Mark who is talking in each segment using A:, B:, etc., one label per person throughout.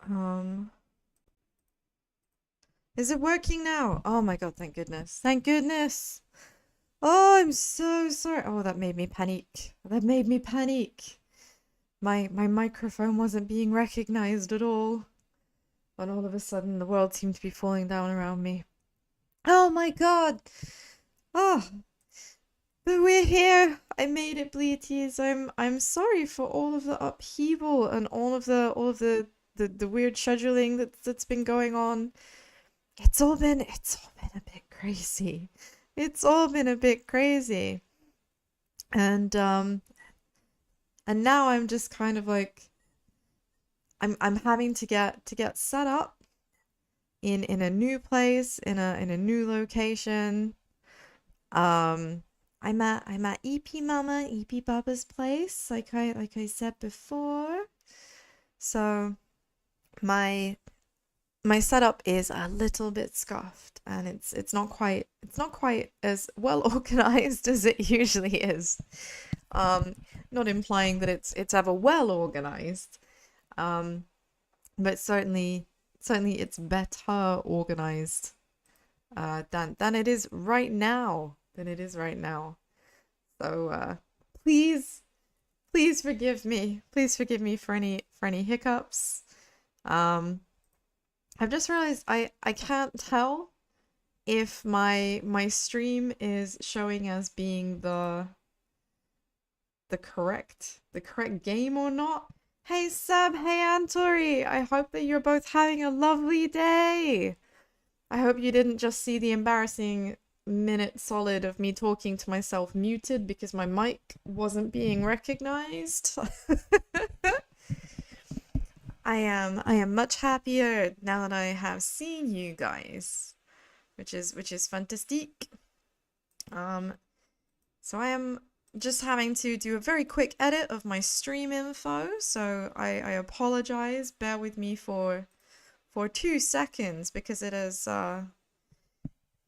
A: Um, is it working now? Oh my god, thank goodness. Thank goodness. Oh, I'm so sorry. Oh, that made me panic. That made me panic. My microphone wasn't being recognized at all. And all of a sudden the world seemed to be falling down around me. Oh my god. Oh, but we're here. I made it, Bleaties. I'm sorry for all of the upheaval and all of the weird scheduling that's been going on. It's all been a bit crazy. It's all been a bit crazy. And and now I'm just kind of like I'm having to get set up in a new place, in a new location. Um I'm at EP Mama, EP Baba's place, like I said before. So my my setup is a little bit scuffed and it's not quite as well organized as it usually is. Um Not implying that it's ever well organized. Um but certainly it's better organized than it is right now. So please please forgive me. Please forgive me for any hiccups. Um I've just realized I can't tell if my stream is showing as being the correct game or not. Hey Seb, hey Antori, I hope that you're both having a lovely day. I hope you didn't just see the embarrassing minute solid of me talking to myself muted because my mic wasn't being recognized. I am much happier now that I have seen you guys, which is fantastic. Um, so I am just having to do a very quick edit of my stream info, so I apologize. Bear with me for 2 seconds because it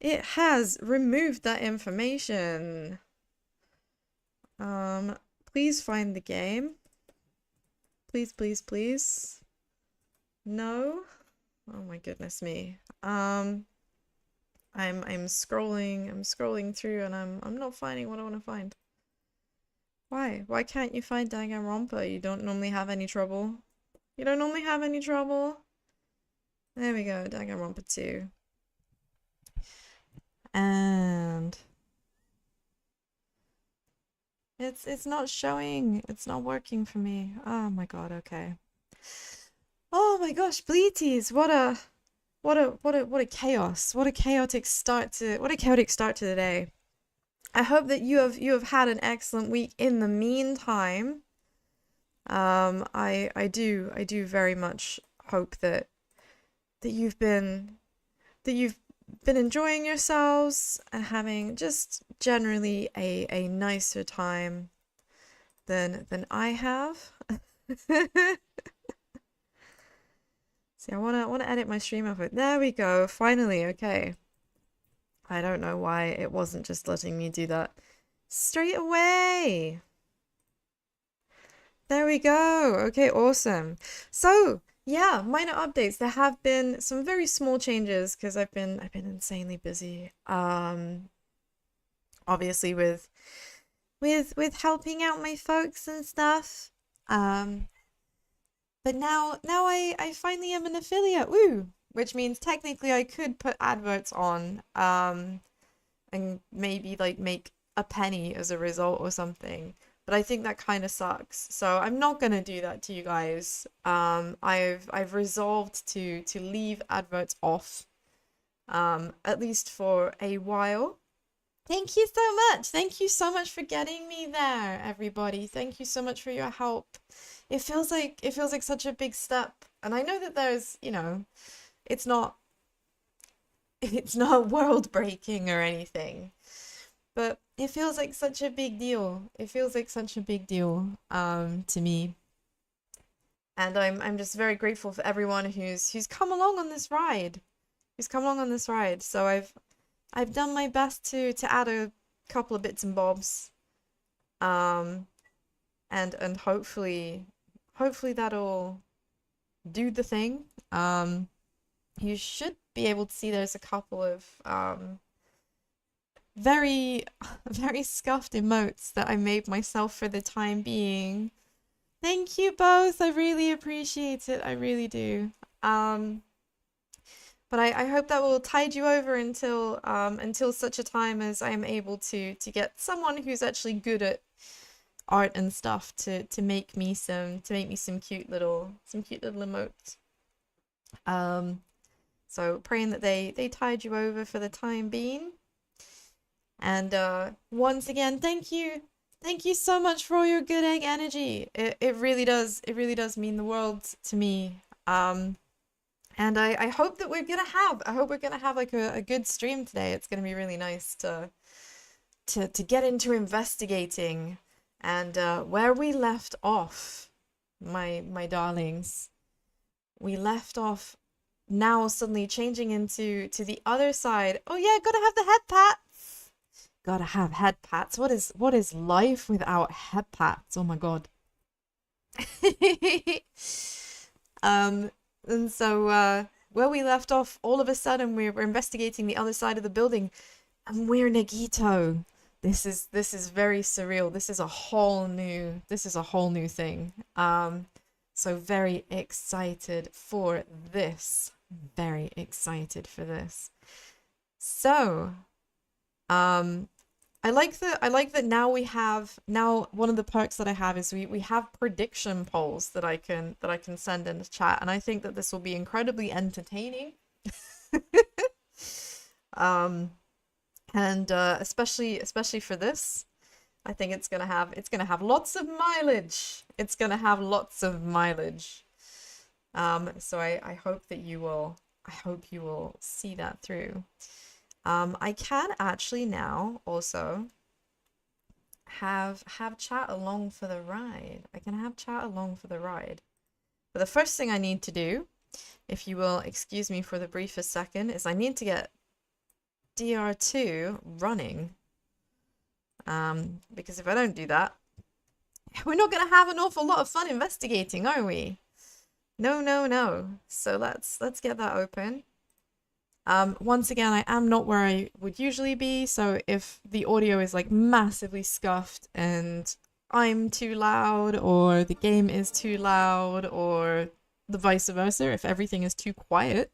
A: has removed that information. Please find the game. Please, please, please. No. Oh my goodness me. I'm scrolling through and I'm not finding what I want to find. Why? Why can't you find Danganronpa? You don't normally have any trouble. You don't normally have any trouble. There we go, Danganronpa 2. And it's not showing. It's not working for me. Oh my god, okay. Oh my gosh, Bleaties, what a chaos. What a chaotic start to the day. I hope that you have had an excellent week in the meantime. I do very much hope that you've been that you've been enjoying yourselves and having just generally a nicer time than I have. See, I wanna edit my stream output. There we go. Finally, okay. I don't know why it wasn't just letting me do that straight away. There we go. Okay, awesome. So, yeah, minor updates. There have been some very small changes because I've been insanely busy. Obviously with helping out my folks and stuff. But now I finally am an affiliate. Woo! Which means technically I could put adverts on and maybe like make a penny as a result or something. But I think that kind of sucks. So I'm not gonna do that to you guys. I've resolved to leave adverts off, at least for a while. Thank you so much. Thank you so much for getting me there, everybody. Thank you so much for your help. It feels like such a big step. And I know that it's not it's not world breaking or anything, but it feels like such a big deal. It feels like such a big deal to me. And I'm just very grateful for everyone who's come along on this ride. Who's come along on this ride. So I've done my best to add a couple of bits and bobs. Um and hopefully that'll do the thing. You should be able to see there's a couple of very very scuffed emotes that I made myself for the time being. Thank you both. I really appreciate it. I really do. But I hope that will tide you over until such a time as I'm able to get someone who's actually good at art and stuff to make me some cute little emotes. So praying that they tide you over for the time being. And once again, thank you so much for all your good egg energy. It really does mean the world to me. And I hope that we're gonna have like a good stream today. It's gonna be really nice to get into investigating and where we left off, my darlings. We left off now suddenly changing into the other side. Oh yeah, gotta have the head pats. Gotta have head pats. What is life without head pats? Oh my god. And so where we left off, all of a sudden we're investigating the other side of the building, and we're Nagito. This is very surreal. This is a whole new thing. So very excited for this. Very excited for this. So, I like that now one of the perks that I have is we have prediction polls that I can send in the chat, and I think that this will be incredibly entertaining. And especially for this, I think it's gonna have lots of mileage. It's gonna have lots of mileage. So I hope that you will see that through. I can actually now also have chat along for the ride. I can have chat along for the ride. But the first thing I need to do, if you will excuse me for the briefest second, is I need to get DR2 running. Because if I don't do that, we're not gonna have an awful lot of fun investigating, are we? No. So let's get that open. Once again, I am not where I would usually be, so if the audio is like massively scuffed and I'm too loud, or the game is too loud, or the vice versa, if everything is too quiet,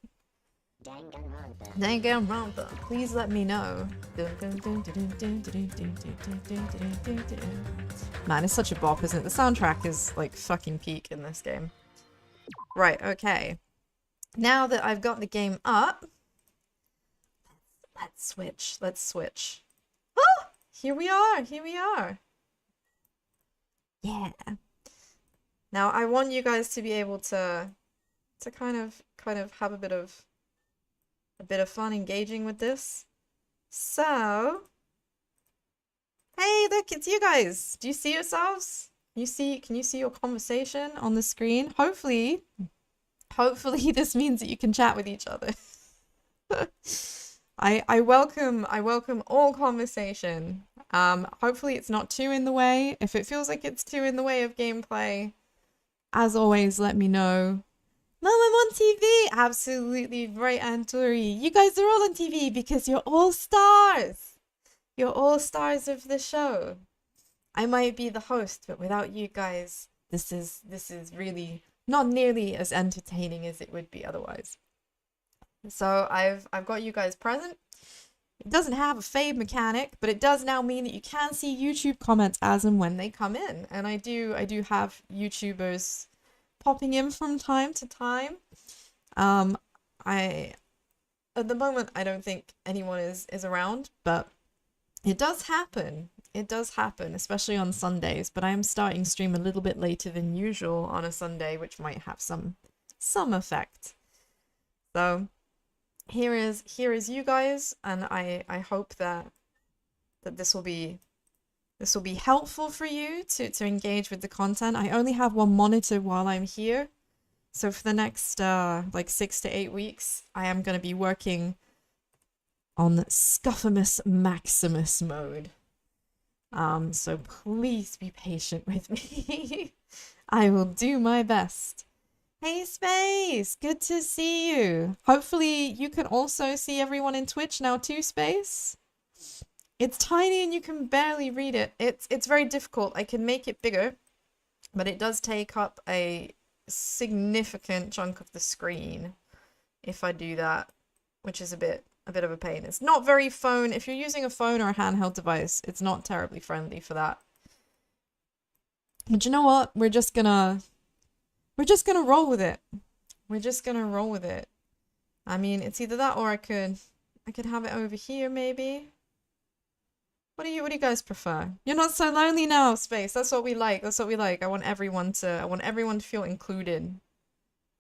A: Danganronpa, please let me know. Man, it's such a bop, isn't it? The soundtrack is like fucking peak in this game. Right, okay. Now that I've got the game up, let's switch. Oh, here we are. Yeah. Now I want you guys to be able to kind of have a bit of fun engaging with this. So, hey, look, it's you guys. Do you see yourselves? Can you see your conversation on the screen? Hopefully this means that you can chat with each other. I welcome all conversation. Hopefully it's not too in the way. If it feels like it's too in the way of gameplay, as always, let me know. Mom, I'm on TV! Absolutely right, Antori. You guys are all on TV because you're all stars! You're all stars of the show. I might be the host, but without you guys, this is really not nearly as entertaining as it would be otherwise. So I've got you guys present. It doesn't have a fade mechanic, but it does now mean that you can see YouTube comments as and when they come in. And I do have YouTubers popping in from time to time. At the moment I don't think anyone is around, but it does happen. It does happen, especially on Sundays, but I am starting stream a little bit later than usual on a Sunday, which might have some effect. So here is you guys, and I hope that this will be helpful for you to engage with the content. I only have one monitor while I'm here, so for the next like 6 to 8 weeks, I am going to be working on Scuffamus Maximus mode. So please be patient with me. I will do my best. Hey Space, good to see you. Hopefully you can also see everyone in Twitch now too, Space. It's tiny and you can barely read it. It's very difficult. I can make it bigger, but it does take up a significant chunk of the screen if I do that, which is a bit of a pain. It's not very phone. If you're using a phone or a handheld device, it's not terribly friendly for that. But you know what? We're just gonna roll with it. We're just gonna roll with it. I mean, it's either that or I could have it over here maybe. What do you guys prefer? You're not so lonely now, Space. That's what we like. That's what we like. I want everyone to feel included.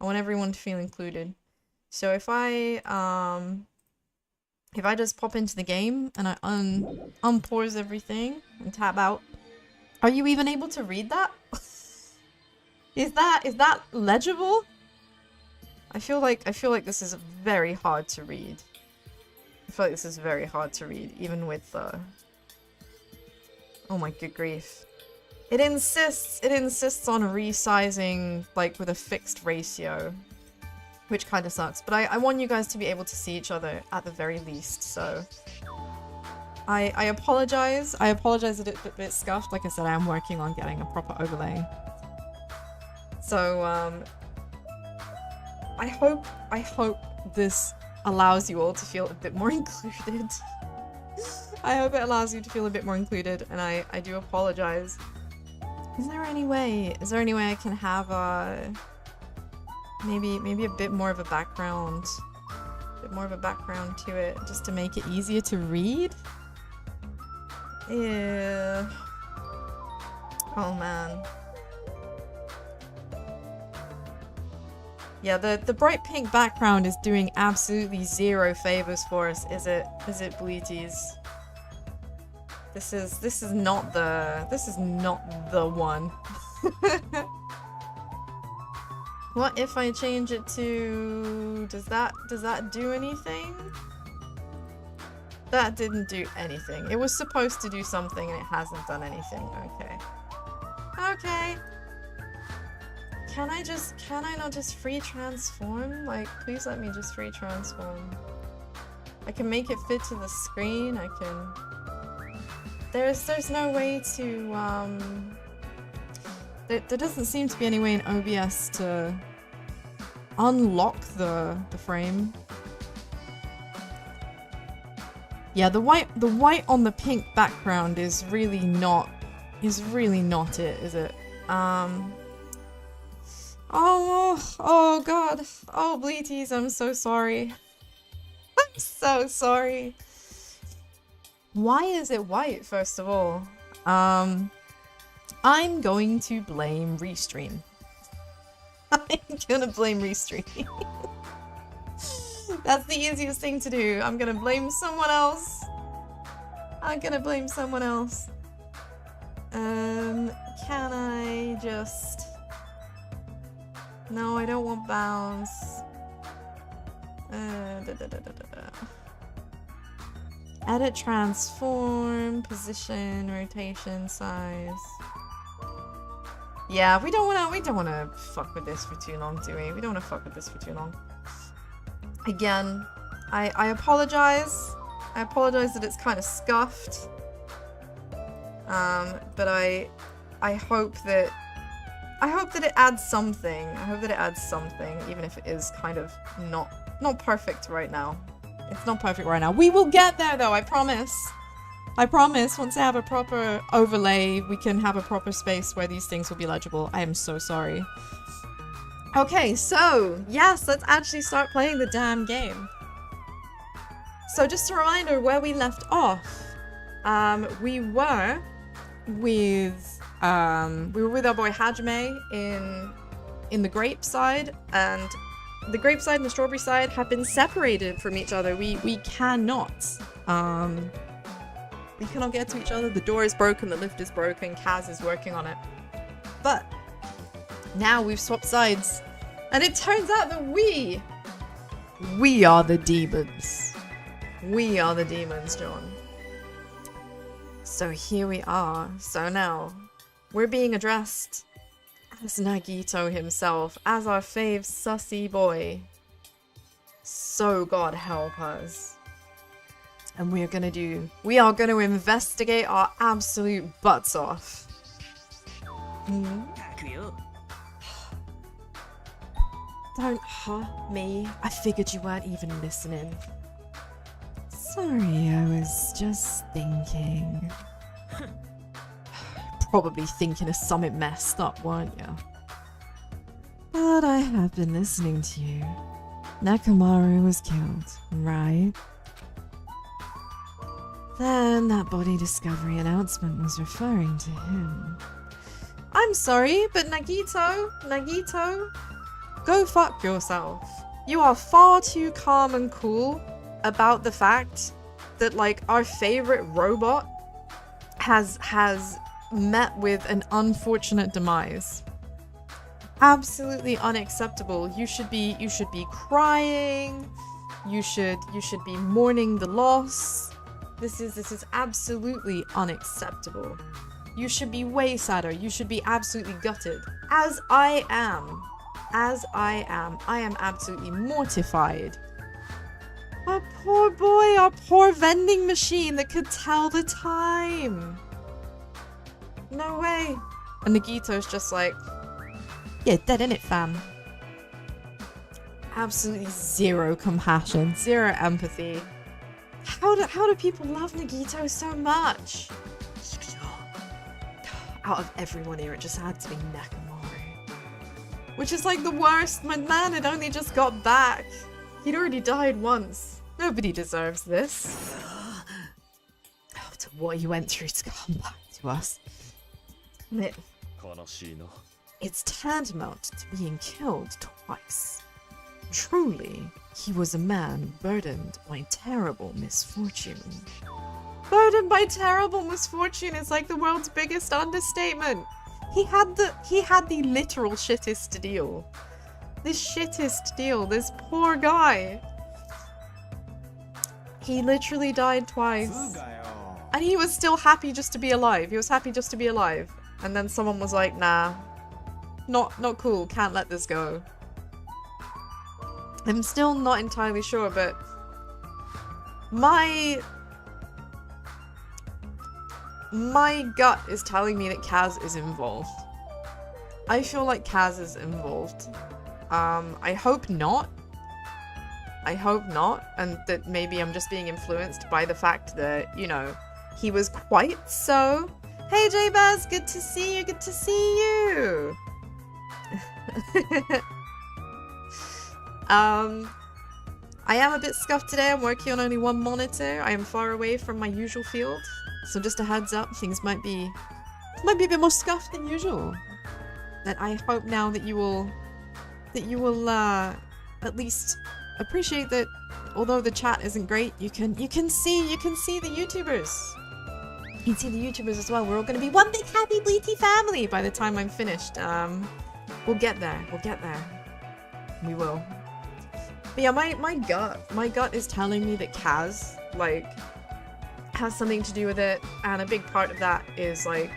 A: I want everyone to feel included. So if I just pop into the game and I unpause everything and tab out, are you even able to read that? Is that legible? I feel like this is very hard to read. I feel like this is very hard to read, even with oh my good grief. It insists on resizing like with a fixed ratio, which kind of sucks. But I want you guys to be able to see each other at the very least, so I apologize. I apologize that it's a bit scuffed. Like I said, I am working on getting a proper overlay. So I hope this allows you all to feel a bit more included. I hope it allows you to feel a bit more included, and I do apologize. Is there any way I can have maybe a bit more of a background? To it, just to make it easier to read? Yeah. Oh man. Yeah, the bright pink background is doing absolutely zero favors for us, is it, Bleaties? This is not the one. What if I change it to... Does that do anything? That didn't do anything. It was supposed to do something and it hasn't done anything. Okay. Okay. Can I not just free transform? Like, please let me just free transform. I can make it fit to the screen. I can... There's no way to, there doesn't seem to be any way in OBS to unlock the frame. Yeah, the white on the pink background is really not it, is it? Oh god. Oh, Bleaties, I'm so sorry. I'm so sorry. Why is it white, first of all? I'm going to blame Restream. I'm gonna blame Restream. That's the easiest thing to do. I'm gonna blame someone else. Can I just... No, I don't want bounce. Edit, transform, position, rotation, size. Yeah, we don't wanna fuck with this for too long, do we? We don't wanna fuck with this for too long. Again, I apologize. I apologize that it's kind of scuffed. But I hope that it adds something. I hope that it adds something, even if it is kind of not perfect right now. It's not perfect right now. We will get there though, I promise. I promise, once I have a proper overlay, we can have a proper space where these things will be legible. I am so sorry. Okay, so, yes, let's actually start playing the damn game. So just a reminder where we left off. We were with our boy Hajime in the grape side, and the grape side and the strawberry side have been separated from each other. We cannot get to each other. The door is broken, the lift is broken, Kaz is working on it. But now we've swapped sides, and it turns out that we are the demons. We are the demons, John. So here we are. So now we're being addressed as Nagito himself, as our fave sussy boy. So God help us. And we are gonna investigate our absolute butts off. Don't me. I figured you weren't even listening. Sorry, I was just thinking. Probably thinking of something messed up, weren't you? But I have been listening to you. Mechamaru was killed, right? Then that body discovery announcement was referring to him. I'm sorry, but Nagito, go fuck yourself. You are far too calm and cool about the fact that, like, our favorite robot has met with an unfortunate demise. Absolutely unacceptable. You should be crying. You should be mourning the loss. This is absolutely unacceptable. You should be way sadder. You should be absolutely gutted. As I am. I am absolutely mortified. Our poor boy, our poor vending machine that could tell the time. No way. And Nagito's just like, yeah, dead innit, fam. Absolutely zero compassion, zero empathy. How do people love Nagito so much? Out of everyone here, it just had to be Mechamaru. Which is like the worst. My man had only just got back. He'd already died once. Nobody deserves this. After what he went through to come back to us. It's tantamount to being killed twice. Truly, he was a man burdened by terrible misfortune. Burdened by terrible misfortune is like the world's biggest understatement. He had the literal shittest deal. This poor guy. He literally died twice. And he was still happy just to be alive. He was happy just to be alive. And then someone was like, nah. Not cool, can't let this go. I'm still not entirely sure, but my gut is telling me that Kaz is involved. I feel like Kaz is involved. I hope not. And that maybe I'm just being influenced by the fact that, you know, he was quite so... Hey J-Baz, good to see you! I am a bit scuffed today. I'm working on only one monitor. I am far away from my usual field. So just a heads up, things might be a bit more scuffed than usual. But I hope now that you will at least appreciate that although the chat isn't great, you can see the YouTubers. You can see the YouTubers as well. We're all gonna be one big happy bleaty family by the time I'm finished. We'll get there. We will. But yeah, my gut is telling me that Kaz, like, has something to do with it, and a big part of that is, like,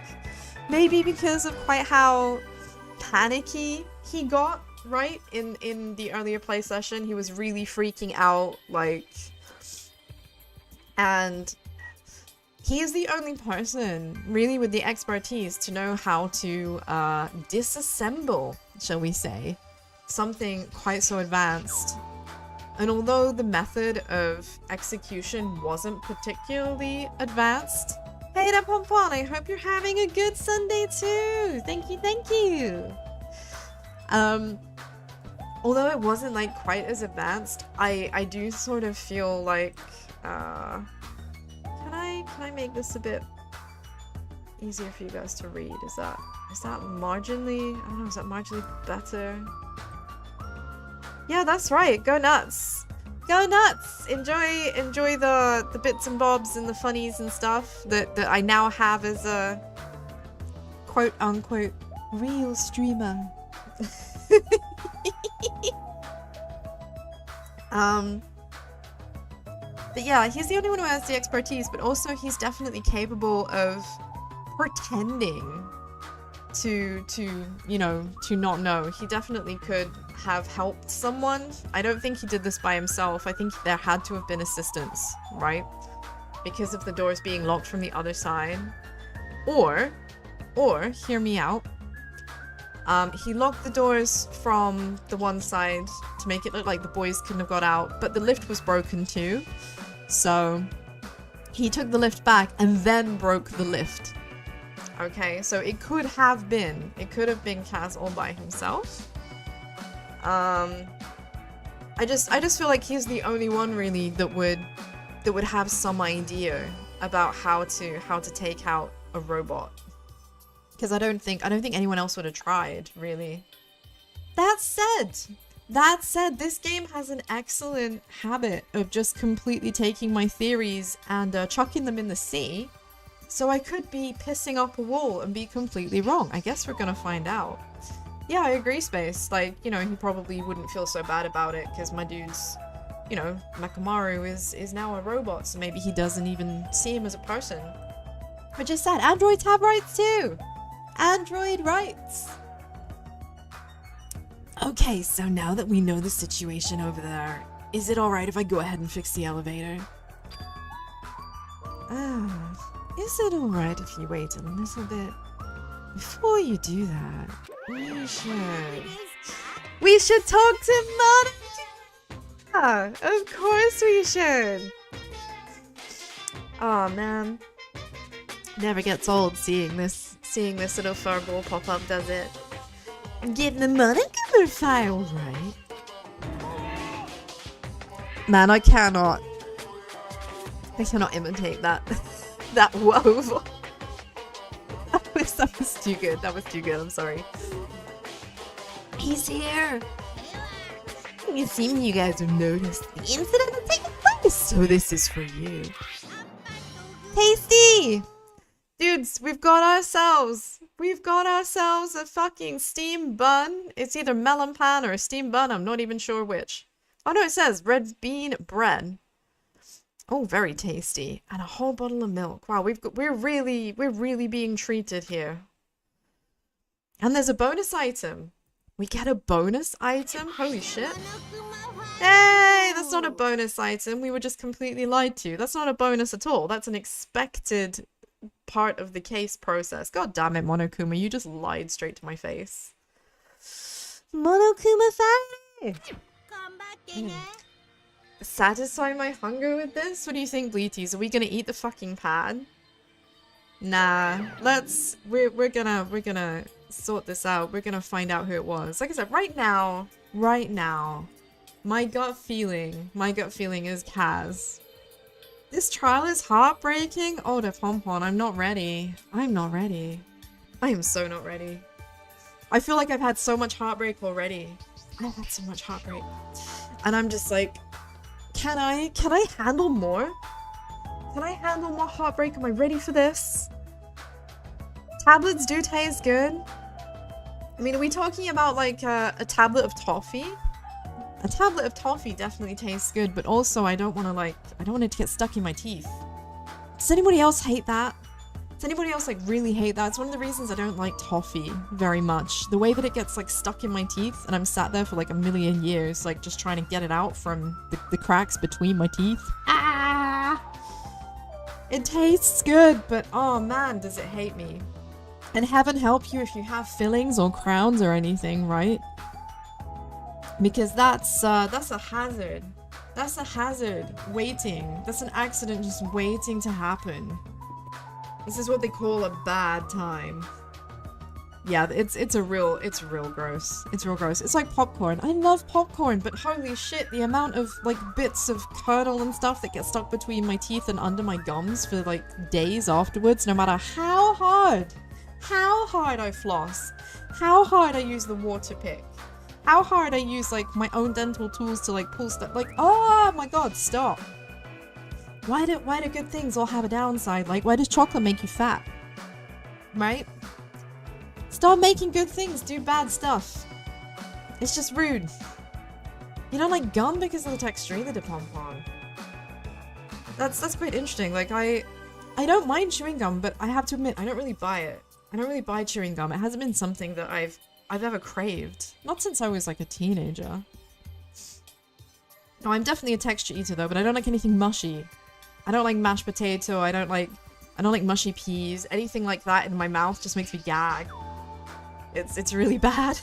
A: maybe because of quite how panicky he got, right? In the earlier play session, he was really freaking out, like, and he is the only person, really, with the expertise to know how to disassemble, shall we say, something quite so advanced. And although the method of execution wasn't particularly advanced... Hey there, Pompon! I hope you're having a good Sunday too! Thank you! Although it wasn't, like, quite as advanced, I do sort of feel like... Can I make this a bit easier for you guys to read? Is that marginally... I don't know, is that marginally better? Yeah, that's right. Go nuts. Go nuts. Enjoy the bits and bobs and the funnies and stuff that I now have as a quote unquote real streamer. But yeah, he's the only one who has the expertise, but also he's definitely capable of pretending you know, to not know. He definitely could have helped someone. I don't think he did this by himself. I think there had to have been assistance, right? Because of the doors being locked from the other side. Or, hear me out. He locked the doors from the one side to make it look like the boys couldn't have got out, but the lift was broken too. So he took the lift back and then broke the lift. Okay, so it could have been Kaz all by himself. I just feel like he's the only one really that would have some idea about how to take out a robot. Because I don't think anyone else would have tried, really. That said, this game has an excellent habit of just completely taking my theories and chucking them in the sea. So I could be pissing up a wall and be completely wrong. I guess we're gonna find out. Yeah, I agree, Space. Like, you know, he probably wouldn't feel so bad about it because my dude's, you know, Mechamaru is now a robot, so maybe he doesn't even see him as a person. Which is sad. Androids have rights too! Android rights! Okay, so now that we know the situation over there, is it alright if I go ahead and fix the elevator? Is it alright if you wait a little bit? Before you do that, we should talk to Monica! Of course we should! Aw, man. Never gets old seeing this little furball pop up, does it? Give the Monica her file, right? Man, I cannot imitate that that whoa. That was too good. That was too good. I'm sorry. He's here. It seems you guys have noticed the incident that's taken place, so this is for you. Tasty! Dudes, we've got ourselves a fucking steam bun. It's either melon pan or a steam bun, I'm not even sure which. Oh no, it says red bean bread. Oh, very tasty. And a whole bottle of milk. Wow, we're really being treated here. And there's a bonus item. We get a bonus item? Holy shit. Hey, that's not a bonus item. We were just completely lied to. That's not a bonus at all. That's an expected part of the case process. God damn it, Monokuma, you just lied straight to my face. Monokuma-san! Satisfy my hunger with this? What do you think, Bleaties? Are we gonna eat the fucking pad? Nah, we're gonna sort this out. We're gonna find out who it was. Like I said, right now, my gut feeling is Kaz. This trial is heartbreaking. Oh, the pompon, I'm not ready. I'm not ready. I am so not ready. I feel like I've had so much heartbreak already. I've had so much heartbreak. And I'm just like, can I handle more? Can I handle more heartbreak? Am I ready for this? Tablets do taste good. I mean, are we talking about like a tablet of toffee? A tablet of toffee definitely tastes good, but also I don't want it to get stuck in my teeth. Does anybody else hate that? Does anybody else like really hate that? It's one of the reasons I don't like toffee very much. The way that it gets like stuck in my teeth and I'm sat there for like a million years, like just trying to get it out from the cracks between my teeth. Ah! It tastes good, but oh man, does it hate me. And heaven help you if you have fillings or crowns or anything, right? Because that's a hazard. That's a hazard waiting. That's an accident just waiting to happen. This is what they call a bad time. Yeah, it's real gross. It's real gross. It's like popcorn. I love popcorn, but holy shit, the amount of like bits of kernel and stuff that get stuck between my teeth and under my gums for like days afterwards, no matter how hard I floss, how hard I use the water pick, how hard I use like my own dental tools to like pull stuff, like, oh my god, stop. Why do good things all have a downside? Like, why does chocolate make you fat? Right? Stop making good things do bad stuff. It's just rude. You don't like gum because of the texture either, Pompon. That's quite interesting. Like, I don't mind chewing gum, but I have to admit, I don't really buy it. I don't really buy chewing gum. It hasn't been something that I've ever craved. Not since I was like a teenager. No, I'm definitely a texture eater though, but I don't like anything mushy. I don't like mashed potato. I don't like mushy peas. Anything like that in my mouth just makes me gag. It's really bad.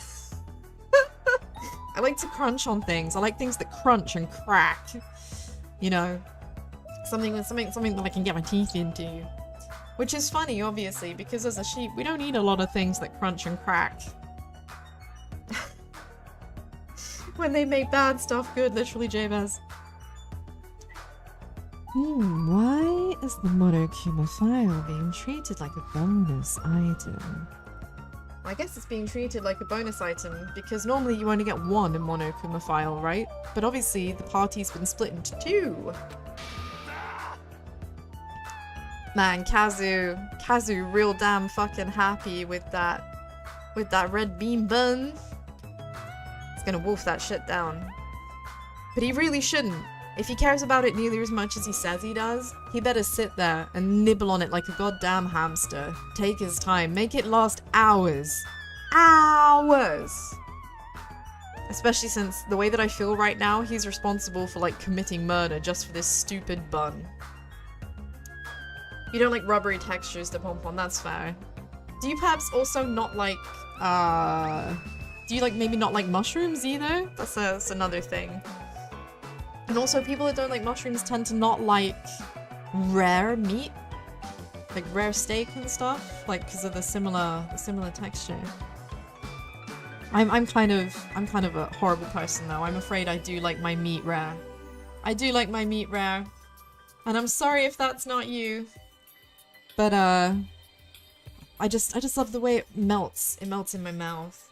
A: I like to crunch on things. I like things that crunch and crack. You know, something that I can get my teeth into. Which is funny, obviously, because as a sheep, we don't eat a lot of things that crunch and crack. When they make bad stuff good, literally, Jabez.
B: Why is the monokuma file being treated like a bonus item?
A: I guess it's being treated like a bonus item, because normally you only get one in Monokuma file, right? But obviously, the party's been split into two. Man, Kazu real damn fucking happy with that red bean bun. He's gonna wolf that shit down. But he really shouldn't. If he cares about it nearly as much as he says he does, he better sit there and nibble on it like a goddamn hamster. Take his time. Make it last hours. Hours! Especially since the way that I feel right now, he's responsible for, like, committing murder just for this stupid bun. You don't like rubbery textures to pump on, that's fair. Do you perhaps also not like, do you, like, maybe not like mushrooms either? That's another thing. And also, people that don't like mushrooms tend to not like rare meat. Like rare steak and stuff. Like, because of the similar texture. I'm kind of a horrible person though. I'm afraid I do like my meat rare. I do like my meat rare. And I'm sorry if that's not you. But, I just love the way it melts. It melts in my mouth.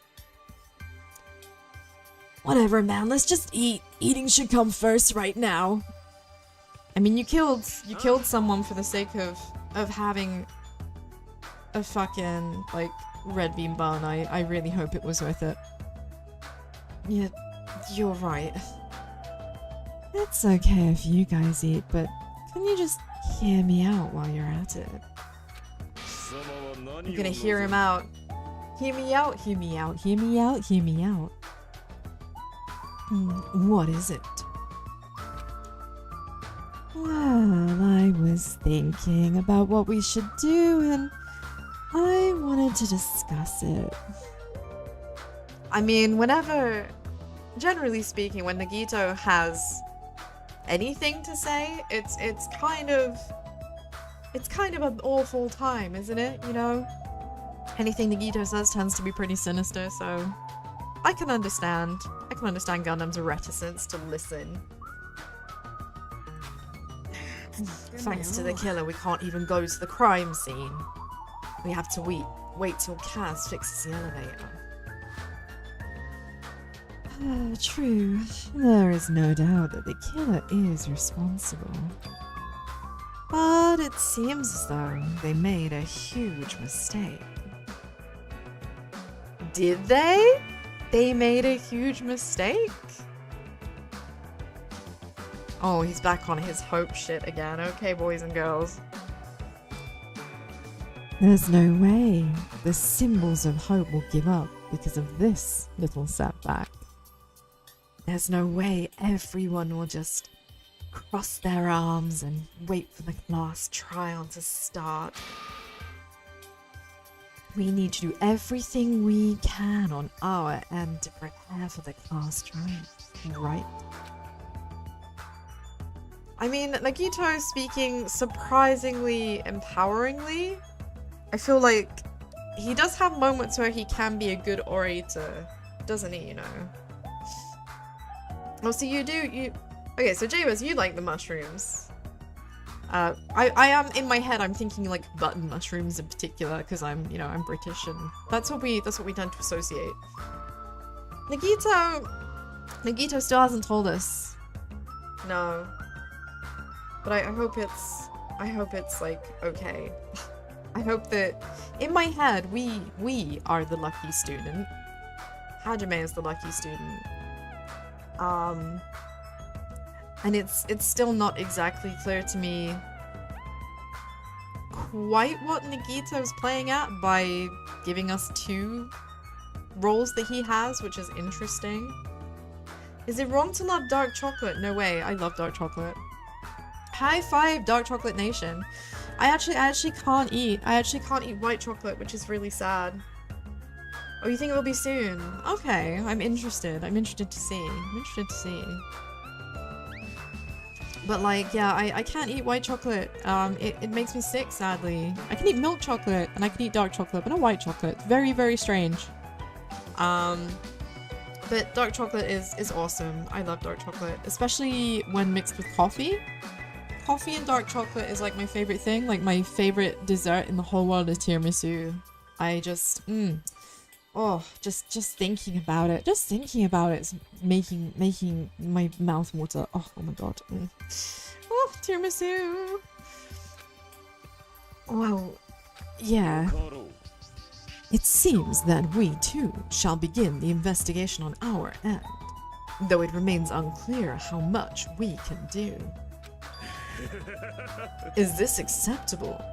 B: Whatever, man, let's just eat. Eating should come first right now.
A: I mean, you killed someone for the sake of having a fucking, like, red bean bun. I really hope it was worth it.
B: Yeah, you're right. It's okay if you guys eat, but can you just hear me out while you're at it?
A: I'm gonna hear him out. Hear me out, hear me out, hear me out, hear me out.
B: What is it? Well, I was thinking about what we should do, and I wanted to discuss it.
A: I mean, generally speaking, when Nagito has anything to say, it's kind of an awful time, isn't it? You know, anything Nagito says tends to be pretty sinister, so I can understand Gundam's reticence to listen. Thanks to the killer, we can't even go to the crime scene. We have to wait till Kaz fixes the elevator.
B: True. There is no doubt that the killer is responsible. But it seems as though they made a huge mistake.
A: Did they? They made a huge mistake? Oh, he's back on his hope shit again. Okay, boys and girls.
B: There's no way the symbols of hope will give up because of this little setback. There's no way everyone will just cross their arms and wait for the last trial to start. We need to do everything we can on our end to prepare for the class trial, right?
A: I mean, Nagito is speaking surprisingly empoweringly. I feel like he does have moments where he can be a good orator, doesn't he, you know? Oh, so you do. Okay, so Jabez, you like the mushrooms. I am, in my head, I'm thinking like button mushrooms in particular, because I'm British, and that's what we tend to associate. Nagito still hasn't told us. No. But I hope it's like okay. I hope that in my head we are the lucky student. Hajime is the lucky student. And it's still not exactly clear to me quite what Nagito's playing at by giving us 2 roles that he has, which is interesting. Is it wrong to love dark chocolate? No way, I love dark chocolate. High five, Dark Chocolate Nation. I actually can't eat. I actually can't eat white chocolate, which is really sad. Oh, you think it will be soon? Okay, I'm interested. I'm interested to see. I'm interested to see. But like, yeah, I can't eat white chocolate. It makes me sick, sadly. I can eat milk chocolate and I can eat dark chocolate, but not white chocolate. Very, very strange. But dark chocolate is awesome. I love dark chocolate, especially when mixed with coffee. Coffee and dark chocolate is like my favorite thing. Like my favorite dessert in the whole world is tiramisu. I just, oh, just thinking about it. Just thinking about it is making my mouth water. Oh my god. Oh, tiramisu.
B: Well, yeah. It seems that we too shall begin the investigation on our end, though it remains unclear how much we can do. Is this acceptable?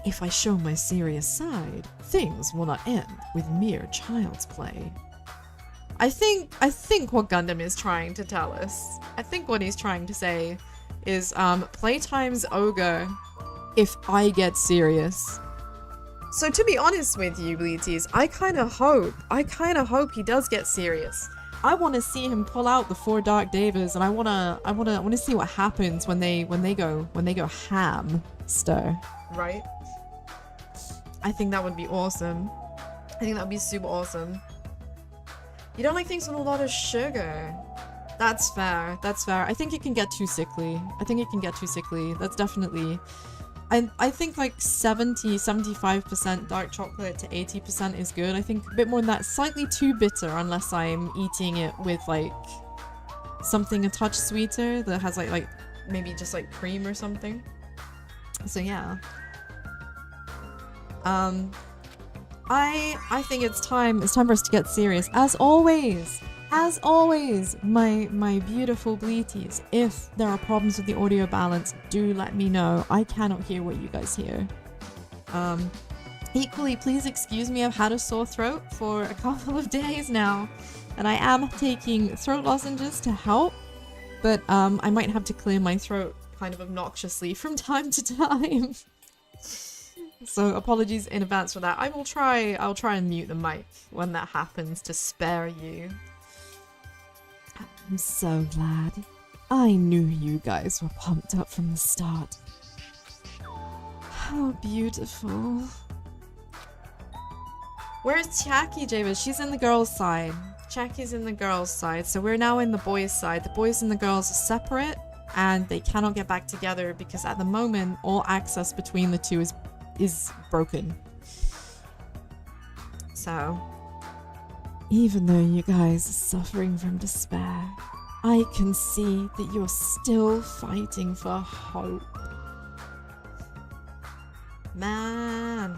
B: If I show my serious side, things will not end with mere child's play.
A: I think what Gundam is trying to tell us, I think what he's trying to say is, playtime's ogre if I get serious. So to be honest with you, Bleaties, I kind of hope he does get serious. I want to see him pull out the 4 Dark Devas, and I want to see what happens when they go hamster. Right? I think that would be awesome. I think that would be super awesome. You don't like things with a lot of sugar. That's fair. That's fair. I think it can get too sickly. That's definitely... I think like 75% dark chocolate to 80% is good. I think a bit more than that, slightly too bitter unless I'm eating it with like something a touch sweeter that has like maybe just like cream or something. So yeah. I think it's time for us to get serious. As always, my beautiful Bleaties, if there are problems with the audio balance, do let me know. I cannot hear what you guys hear. Equally, please excuse me, I've had a sore throat for a couple of days now, and I am taking throat lozenges to help, but I might have to clear my throat kind of obnoxiously from time to time. So apologies in advance for that. I'll try and mute the mic when that happens to spare you.
B: I'm so glad. I knew you guys were pumped up from the start. How beautiful.
A: Where's Chiaki, Javis? She's in the girls' side. Chiaki's in the girls' side, so we're now in the boys' side. The boys and the girls are separate, and they cannot get back together because at the moment, all access between the two is broken. So...
B: even though you guys are suffering from despair, I can see that you're still fighting for hope.
A: Man.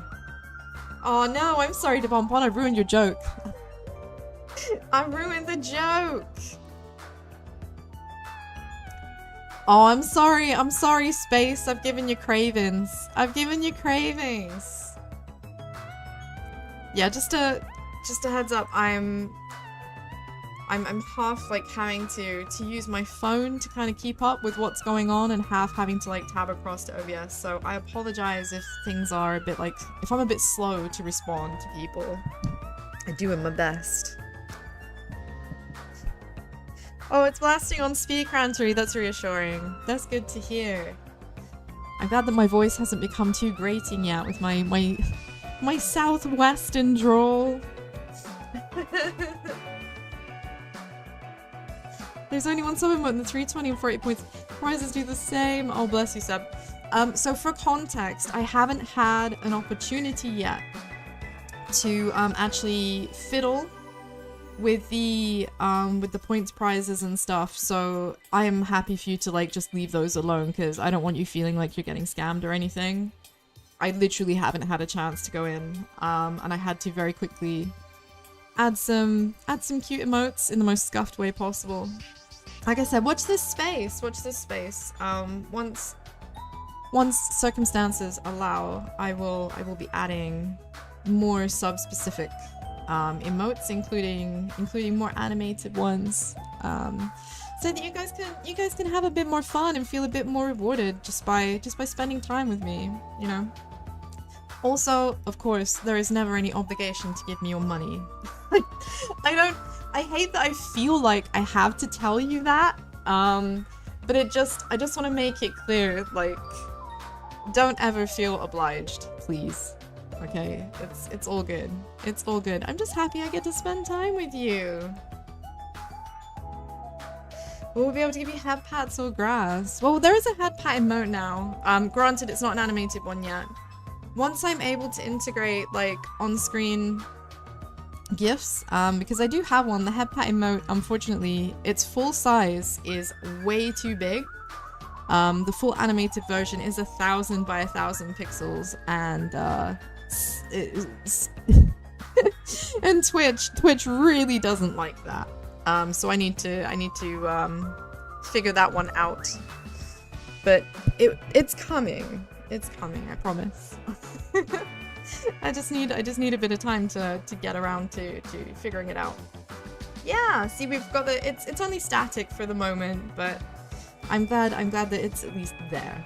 A: Oh no, I'm sorry to Bonbon, I ruined your joke. I ruined the joke. Oh, I'm sorry, Space. I've given you cravings. Yeah, just a heads up, I'm half like having to use my phone to kind of keep up with what's going on and half having to like tab across to OBS, so I apologize if things are a bit like, if I'm a bit slow to respond to people. I'm doing my best. Oh, it's blasting on Speed Crantery, that's reassuring. That's good to hear. I'm glad that my voice hasn't become too grating yet with my southwestern drawl. There's only one sub emote in the 320 and 48 points. Prizes do the same. Oh, bless you, Seb. So for context, I haven't had an opportunity yet to actually fiddle with the points prizes and stuff. So I am happy for you to like just leave those alone because I don't want you feeling like you're getting scammed or anything. I literally haven't had a chance to go in, and I had to very quickly add some cute emotes in the most scuffed way possible. Like I said, watch this space. Once once circumstances allow, I will be adding more sub-specific emotes, including more animated ones, so that you guys can have a bit more fun and feel a bit more rewarded just by spending time with me, you know. Also, of course, there is never any obligation to give me your money. I hate that I feel like I have to tell you that, but I just want to make it clear, like, don't ever feel obliged, please. Okay, it's all good. It's all good. I'm just happy I get to spend time with you. We'll be able to give you head pats or grass. Well, there is a head pat emote now. Granted, it's not an animated one yet. Once I'm able to integrate, like, on-screen GIFs, because I do have one, the head pat emote, unfortunately, its full size is way too big. The full animated version is 1,000 by 1,000 pixels, and and Twitch really doesn't like that. So I need to figure that one out. But it's coming. It's coming, I promise. I just need a bit of time to get around to figuring it out. Yeah, see, we've got the it's only static for the moment, but I'm glad that it's at least there.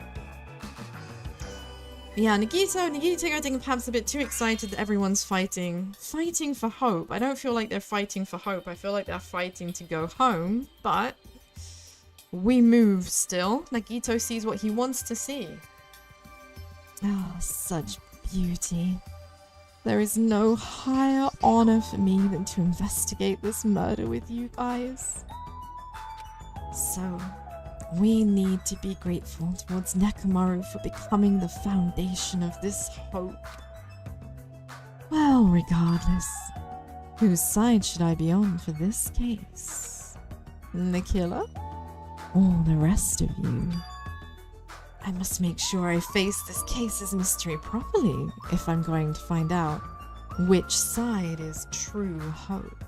A: Yeah, Nagito, I think perhaps a bit too excited that everyone's fighting for hope. I don't feel like they're fighting for hope. I feel like they're fighting to go home, but we move still. Nagito sees what he wants to see.
B: Oh, such beauty. There is no higher honor for me than to investigate this murder with you guys. So, we need to be grateful towards Mechamaru for becoming the foundation of this hope. Well, regardless, whose side should I be on for this case? The killer? Or the rest of you? I must make sure I face this case's mystery properly if I'm going to find out which side is true hope.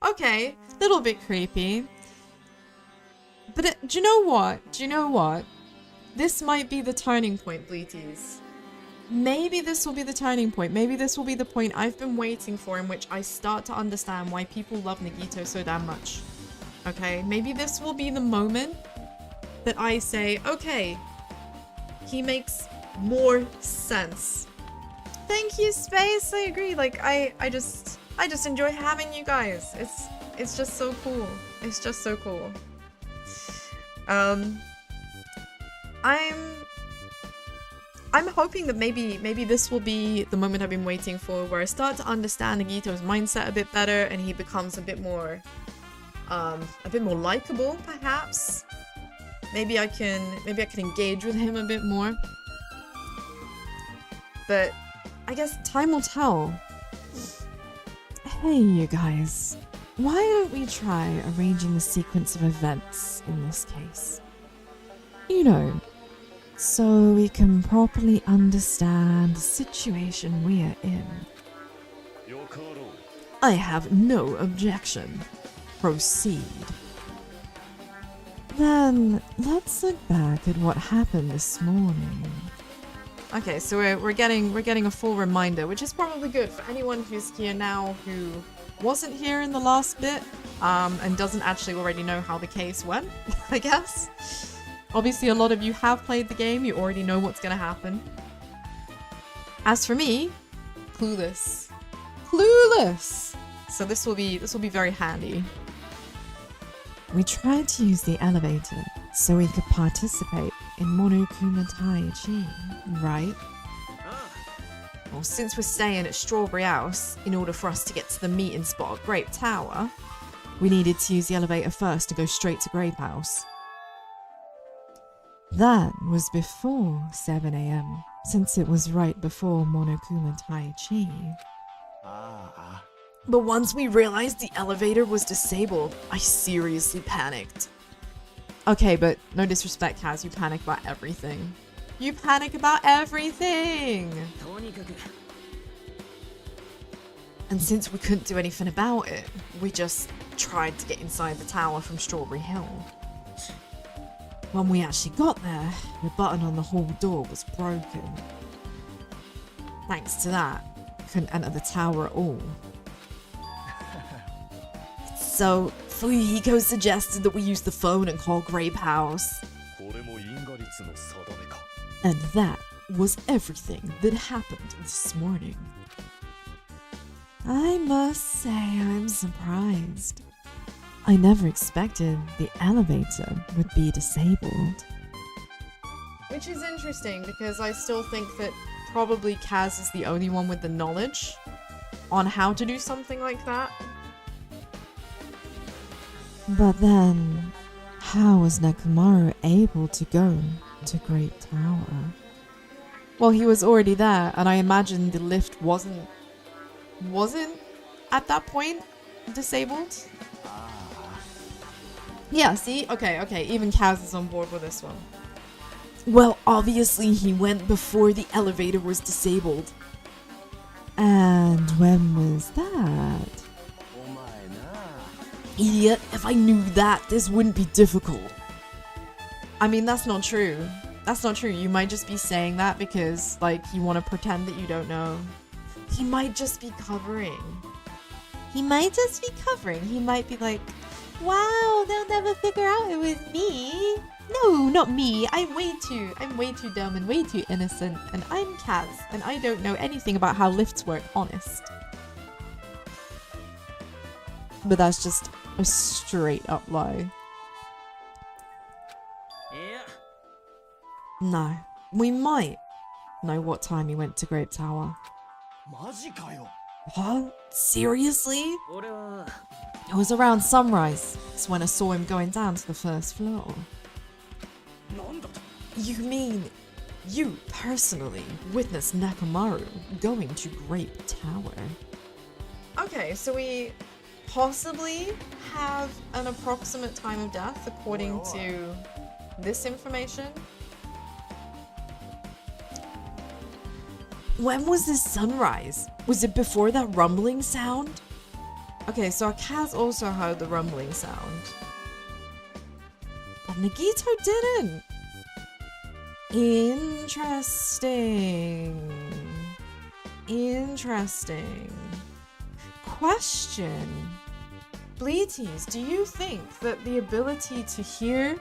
A: Okay, little bit creepy. But do you know what? Do you know what? This might be the turning point, Bleaties. Maybe this will be the turning point. Maybe this will be the point I've been waiting for in which I start to understand why people love Nagito so damn much. Okay, maybe this will be the moment that I say, okay, he makes more sense. Thank you, Space. I agree. Like, I just enjoy having you guys. It's just so cool. It's just so cool. I'm hoping that maybe this will be the moment I've been waiting for, where I start to understand Nagito's mindset a bit better, and he becomes a bit more likable, perhaps. Maybe I can engage with him a bit more. But I guess time will tell.
B: Hey, you guys. Why don't we try arranging the sequence of events in this case? You know, so we can properly understand the situation we're in. I have no objection. Proceed. Then, let's look back at what happened this morning.
A: Okay, so we're getting a full reminder, which is probably good for anyone who's here now who wasn't here in the last bit, and doesn't actually already know how the case went, I guess. Obviously, a lot of you have played the game, you already know what's gonna happen. As for me, clueless. Clueless! So this will be very handy.
B: We tried to use the elevator so we could participate in Monokuma Tai Chi, right?
A: Well, since we're staying at Strawberry House, in order for us to get to the meeting spot at Grape Tower,
B: we needed to use the elevator first to go straight to Grape House. That was before 7 AM, since it was right before Monokuma Tai Chi.
A: But once we realized the elevator was disabled, I seriously panicked. Okay, but no disrespect, Kaz, you panic about everything. You panic about everything! And since we couldn't do anything about it, we just
B: tried to get inside the tower from Strawberry Hill. When we actually got there, the button on the hall door was broken. Thanks to that, we couldn't enter the tower at all. So, Fuyuhiko suggested that we use the phone and call Grape House. And that was everything that happened this morning. I must say I'm surprised. I never expected the elevator would be disabled.
A: Which is interesting because I still think that probably Kaz is the only one with the knowledge on how to do something like that.
B: But then, how was Mechamaru able to go to Great Tower?
A: Well, he was already there, and I imagine the lift wasn't at that point disabled. Yeah, see? Okay, even Kaz is on board with this one.
B: Well, obviously he went before the elevator was disabled. And when was that? Idiot, if I knew that, this wouldn't be difficult.
A: I mean, that's not true. That's not true. You might just be saying that because, like, you want to pretend that you don't know. He might just be covering. He might be like, wow, they'll never figure out it was me. No, not me. I'm way too dumb and way too innocent. And I'm Kaz, and I don't know anything about how lifts work, honest. But that's just a straight up lie.
B: No, we might know what time he went to Great Tower. What? Seriously? It was around sunrise. It's when I saw him going down to the first floor. You mean you personally witnessed Mechamaru going to Great Tower?
A: Okay, so we possibly have an approximate time of death according to this information.
B: When was this sunrise? Was it before that rumbling sound?
A: Okay, so Kaz also heard the rumbling sound.
B: But Nagito didn't. Interesting.
A: Question. Bleaties, do you think that the ability to hear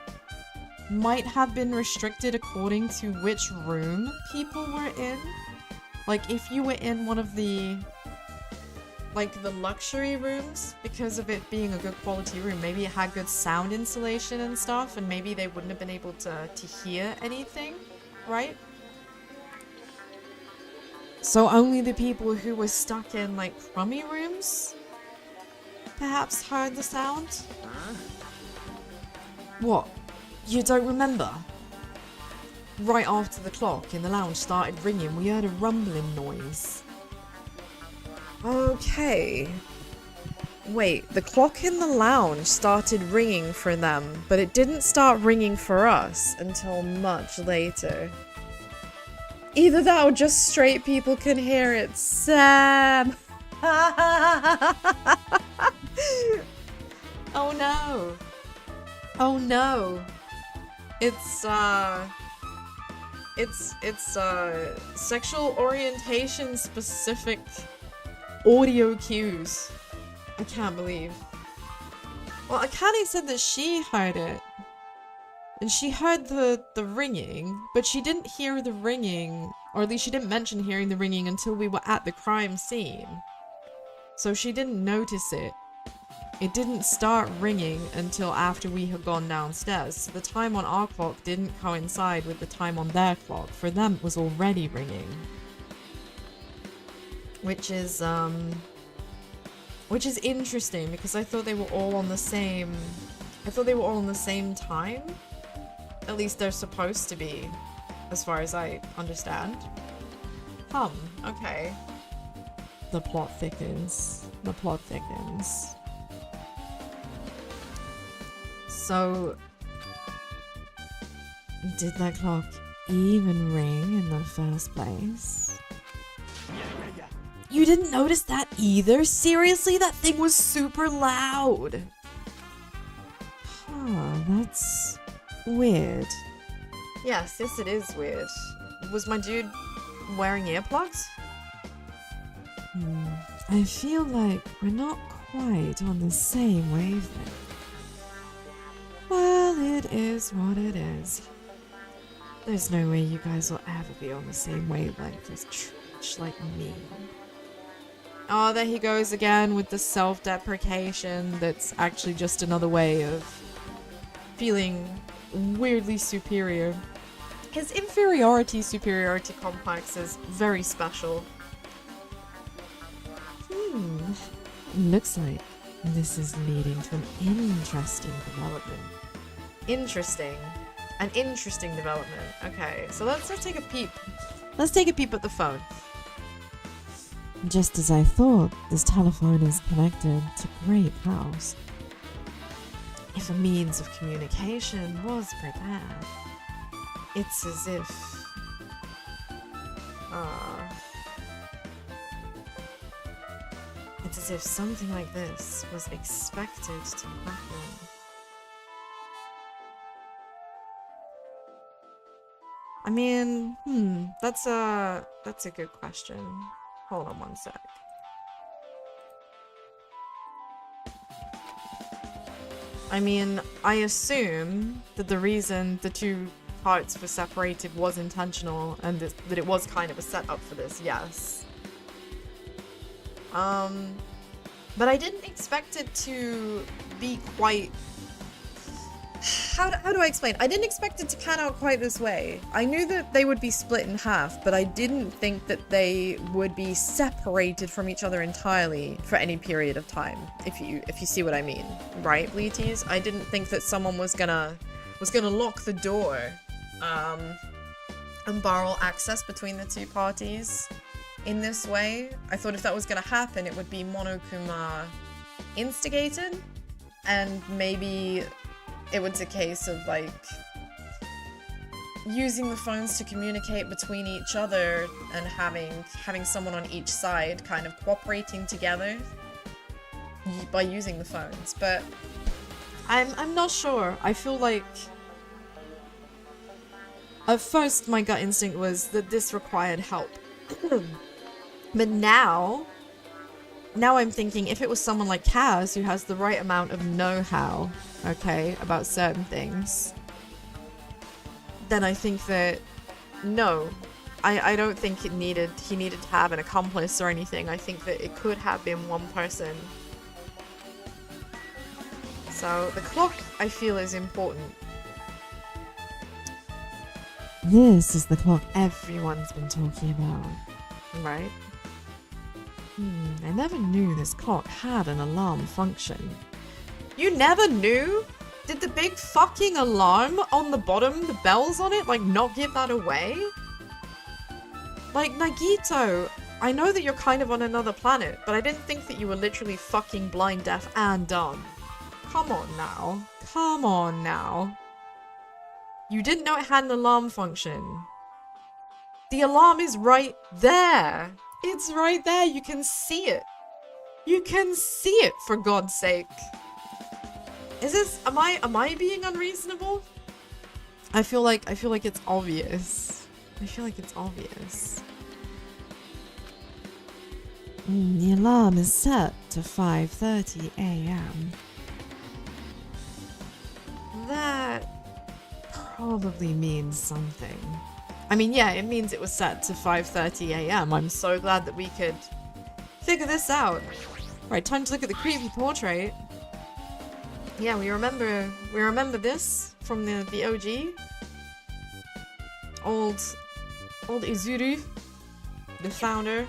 A: might have been restricted according to which room people were in? Like, if you were in one of the, like, the luxury rooms, because of it being a good quality room, maybe it had good sound insulation and stuff, and maybe they wouldn't have been able to hear anything, right? So only the people who were stuck in, like, crummy rooms perhaps heard the sound?
B: What? You don't remember?
A: Right after the clock in the lounge started ringing, we heard a rumbling noise. Okay. Wait, the clock in the lounge started ringing for them, but it didn't start ringing for us until much later. Either that or just straight people can hear it. Sam! Oh no. Oh no. It's sexual orientation specific audio cues. I can't believe. Well, Akane said that she heard it. And she heard the ringing, but she didn't hear the ringing, or at least she didn't mention hearing the ringing until we were at the crime scene. So she didn't notice it. It didn't start ringing until after we had gone downstairs, so the time on our clock didn't coincide with the time on their clock. For them, it was already ringing. Which is interesting, because I thought they were all on the same... I thought they were all on the same time. At least they're supposed to be, as far as I understand. Okay.
B: The plot thickens. The plot thickens.
A: So,
B: did that clock even ring in the first place? You didn't notice that either? Seriously, that thing was super loud. Huh, that's weird.
A: Yes, it is weird. Was my dude wearing earplugs?
B: I feel like we're not quite on the same wavelength. Well, it is what it is. There's no way you guys will ever be on the same wavelength as trash like me.
A: Oh, there he goes again with the self-deprecation that's actually just another way of feeling weirdly superior. His inferiority-superiority complex is very special.
B: Looks like this is leading to an interesting development.
A: Interesting. An interesting development. Okay, so let's take a peep.
B: Let's take a peep at the phone. Just as I thought, this telephone is connected to Great House.
A: If a means of communication was prepared, it's as if... it's as if something like this was expected to happen. I mean, that's a good question. Hold on one sec. I mean, I assume that the reason the two parts were separated was intentional and that it was kind of a setup for this, yes. But I didn't expect it to be quite... How do I explain? I didn't expect it to pan out quite this way. I knew that they would be split in half, but I didn't think that they would be separated from each other entirely for any period of time. If you see what I mean, right, Bleaties? I didn't think that someone was gonna lock the door, and barrel access between the two parties in this way. I thought if that was gonna happen, it would be Monokuma instigated, and maybe it was a case of, like, using the phones to communicate between each other and having someone on each side kind of cooperating together by using the phones. But I'm not sure. I feel like at first my gut instinct was that this required help. But now I'm thinking if it was someone like Kaz who has the right amount of know-how, okay, about certain things, then I think that no, I don't think he needed to have an accomplice or anything. I think that it could have been one person. So the clock, I feel, is important.
B: This is the clock everyone's been talking about.
A: Right?
B: I never knew this clock had an alarm function.
A: You never knew? Did the big fucking alarm on the bottom, the bells on it, like, not give that away? Like, Nagito, I know that you're kind of on another planet, but I didn't think that you were literally fucking blind, deaf, and dumb. Come on now. Come on now. You didn't know it had an alarm function. The alarm is right there. It's right there. You can see it. You can see it, for God's sake. Is this... Am I being unreasonable? I feel like it's obvious. I feel like it's obvious.
B: The alarm is set to 5:30 a.m.
A: That...
B: Probably means something.
A: I mean, yeah, it means it was set to 5:30 a.m. I'm so glad that we could figure this out. Right, time to look at the creepy portrait. Yeah, we remember this from the OG. Old Izuru, the founder.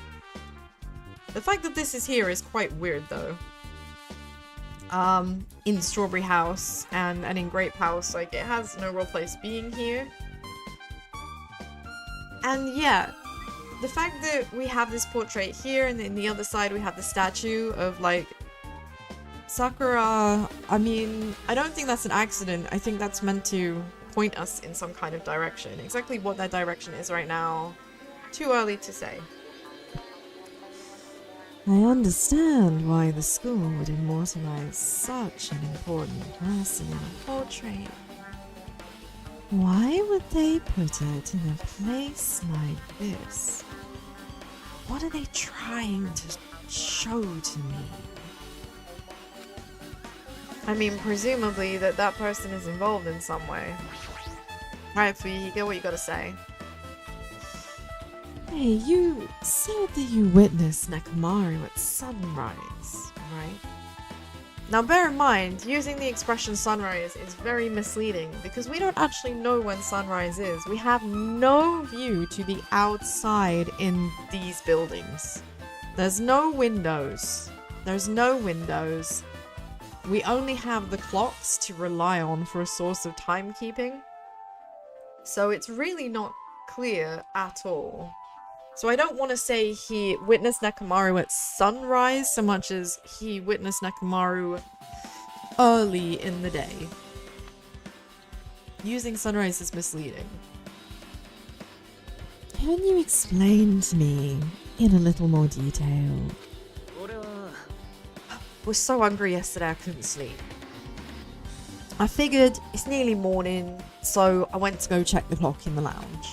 A: The fact that this is here is quite weird, though. In Strawberry House and in Grape House, like, it has no real place being here. And yeah, the fact that we have this portrait here and then the other side we have the statue of, like, Sakura, I mean, I don't think that's an accident. I think that's meant to point us in some kind of direction. Exactly what that direction is right now, too early to say.
B: I understand why the school would immortalize such an important person in a portrait. Why would they put it in a place like this? What are they trying to show to me?
A: I mean, presumably that person is involved in some way. Right, Fuyuhiko, what you gotta say?
B: Hey, you said that you witnessed Mechamaru at sunrise, right?
A: Now bear in mind, using the expression sunrise is very misleading because we don't actually know when sunrise is. We have no view to the outside in these buildings. There's no windows. There's no windows. We only have the clocks to rely on for a source of timekeeping. So it's really not clear at all. So I don't want to say he witnessed Mechamaru at sunrise so much as he witnessed Mechamaru early in the day. Using sunrise is misleading.
B: Can you explain to me in a little more detail?
A: I was so hungry yesterday I couldn't sleep. I figured it's nearly morning, so I went to go check the clock in the lounge.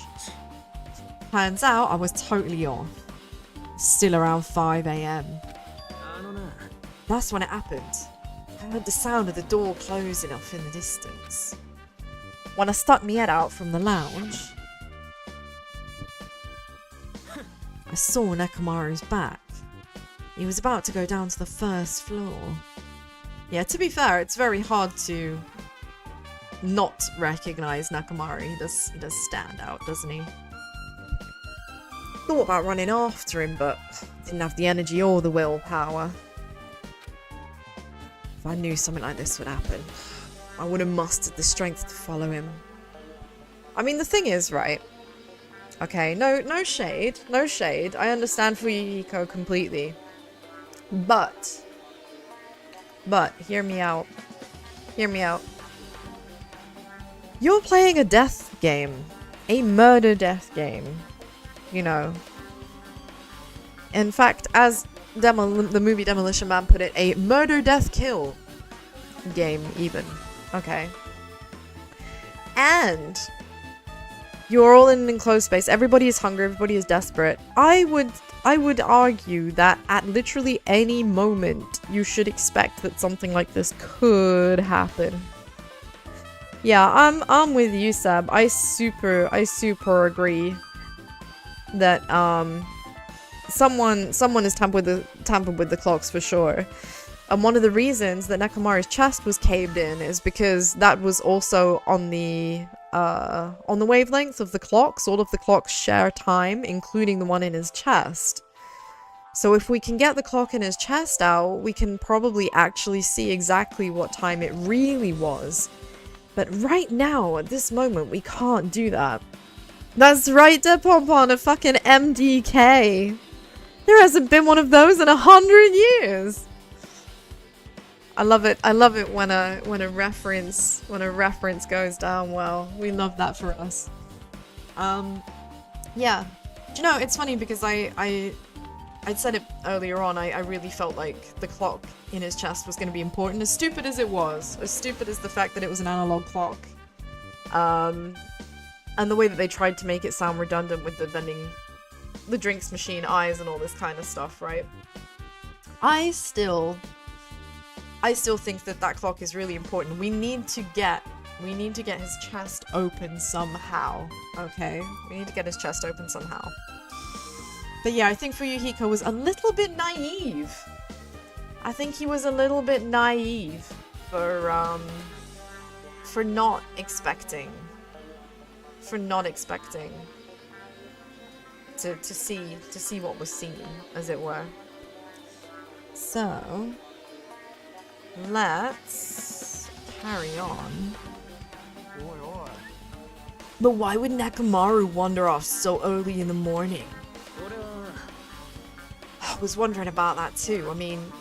A: Turns out I was totally off. Still around 5 AM. That's when it happened. I heard the sound of the door closing off in the distance. When I stuck my head out from the lounge, I saw Nekamaru's back. He was about to go down to the first floor. Yeah, to be fair, it's very hard to not recognize Mechamaru. He does stand out, doesn't he? Thought about running after him, but didn't have the energy or the willpower. If I knew something like this would happen, I would have mustered the strength to follow him. I mean, the thing is, right? Okay, no shade, no shade. I understand Fuyuhiko completely. But, hear me out. Hear me out. You're playing a death game. A murder death game. You know. In fact, as the movie Demolition Man put it, a murder death kill game even. Okay. And you're all in an enclosed space. Everybody is hungry, everybody is desperate. I would argue that at literally any moment you should expect that something like this could happen. Yeah, I'm with you, Seb. I super agree that someone has tampered with the clocks for sure. And one of the reasons that Nekamaru's chest was caved in is because that was also on the wavelength of the clocks. All of the clocks share time, including the one in his chest. So if we can get the clock in his chest out, we can probably actually see exactly what time it really was. But right now, at this moment, we can't do that. That's right, Depompon, a fucking MDK. There hasn't been one of those in 100 years. I love it when a reference goes down well. We love that for us. Yeah. Do you know, it's funny because I'd said it earlier on, I really felt like the clock in his chest was going to be important, as stupid as it was. As stupid as the fact that it was an analog clock. And the way that they tried to make it sound redundant with the drinks machine eyes and all this kind of stuff, right? I still think that clock is really important. We need to get his chest open somehow, okay? We need to get his chest open somehow. But yeah, I think Fuyuhiko was a little bit naive. I think he was a little bit naive for not expecting to see what was seen, as it were. So let's carry on. But why would Mechamaru wander off so early in the morning? I was wondering about that too. I mean,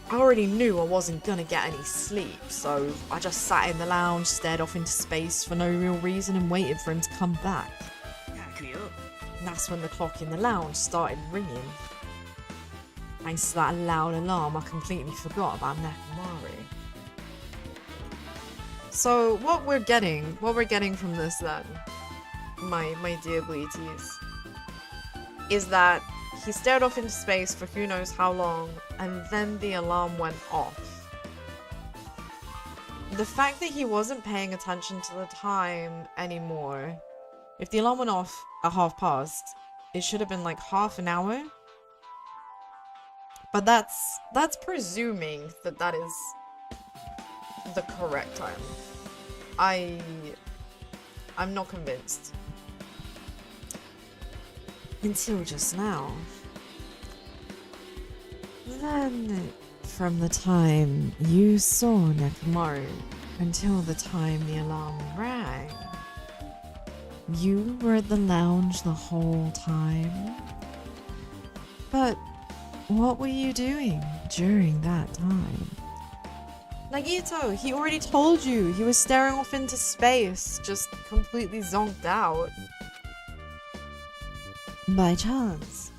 A: I already knew I wasn't gonna get any sleep, so I just sat in the lounge, stared off into space for no real reason and waited for him to come back. And that's when the clock in the lounge started ringing.
B: Thanks to that loud alarm, I completely forgot about Mechamaru.
A: So what we're getting from this then, my dear Bleaties, is that he stared off into space for who knows how long, and then the alarm went off. The fact that he wasn't paying attention to the time anymore, if the alarm went off at past, it should have been like half an hour. But that's presuming that that is the correct time. I'm not convinced.
B: Until just now. Then, from the time you saw Mechamaru until the time the alarm rang, you were at the lounge the whole time? But what were you doing during that time?
A: Nagito, he already told you. He was staring off into space, just completely zonked out.
B: By chance,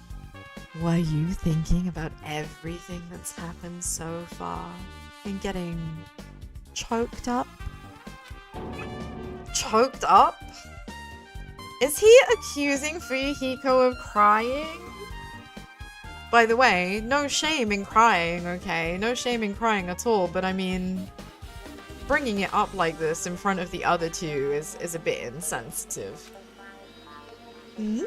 B: were you thinking about everything that's happened so far and getting choked up?
A: Choked up? Is he accusing Fuyuhiko of crying? By the way, no shame in crying, okay? No shame in crying at all, but I mean, bringing it up like this in front of the other two is a bit insensitive.
B: Hmm?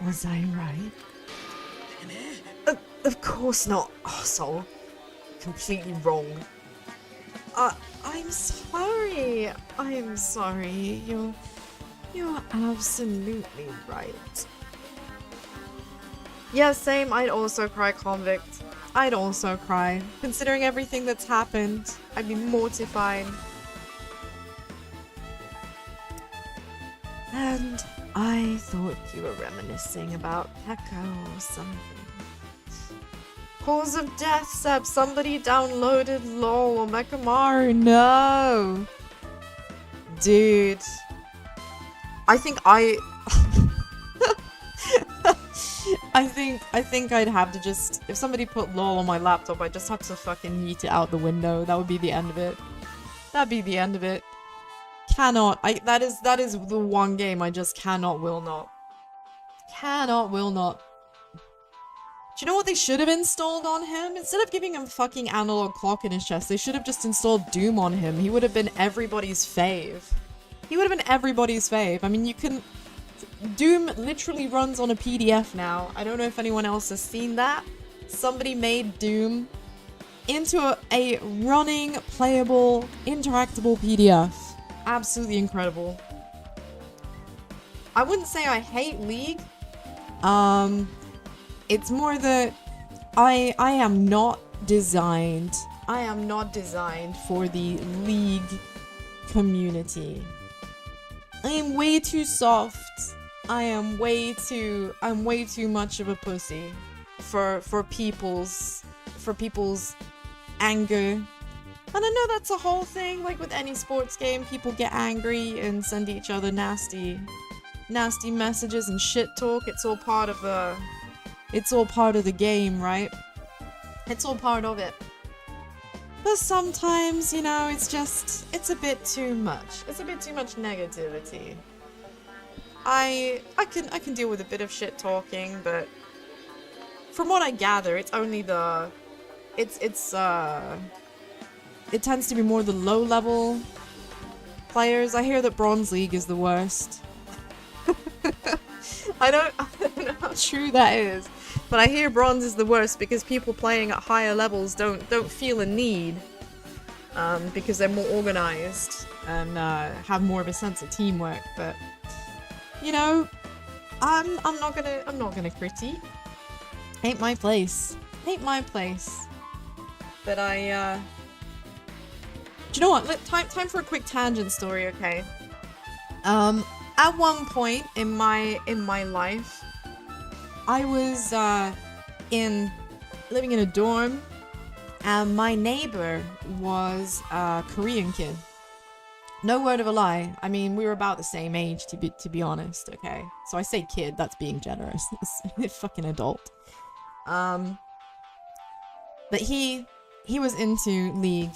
B: Was I right?
A: Of course not, arsehole. Completely wrong. I'm sorry. I'm sorry. You're absolutely right. Yeah, same. I'd also cry, convict. I'd also cry. Considering everything that's happened, I'd be mortified.
B: And I thought you were reminiscing about Pekka or something.
A: Cause of death, Seb. Somebody downloaded LOL or Mechamaru. No. Dude. I think I think I'd have to just, if somebody put LOL on my laptop, I'd just have to fucking yeet it out the window. That would be the end of it. That'd be the end of it. That is the one game I just cannot, will not. Cannot, will not. Do you know what they should have installed on him? Instead of giving him fucking analog clock in his chest, they should have just installed Doom on him. He would have been everybody's fave. He would have been everybody's fave. I mean, you can... Doom literally runs on a PDF now. I don't know if anyone else has seen that. Somebody made Doom into a running, playable, interactable PDF. Absolutely incredible. I wouldn't say I hate League. It's more that I am not designed for the League community. I am way too soft. I'm way too much of a pussy for people's anger. And I know that's a whole thing, like with any sports game, people get angry and send each other nasty messages and shit talk. It's all part of the game, right? It's all part of it. But sometimes, you know, it's a bit too much. It's a bit too much negativity. I can deal with a bit of shit talking, but from what I gather, it's only it tends to be more the low level players. I hear that Bronze League is the worst. I don't know how true that is, but I hear Bronze is the worst because people playing at higher levels don't feel a need, because they're more organized and have more of a sense of teamwork. But you know, I'm not gonna critique. Ain't my place. Ain't my place. But do you know what? Time for a quick tangent story, okay? At one point in my life, I was living in a dorm, and my neighbor was a Korean kid. No word of a lie. I mean, we were about the same age, to be honest, okay? So I say kid, that's being generous. It's a fucking adult.
B: But he was into League,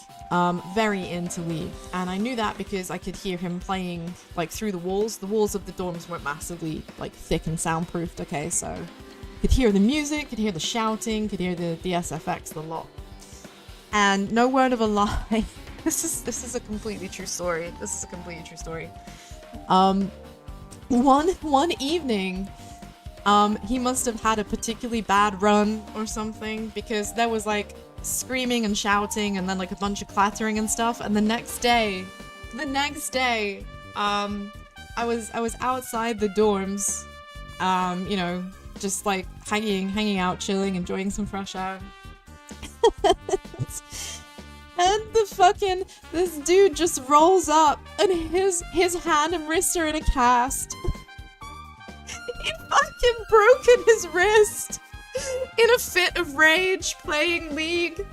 B: very into League, and I knew that because I could hear him playing like through the walls. The walls of the dorms weren't massively like thick and soundproofed, okay, so could hear the music, could hear the shouting, could hear the SFX, the lot. And no word of a lie, this is a completely true story. This is a completely true story. One evening, he must have had a particularly bad run or something, because there was like screaming and shouting and then like a bunch of clattering and stuff. And the next day, I was outside the dorms, you know, just like hanging out, chilling, enjoying some fresh air. And this dude just rolls up and his hand and wrist are in a cast. He fucking broken his wrist in a fit of rage playing League.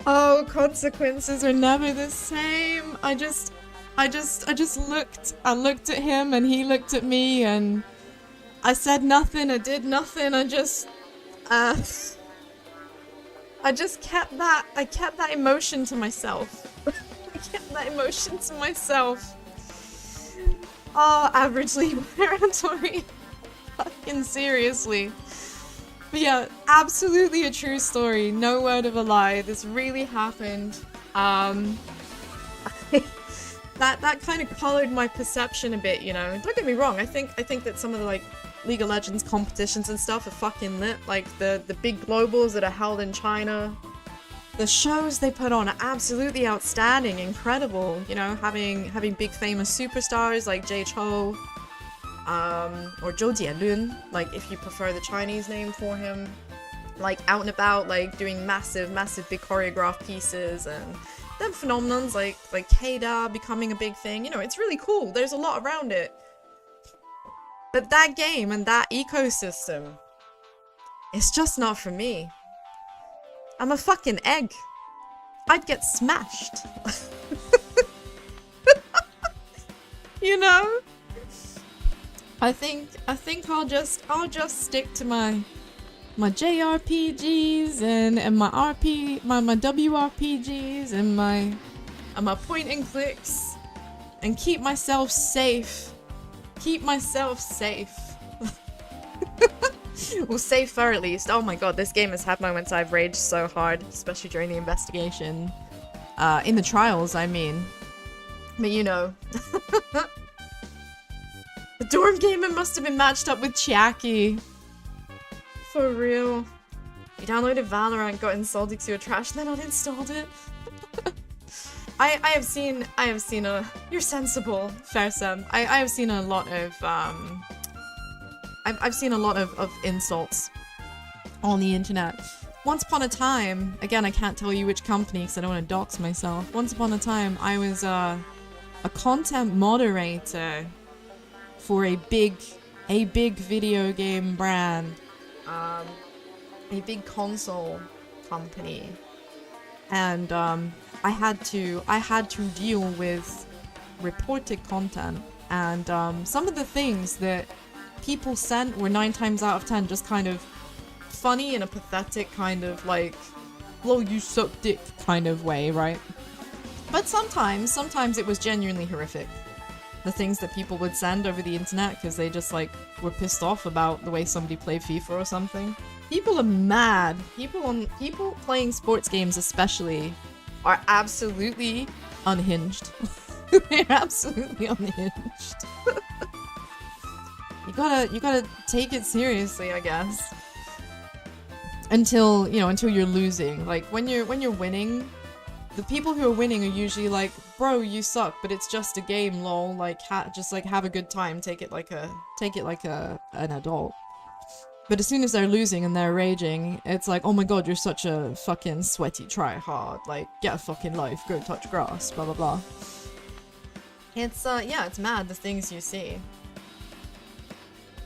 B: Oh, consequences are never the same. I looked at him and he looked at me and I said nothing, I did nothing, I kept that emotion to myself. I kept that emotion to myself. Oh, average League winner, I'm sorry. Fucking seriously. But yeah, absolutely a true story. No word of a lie. This really happened. That kind of colored my perception a bit, you know. Don't get me wrong. I think that some of the like League of Legends competitions and stuff are fucking lit. Like the big globals that are held in China. The shows they put on are absolutely outstanding, incredible. You know, having big famous superstars like Jay Chou, or Zhou Jielun, like if you prefer the Chinese name for him, like out and about, like doing massive big choreographed pieces, and then phenomenons like Keida becoming a big thing. You know, it's really cool. There's a lot around it. But that game and that ecosystem, it's just not for me. I'm a fucking egg. I'd get smashed. You know? I think I'll just stick to my JRPGs and my WRPGs and my point and clicks and keep myself safe. Keep myself safe. Well, safer at least. Oh my god, this game has had moments I've raged so hard, especially during the investigation. In the trials, I mean. But you know. The dorm gamer must have been matched up with Chiaki. For real. You downloaded Valorant, got insulted because you were trash, then uninstalled it. I have seen a... You're sensible, fair Sam. I have seen a lot of, I've seen a lot of insults on the internet. Once upon a time, again, I can't tell you which company because I don't want to dox myself. Once upon a time, I was a content moderator for a big video game brand, a big console company, and I had to deal with reported content, and some of the things that people sent were 9 times out of 10 just kind of funny in a pathetic kind of like, lol you suck dick kind of way, right? But sometimes it was genuinely horrific. The things that people would send over the internet because they just like were pissed off about the way somebody played FIFA or something. People are mad. People playing sports games especially are absolutely unhinged. They're absolutely unhinged. You gotta take it seriously, I guess. Until you're losing. Like when you're winning, the people who are winning are usually like, bro, you suck, but it's just a game, lol. Like just like have a good time. Take it like an adult. But as soon as they're losing and they're raging, it's like, oh my god, you're such a fucking sweaty tryhard. Like, get a fucking life, go touch grass, blah blah blah. It's yeah, it's mad the things you see.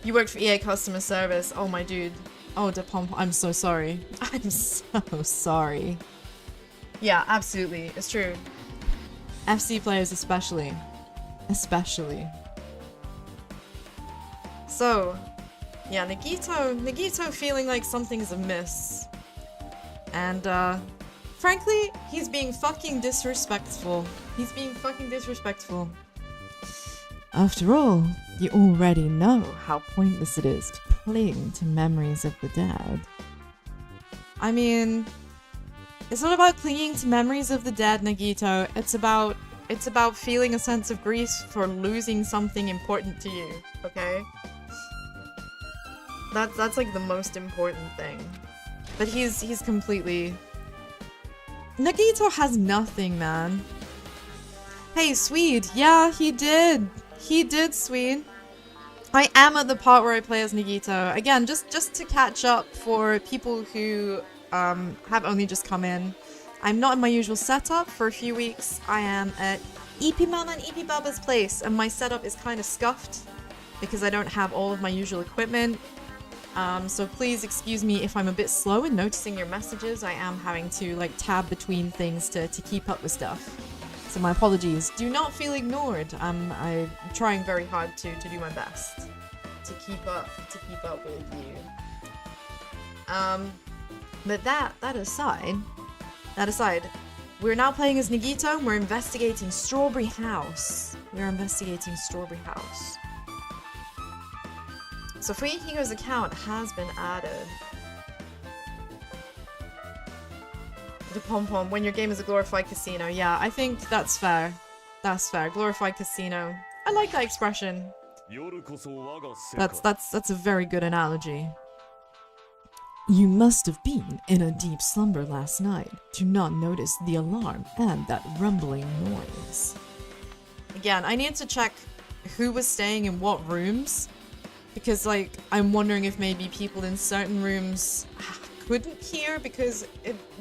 B: You worked for EA customer service. Oh my dude. Oh, I'm so sorry. I'm so sorry. Yeah, absolutely. It's true. FC players especially. Especially. So, yeah, Nagito feeling like something's amiss.
A: And, frankly, he's being fucking disrespectful. He's being fucking disrespectful.
B: After all, you already know how pointless it is to cling to memories of the dead.
A: I mean, it's not about clinging to memories of the dead, Nagito. It's about feeling a sense of grief for losing something important to you, okay? That's like the most important thing. But he's completely... Nagito has nothing, man. Hey, Swede. Yeah, he did. He did, Swede. I am at the part where I play as Nagito. Again, just to catch up for people who have only just come in. I'm not in my usual setup for a few weeks. I am at EP Mama and EP Baba's place, and my setup is kind of scuffed because I don't have all of my usual equipment. So please excuse me if I'm a bit slow in noticing your messages. I am having to like tab between things to keep up with stuff. So my apologies. Do not feel ignored. I'm trying very hard to do my best to keep up with you. But that aside, we're now playing as Nagito and we're investigating Strawberry House. So Fuihigo's account has been added. The pom-pom, when your game is a glorified casino. Yeah, I think that's fair. That's fair. Glorified casino. I like that expression. That's a very good analogy.
B: You must have been in a deep slumber last night to not notice the alarm and that rumbling noise.
A: Again, I need to check who was staying in what rooms, because like I'm wondering if maybe people in certain rooms couldn't hear because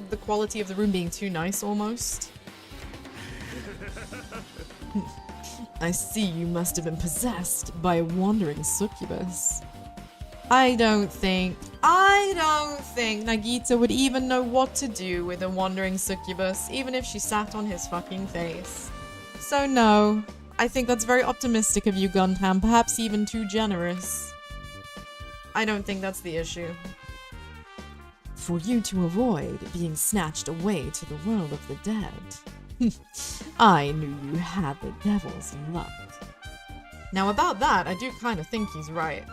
A: the quality of the room being too nice almost.
B: I see you must have been possessed by a wandering succubus.
A: I don't think Nagito would even know what to do with a wandering succubus, even if she sat on his fucking face. So no, I think that's very optimistic of you, Gundam, perhaps even too generous. I don't think that's the issue.
B: For you to avoid being snatched away to the world of the dead. I knew you had the devil's luck.
A: Now about that, I do kind of think he's right.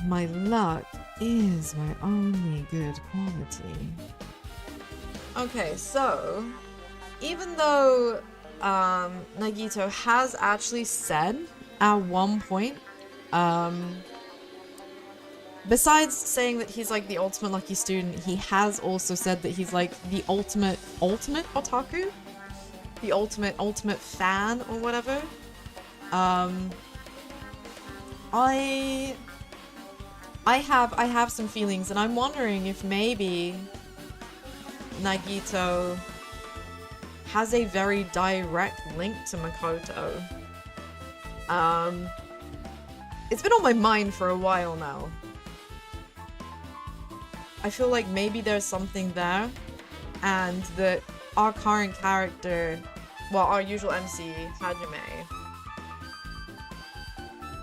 B: My luck is my only good quality.
A: Okay, so even though Nagito has actually said at one point, besides saying that he's like the ultimate lucky student, he has also said that he's like the ultimate otaku? The ultimate fan or whatever. I have some feelings, and I'm wondering if maybe Nagito has a very direct link to Makoto. It's been on my mind for a while now. I feel like maybe there's something there, and that our current character, well, our usual MC, Hajime,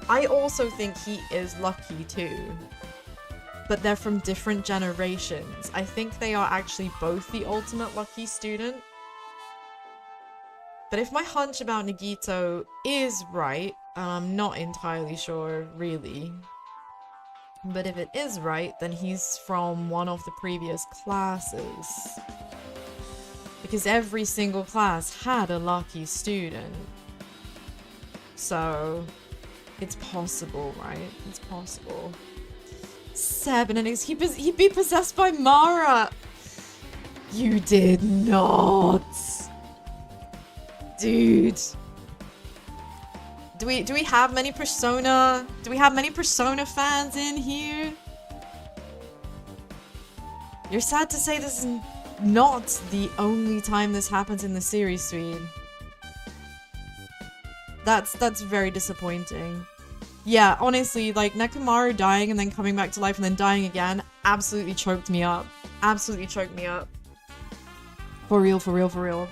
A: I also think he is lucky too. But they're from different generations. I think they are actually both the ultimate lucky student. But if my hunch about Nagito is right, and I'm not entirely sure, really, but if it is right, then he's from one of the previous classes. Because every single class had a lucky student. So it's possible, right? It's possible. 7 and he'd be possessed by Mara. You did not. Dude. Do we have many Persona? Do we have many Persona fans in here? You're sad to say this is not the only time this happens in the series, Swede. That's very disappointing. Yeah, honestly, like, Mechamaru dying and then coming back to life and then dying again absolutely choked me up. Absolutely choked me up. For real, for real, for real.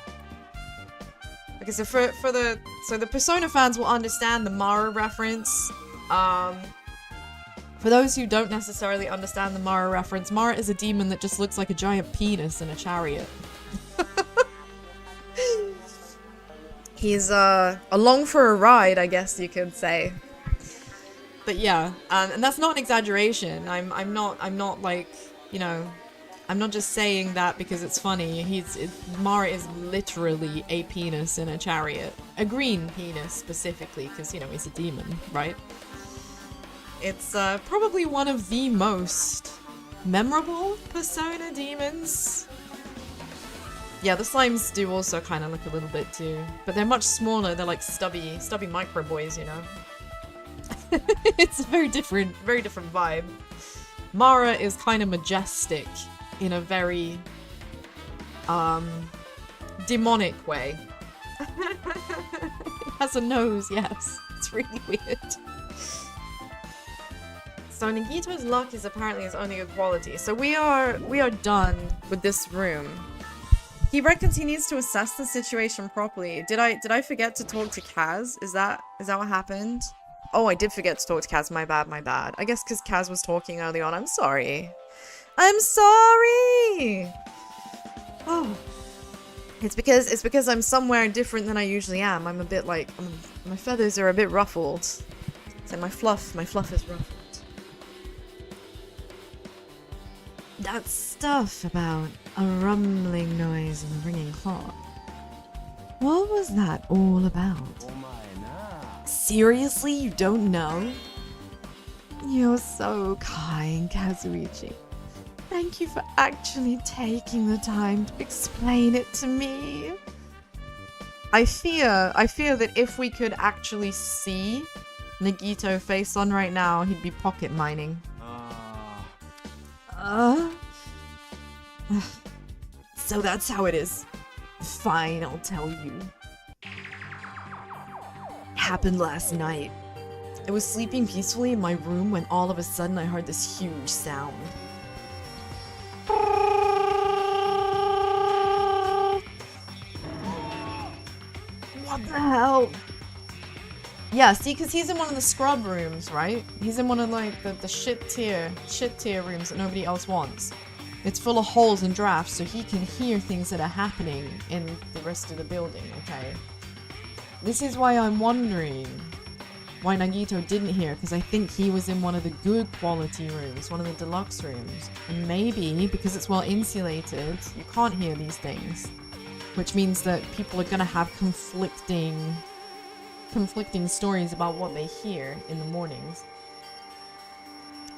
A: Okay, so for the Persona fans will understand the Mara reference.
B: For those who don't necessarily understand the Mara reference, Mara is a demon that just looks like a giant penis in a chariot.
A: He's along for a ride, I guess you could say.
B: But yeah, and that's not an exaggeration. I'm not like, you know, I'm not just saying that because it's funny. Mara is literally a penis in a chariot. A green penis specifically, because, you know, he's a demon, right? It's probably one of the most memorable Persona demons. Yeah, the slimes do also kind of look a little bit too, but they're much smaller. They're like stubby micro boys, you know. It's a very different vibe. Mara is kind of majestic in a very demonic way. It has a nose, yes. It's really weird. So Nagito's luck is apparently his only good quality. So we are done with this room. He reckons he needs to assess the situation properly. Did I forget to talk to Kaz? Is that what happened? Oh, I did forget to talk to Kaz. My bad. I guess because Kaz was talking early on. I'm sorry. I'm sorry! Oh. It's because I'm somewhere different than I usually am. I'm a bit like... my feathers are a bit ruffled. So my fluff is ruffled. That stuff about a rumbling noise and a ringing clock. What was that all about? Seriously, you don't know? You're so kind, Kazuichi. Thank you for actually taking the time to explain it to me. I fear that if we could actually see Nagito face on right now, he'd be pocket mining. So that's how it is. Fine, I'll tell you. Happened last night. I was sleeping peacefully in my room when all of a sudden I heard this huge sound. What the hell? Yeah, see, because he's in one of the scrub rooms, right? He's in one of, like, the shit tier rooms that nobody else wants. It's full of holes and drafts, so he can hear things that are happening in the rest of the building, okay? This is why I'm wondering why Nagito didn't hear, because I think he was in one of the good quality rooms, one of the deluxe rooms. And maybe, because it's well insulated, you can't hear these things. Which means that people are gonna have conflicting stories about what they hear in the mornings.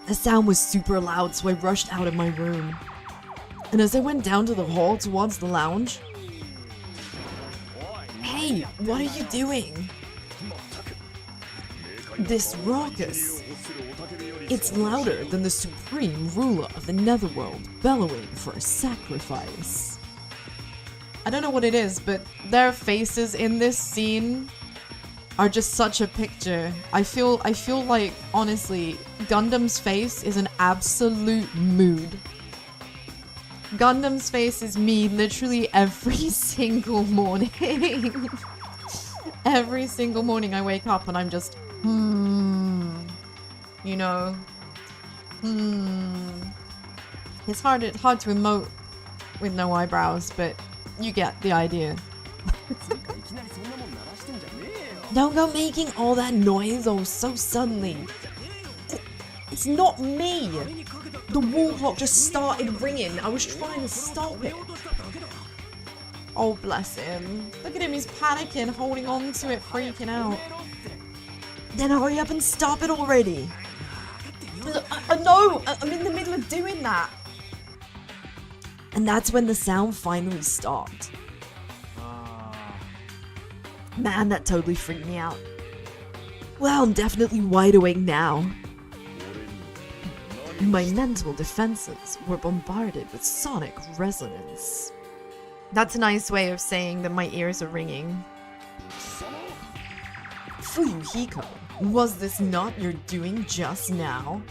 B: The sound was super loud, so I rushed out of my room. And as I went down to the hall towards the lounge... Hey, what are you doing? This raucous. It's louder than the supreme ruler of the netherworld bellowing for a sacrifice. I don't know what it is, but their faces in this scene are just such a picture. I feel like, honestly, Gundam's face is an absolute mood. Gundam's face is me literally every single morning. Every single morning I wake up and I'm just, you know, It's hard to emote with no eyebrows, but you get the idea. Don't go making all that noise so suddenly. It's not me. The wall clock just started ringing. I was trying to stop it. Oh, bless him. Look at him, he's panicking, holding on to it, freaking out. Then hurry up and stop it already. No, I'm in the middle of doing that. And that's when the sound finally stopped. Man, that totally freaked me out. Well, I'm definitely wide awake now. My mental defenses were bombarded with sonic resonance. That's a nice way of saying that my ears are ringing. Fuyuhiko, was this not your doing just now?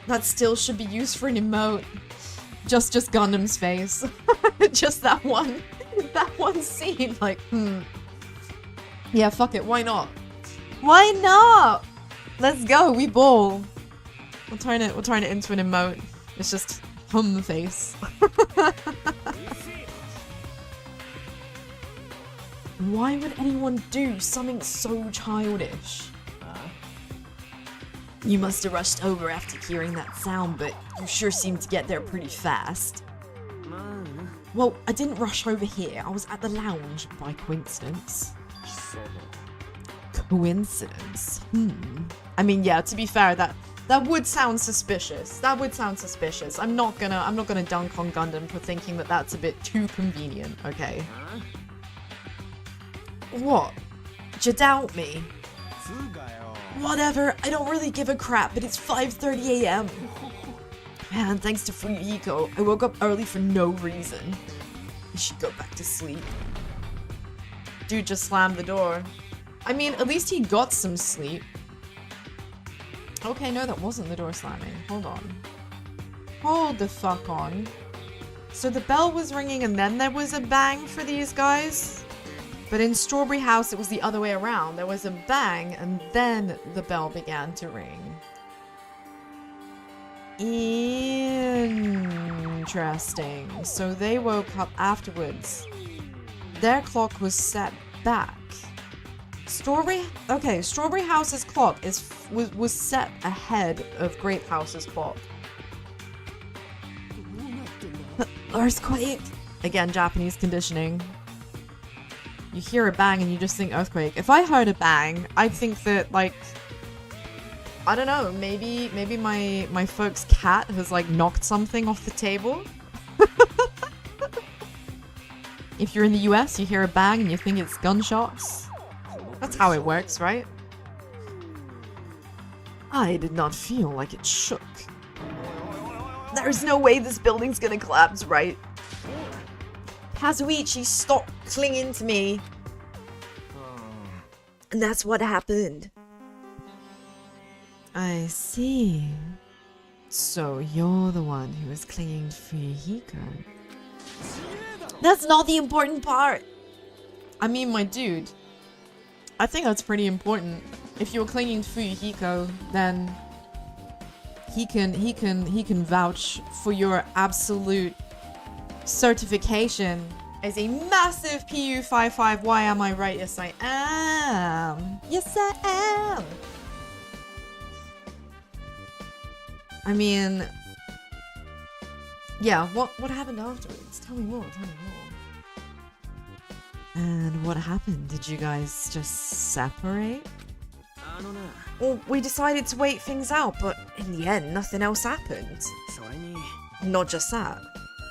B: That still should be used for an emote. Just Gundam's face. Just that one scene, like, Yeah, fuck it, why not? Why not? Let's go, we ball.
A: We'll turn it into an emote. It's just hum face. Why would anyone do something so childish? You must have rushed over after hearing that sound, but you sure seemed to get there pretty fast. Well, I didn't rush over here. I was at the lounge by coincidence. Coincidence? I mean, yeah, to be fair, that would sound suspicious. That would sound suspicious. I'm not gonna dunk on Gundam for thinking that that's a bit too convenient, okay? What? Do you doubt me? Whatever, I don't really give a crap, but it's 5:30 a.m. Man, thanks to Fuyuhiko, I woke up early for no reason. I should go back to sleep. Dude just slammed the door. I mean, at least he got some sleep. Okay, no, that wasn't the door slamming. Hold on. Hold the fuck on. So the bell was ringing and then there was a bang for these guys? But in Strawberry House, it was the other way around. There was a bang and then the bell began to ring. Interesting. So they woke up afterwards. Their clock was set back. Strawberry House's clock was set ahead of Grape House's clock. Earthquake? Again, Japanese conditioning. You hear a bang and you just think earthquake. If I heard a bang, I'd think that, like, I don't know, maybe my folks' cat has, like, knocked something off the table. If you're in the US, you hear a bang and you think it's gunshots. That's how it works, right? I did not feel like it shook. There's no way this building's gonna collapse, right? Kazuichi, stop clinging to me. And that's what happened. I see. So you're the one who was clinging to Fuyuhiko. That's not the important part. I mean, my dude, I think that's pretty important. If you're clinging to Fuyuhiko, then he can vouch for your absolute certification as a massive PU55. Why am I right? Yes, I am. Yes, I am. I mean, yeah, what happened afterwards? Tell me more, tell me more. And what happened? Did you guys just separate? Well, we decided to wait things out, but in the end, nothing else happened. Not just that.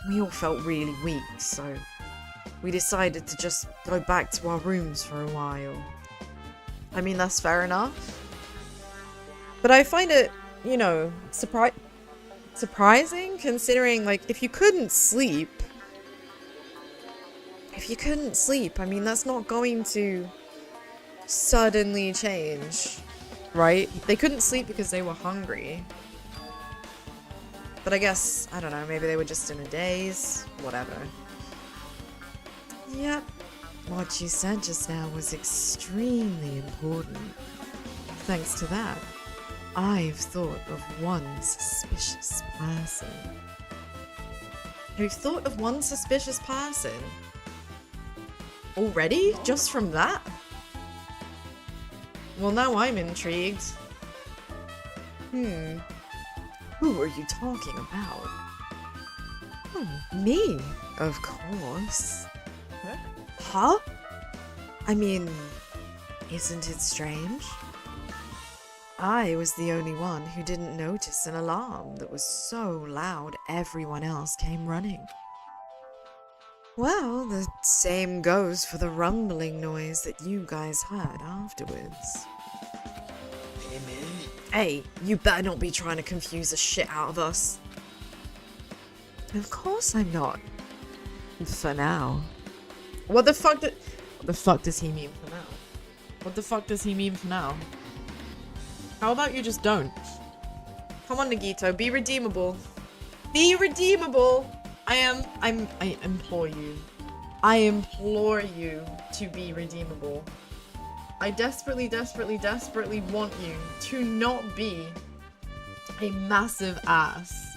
A: We all felt really weak, so we decided to just go back to our rooms for a while. I mean, that's fair enough. But I find it, you know, surprising, considering, like, if you couldn't sleep, I mean, that's not going to suddenly change, right? They couldn't sleep because they were hungry. But I guess, I don't know, maybe they were just in a daze, whatever. Yep, what you said just now was extremely important. Thanks to that, I've thought of one suspicious person. You've thought of one suspicious person? Already? Just from that? Well, now I'm intrigued. Who are you talking about? Oh, me, of course. Huh? I mean, isn't it strange? I was the only one who didn't notice an alarm that was so loud everyone else came running. Well, the same goes for the rumbling noise that you guys heard afterwards. Hey, you better not be trying to confuse the shit out of us. Of course I'm not. For now. What the fuck does he mean for now? What the fuck does he mean for now? How about you just don't? Come on, Nagito, be redeemable. Be redeemable! I implore you. I implore you to be redeemable. I desperately, desperately, desperately want you to not be a massive ass.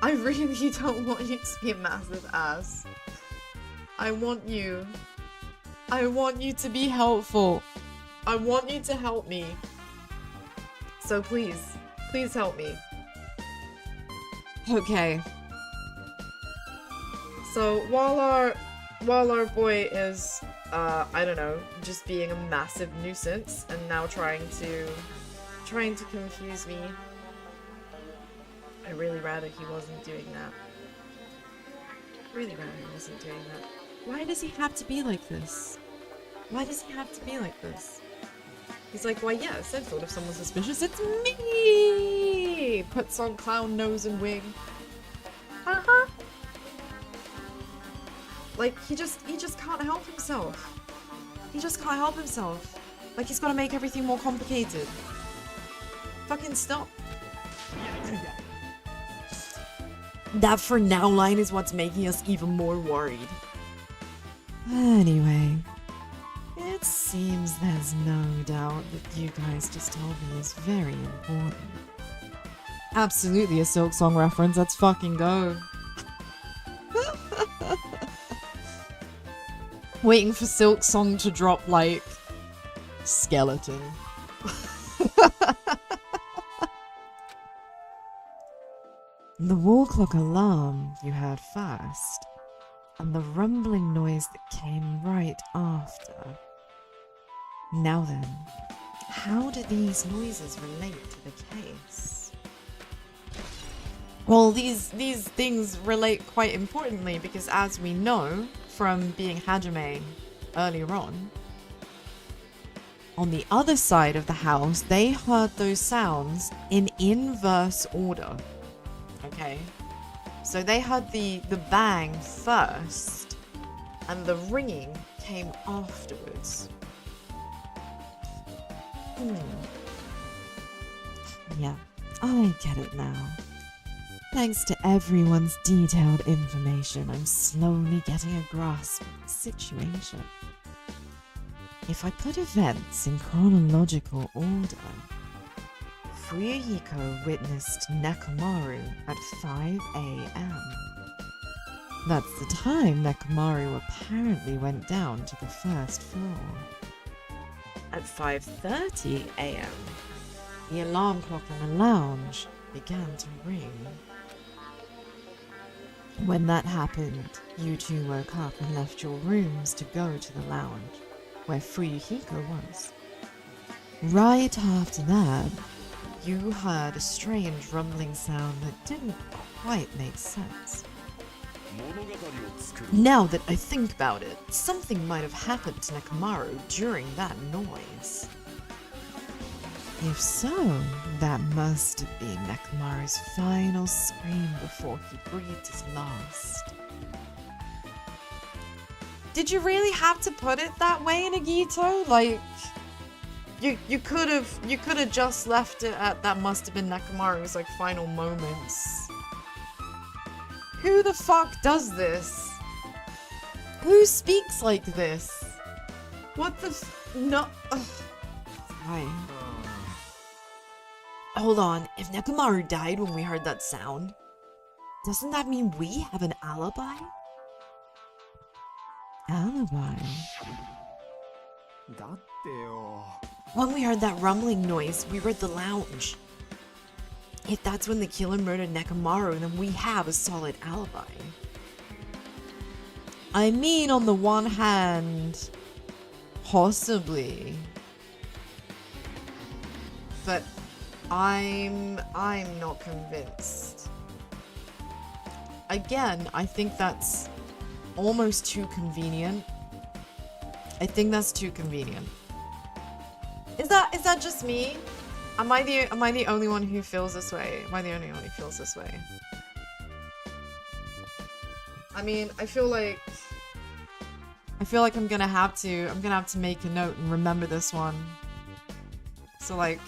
A: I really don't want you to be a massive ass. I want you to be helpful. I want you to help me. So please help me. Okay. So while our boy is I don't know, just being a massive nuisance and now trying to confuse me, I'd really rather he wasn't doing that. Really rather he wasn't doing that.
B: Why does he have to be like this? Why does he have to be like this?
A: He's like, why yes, I thought if someone's suspicious, it's me! Puts on clown nose and wig. Uh-huh. Like, he just can't help himself. He just can't help himself. Like, he's gotta make everything more complicated. Fucking stop. That for now line is what's making us even more worried.
B: Anyway, it seems there's no doubt that you guys just told me is very important.
A: Absolutely a Silk Song reference, let's fucking go. Waiting for Silk Song to drop, like, skeleton.
B: The wall clock alarm you heard first, and the rumbling noise that came right after. Now then, how do these noises relate to the case?
A: Well, these things relate quite importantly because as we know from being Hajime earlier on the other side of the house, they heard those sounds in inverse order. Okay? So they heard the bang first, and the ringing came afterwards.
B: Yeah, I get it now. Thanks to everyone's detailed information, I'm slowly getting a grasp of the situation. If I put events in chronological order, Fuyuhiko witnessed Mechamaru at 5 a.m. That's the time Mechamaru apparently went down to the first floor. At 5:30 a.m., the alarm clock in the lounge began to ring. When that happened, you two woke up and left your rooms to go to the lounge, where Fuyuhiko was. Right after that, you heard a strange rumbling sound that didn't quite make sense. Now that I think about it, something might have happened to Mechamaru during that noise. If so, that must have been Mechamaru's final scream before he breathed his last.
A: Did you really have to put it that way, Nagito? Like, you could have just left it at that must have been Mechamaru's like final moments. Who the fuck does this? Who speaks like this? What the no? Ugh.
B: Why? Hold on, if Mechamaru died when we heard that sound, doesn't that mean we have an alibi? Alibi? When we heard that rumbling noise, we were at the lounge. If that's when the killer murdered Mechamaru, then we have a solid alibi.
A: I mean, on the one hand, possibly, but I'm not convinced. Again, I think that's almost too convenient. I think that's too convenient. Is that just me? Am I the only one who feels this way? Am I the only one who feels this way? I mean, I feel like I'm gonna have to make a note and remember this one. So like,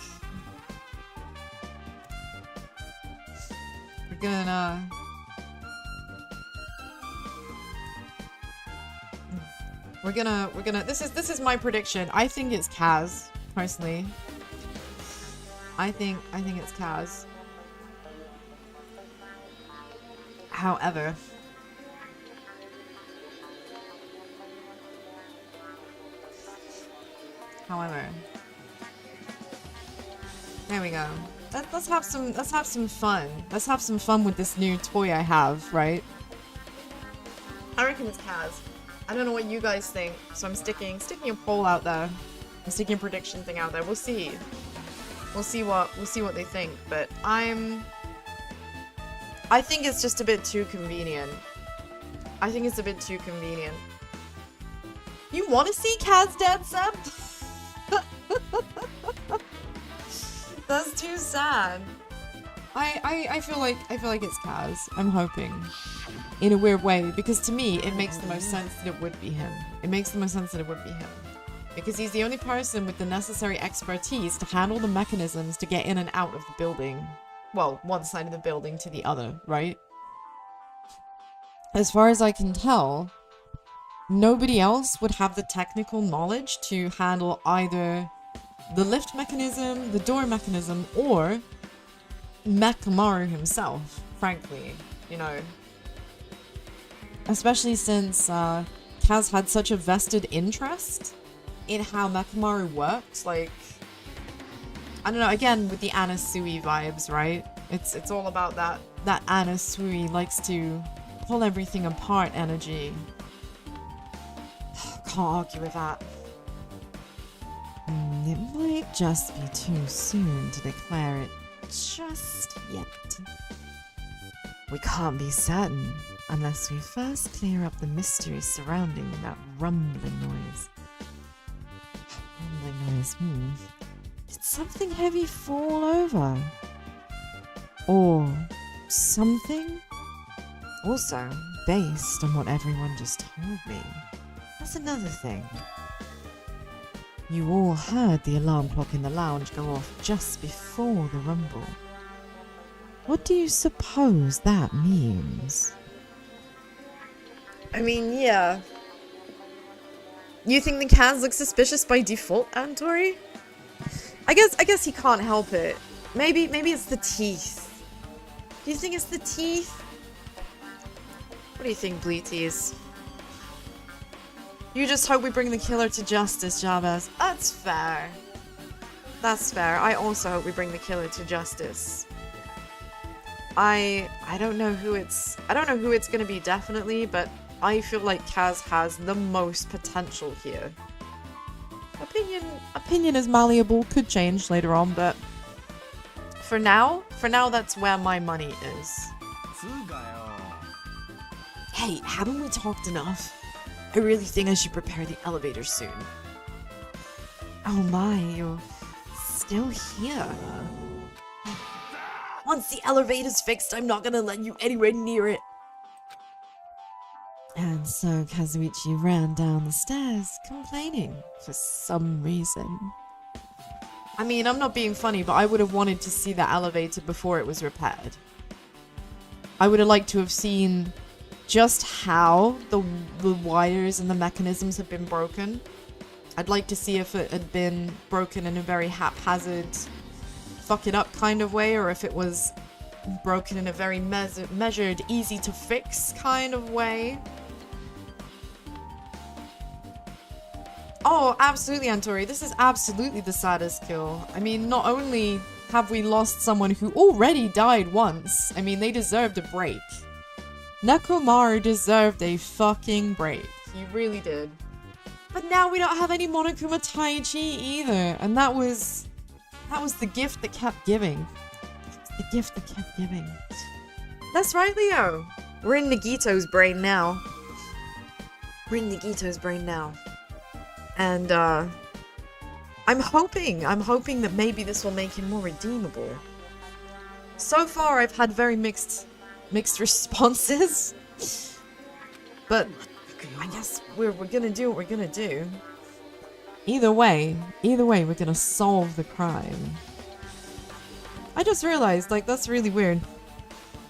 A: we're gonna this is my prediction. I think it's Kaz, personally. I think it's Kaz.
B: However, there we go. Let's have some fun. Let's have some fun with this new toy I have, right? I reckon it's Kaz. I don't know what you guys think, so I'm sticking a poll out there. I'm sticking a prediction thing out there. We'll see. We'll see what they think, but I think it's just a bit too convenient. I think it's a bit too convenient. You want to see Kaz dead, Seb? That's too sad. I feel like it's Kaz. I'm hoping. In a weird way, because to me, it makes the most sense that it would be him. It makes the most sense that it would be him. Because he's the only person with the necessary expertise to handle the mechanisms to get in and out of the building. Well, one side of the building to the other, right? As far as I can tell, nobody else would have the technical knowledge to handle either the lift mechanism, the door mechanism, or Mechamaru himself, frankly, you know. Especially since Kaz had such a vested interest in how Mechamaru works, like, I don't know, again, with the Anasui vibes, right? It's all about that Anasui likes to pull everything apart energy. Can't argue with that. It might just be too soon to declare it just yet. We can't be certain unless we first clear up the mystery surrounding that rumbling noise. Rumbling noise, Did something heavy fall over? Or something? Also, based on what everyone just told me, that's another thing. You all heard the alarm clock in the lounge go off just before the rumble. What do you suppose that means?
A: I mean, yeah. You think the Kaz looks suspicious by default, Antori? I guess he can't help it. Maybe it's the teeth. Do you think it's the teeth? What do you think, Bleaties? You just hope we bring the killer to justice, Jabez. That's fair. That's fair. I also hope we bring the killer to justice. I don't know who it's gonna be definitely, but I feel like Kaz has the most potential here. Opinion is malleable, could change later on, but for now that's where my money is. Hey, haven't we talked enough? I really think I should prepare the elevator soon. Oh my, you're still here. Once the elevator's fixed, I'm not gonna let you anywhere near it.
B: And so Kazuichi ran down the stairs, complaining for some reason.
A: I mean, I'm not being funny, but I would have wanted to see the elevator before it was repaired. I would have liked to have seen just how the wires and the mechanisms have been broken. I'd like to see if it had been broken in a very haphazard, fuck it up kind of way, or if it was broken in a very measured, easy to fix kind of way. Oh, absolutely, Antori. This is absolutely the saddest kill. I mean, not only have we lost someone who already died once, I mean, they deserved a break. Mechamaru deserved a fucking break. He really did. But now we don't have any Monokuma Taichi either, and that was the gift that kept giving. The gift that kept giving. That's right, Leo. We're in Nagito's brain now. And, I'm hoping that maybe this will make him more redeemable. So far, I've had very mixed responses. But I guess we're gonna do what we're gonna do.
B: Either way, we're gonna solve the crime.
A: I just realized, like, that's really weird.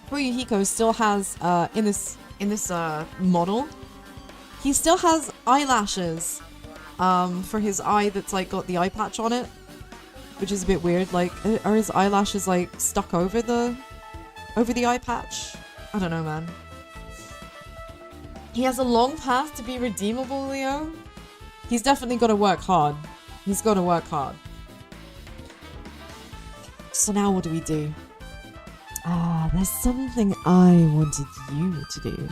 B: Fuyuhiko still has, in this model, he still has eyelashes, for his eye that's, like, got the eye patch on it. Which is a bit weird, like, are his eyelashes, like, stuck over the eye patch? I don't know, man. He has a long path to be redeemable, Leo. He's definitely got to work hard. He's got to work hard. So now what do we do? Ah, there's something I wanted you to do.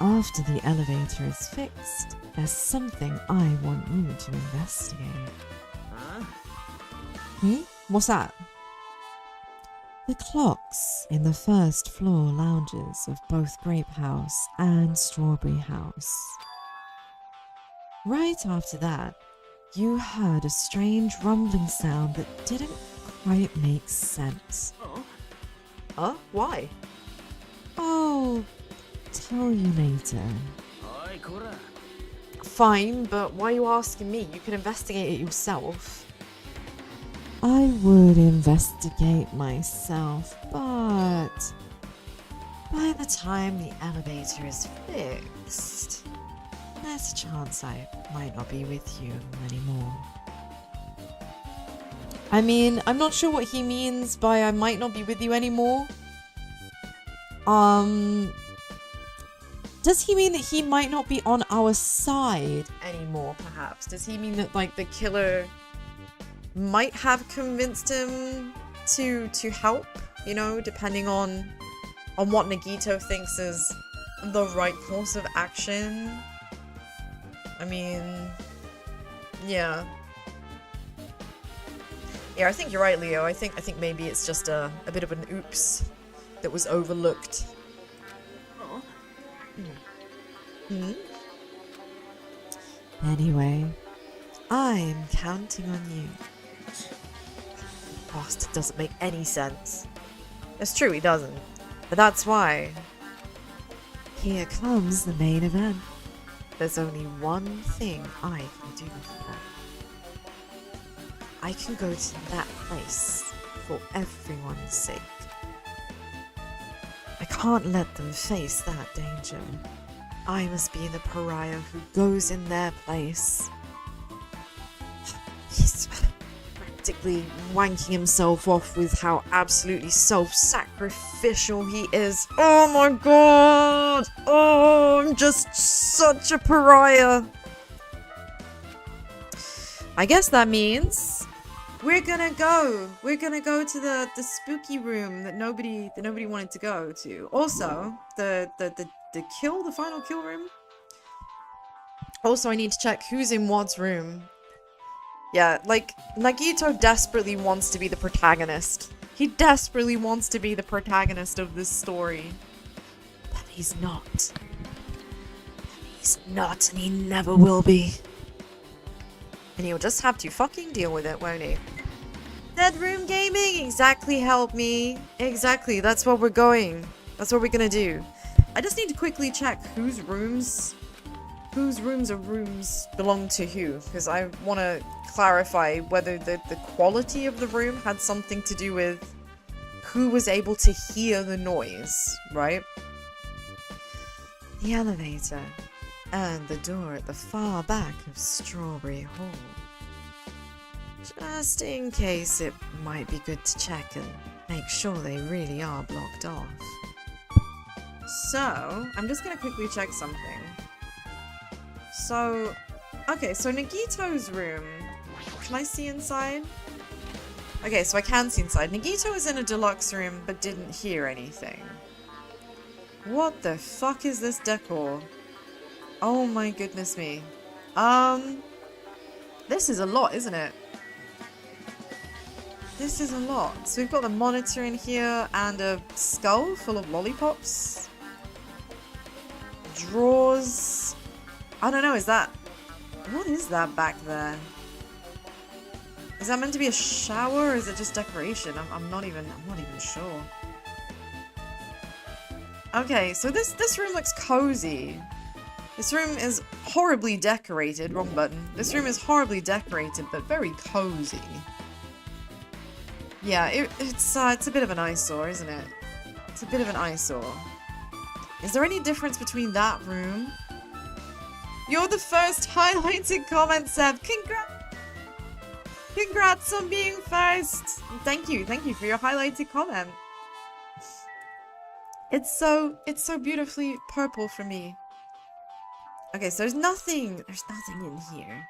B: After the elevator is fixed, there's something I want you to investigate.
C: Huh?
B: What's that? The clocks in the first floor lounges of both Grape House and Strawberry House. Right after that, you heard a strange rumbling sound that didn't quite make sense.
C: Huh? Why?
B: I'll tell you later.
C: Oi, Kora.
A: Fine, but why are you asking me? You can investigate it yourself.
B: I would investigate myself, but by the time the elevator is fixed, there's a chance I might not be with you anymore. I mean, I'm not sure what he means by I might not be with you anymore. Does he mean that he might not be on our side anymore, perhaps? Does he mean that, like, the killer might have convinced him to help, you know, depending on what Nagito thinks is the right course of action? I mean, yeah. Yeah, I think you're right, Leo. I think maybe it's just a bit of an oops that was overlooked.
C: Oh.
B: Anyway, I'm counting on you.
A: Bastard doesn't make any sense. It's true, he doesn't. But that's why.
B: Here comes the main event.
A: There's only one thing I can do for that. I can go to that place for everyone's sake. I can't let them face that danger. I must be the pariah who goes in their place. He's practically wanking himself off with how absolutely self-sacrificial he is. Oh my god! Oh, I'm just such a pariah. I guess that means we're gonna go to the spooky room that nobody wanted to go to. Also, the final kill room. Also, I need to check who's in what room. Yeah, like, Nagito desperately wants to be the protagonist. He desperately wants to be the protagonist of this story. But he's not. He's not, and he never will be. And he'll just have to fucking deal with it, won't he? Dead Room Gaming! Exactly, help me. Exactly, that's what we're going. That's what we're gonna do. I just need to quickly check whose rooms belong to who, because I want to clarify whether the quality of the room had something to do with who was able to hear the noise, right? The elevator and the door at the far back of Strawberry Hall. Just in case, it might be good to check and make sure they really are blocked off. So, I'm just gonna quickly check something. So, okay, so Nagito's room. Can I see inside? Okay, so I can see inside. Nagito was in a deluxe room but didn't hear anything. What the fuck is this decor? Oh my goodness me. This is a lot, isn't it? This is a lot. So we've got the monitor in here and a skull full of lollipops. Drawers. I don't know, is that... What is that back there? Is that meant to be a shower or is it just decoration? I'm not even sure. Okay, so this room looks cozy. This room is horribly decorated. Wrong button. This room is horribly decorated, but very cozy. Yeah, it's a bit of an eyesore, isn't it? It's a bit of an eyesore. Is there any difference between that room? You're the first highlighted comment, Seb. Congrats on being first. Thank you for your highlighted comment. It's so beautifully purple for me. Okay, so there's nothing in here.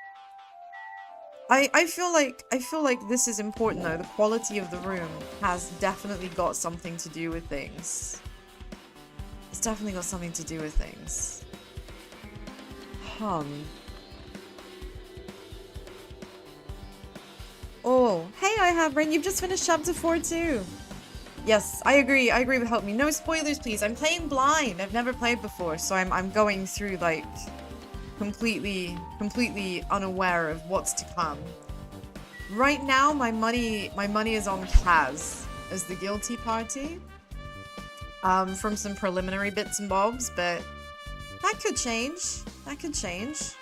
A: I feel like this is important though. The quality of the room has definitely got something to do with things. It's definitely got something to do with things. Oh, hey, I have Rain. You've just finished chapter 4 too. Yes, I agree with Help Me. No spoilers, please. I'm playing blind. I've never played before, so I'm going through like completely unaware of what's to come. Right now, my money is on Kaz as the guilty party. From some preliminary bits and bobs, but that could change. That could change.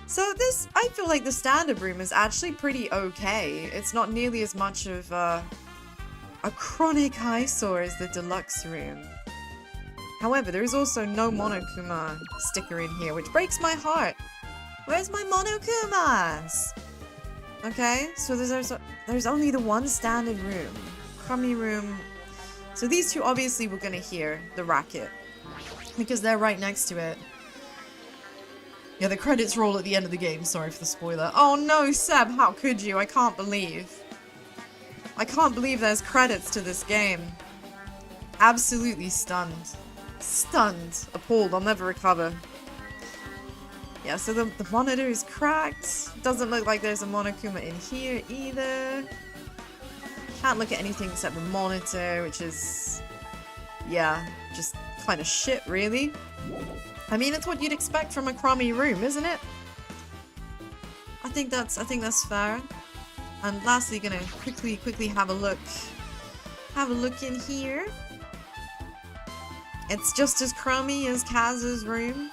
A: So this, I feel like the standard room is actually pretty okay. It's not nearly as much of a chronic eyesore as the deluxe room. However, there is also no Monokuma sticker in here, which breaks my heart. Where's my Monokumas? Okay, so there's only the one standard room. Crummy room. So these two obviously we're gonna hear the racket. Because they're right next to it. Yeah, the credits roll at the end of the game. Sorry for the spoiler. Oh no, Seb, how could you? I can't believe there's credits to this game. Absolutely stunned. Stunned. Appalled. I'll never recover. Yeah, so the monitor is cracked. Doesn't look like there's a Monokuma in here either. Can't look at anything except the monitor, which is... yeah, just kind of shit, really. I mean, it's what you'd expect from a crummy room, isn't it? I think that's fair. And lastly, gonna quickly have a look. Have a look in here. It's just as crummy as Kaz's room.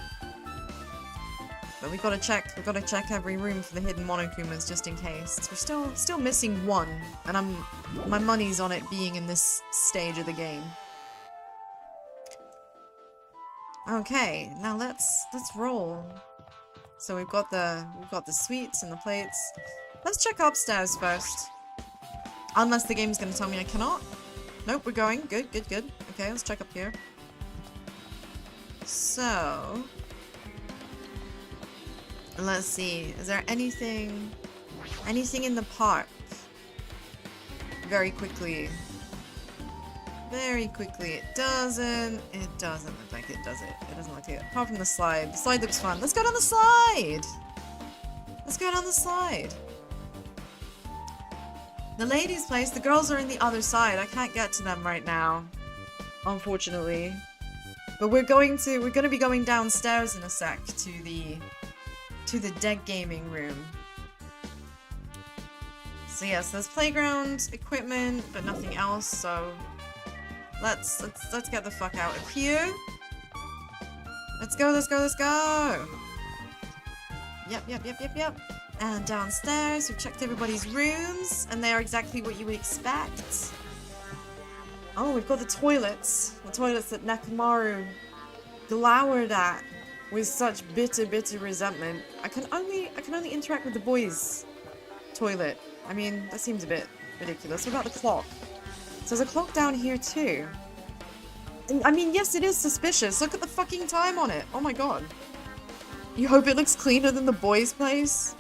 A: But we've got to check every room for the hidden Monokumas just in case. We're still missing one, and my money's on it being in this stage of the game. Okay, now let's roll. So we've got the sweets and the plates. Let's check upstairs first. Unless the game's gonna tell me I cannot. Nope, we're going. Good. Okay, let's check up here. So let's see. Is there anything in the park? Very quickly. It doesn't look like it, does it? It doesn't look like it. Apart from the slide. The slide looks fun. Let's go down the slide! Let's go down the slide. The ladies' place, the girls are in the other side. I can't get to them right now. Unfortunately. But we're gonna be going downstairs in a sec to the deck gaming room. So yes, there's playground equipment, but nothing else, so let's get the fuck out of here. Let's go. Yep. And downstairs, we've checked everybody's rooms, and they are exactly what you would expect. Oh, we've got the toilets. The toilets that Mechamaru glowered at with such bitter resentment. I can only interact with the boys' toilet. I mean, that seems a bit ridiculous. What about the clock? So there's a clock down here too. And, I mean, yes, it is suspicious. Look at the fucking time on it. Oh my god. You hope it looks cleaner than the boys' place?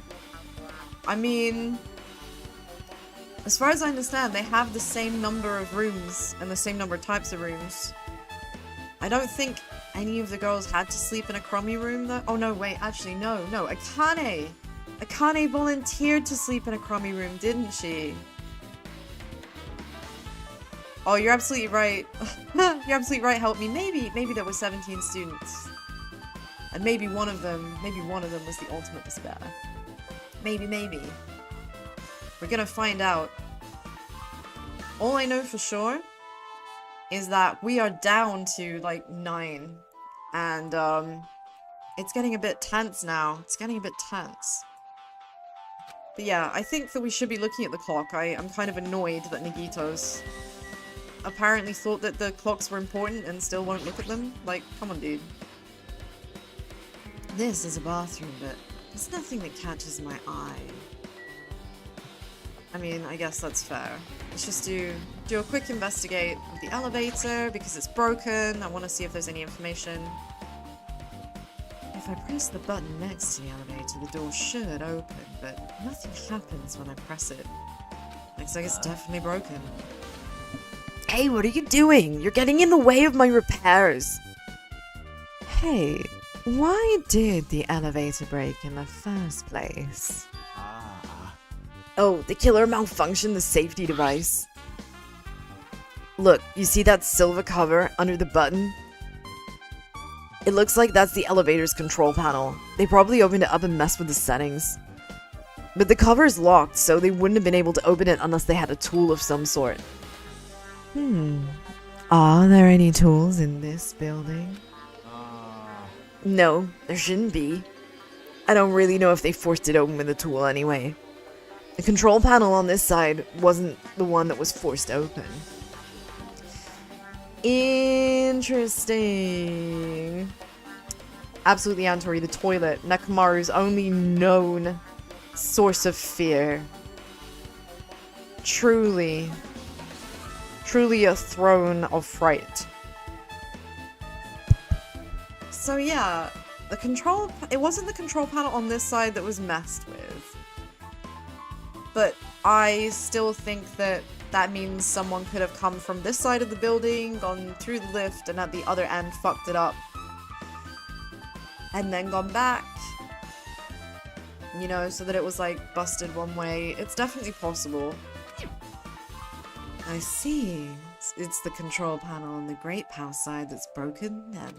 A: I mean, as far as I understand, they have the same number of rooms and the same number of types of rooms. I don't think any of the girls had to sleep in a crummy room though. Oh no, wait, actually no. Akane! Akane volunteered to sleep in a crummy room, didn't she? Oh, you're absolutely right. You're absolutely right, help me. Maybe there were 17 students. And maybe one of them was the ultimate despair. Maybe. We're gonna find out. All I know for sure is that we are down to like 9. And it's getting a bit tense now. It's getting a bit tense. But yeah, I think that we should be looking at the clock. I'm kind of annoyed that Nagito's apparently thought that the clocks were important and still won't look at them. Like, come on, dude. This is a bathroom, but there's nothing that catches my eye. I mean, I guess that's fair. Let's just do a quick investigate of the elevator because it's broken. I want to see if there's any information. If I press the button next to the elevator, the door should open, but nothing happens when I press it. Looks like it's definitely broken.
B: Hey, what are you doing? You're getting in the way of my repairs. Hey, why did the elevator break in the first place? Oh, the killer malfunctioned the safety device. Look, you see that silver cover under the button? It looks like that's the elevator's control panel. They probably opened it up and messed with the settings. But the cover is locked, so they wouldn't have been able to open it unless they had a tool of some sort. Are there any tools in this building? No, there shouldn't be. I don't really know if they forced it open with a tool anyway. The control panel on this side wasn't the one that was forced open. Interesting. Absolutely, Antori, the toilet, Mechamaru's only known source of fear. Truly a throne of fright. So yeah, it wasn't the control panel on this side that was messed with. But I still think that means someone could have come from this side of the building, gone through the lift, and at the other end fucked it up. And then gone back. You know, so that it was like busted one way. It's definitely possible. I see. It's the control panel on the Great House side that's broken, then.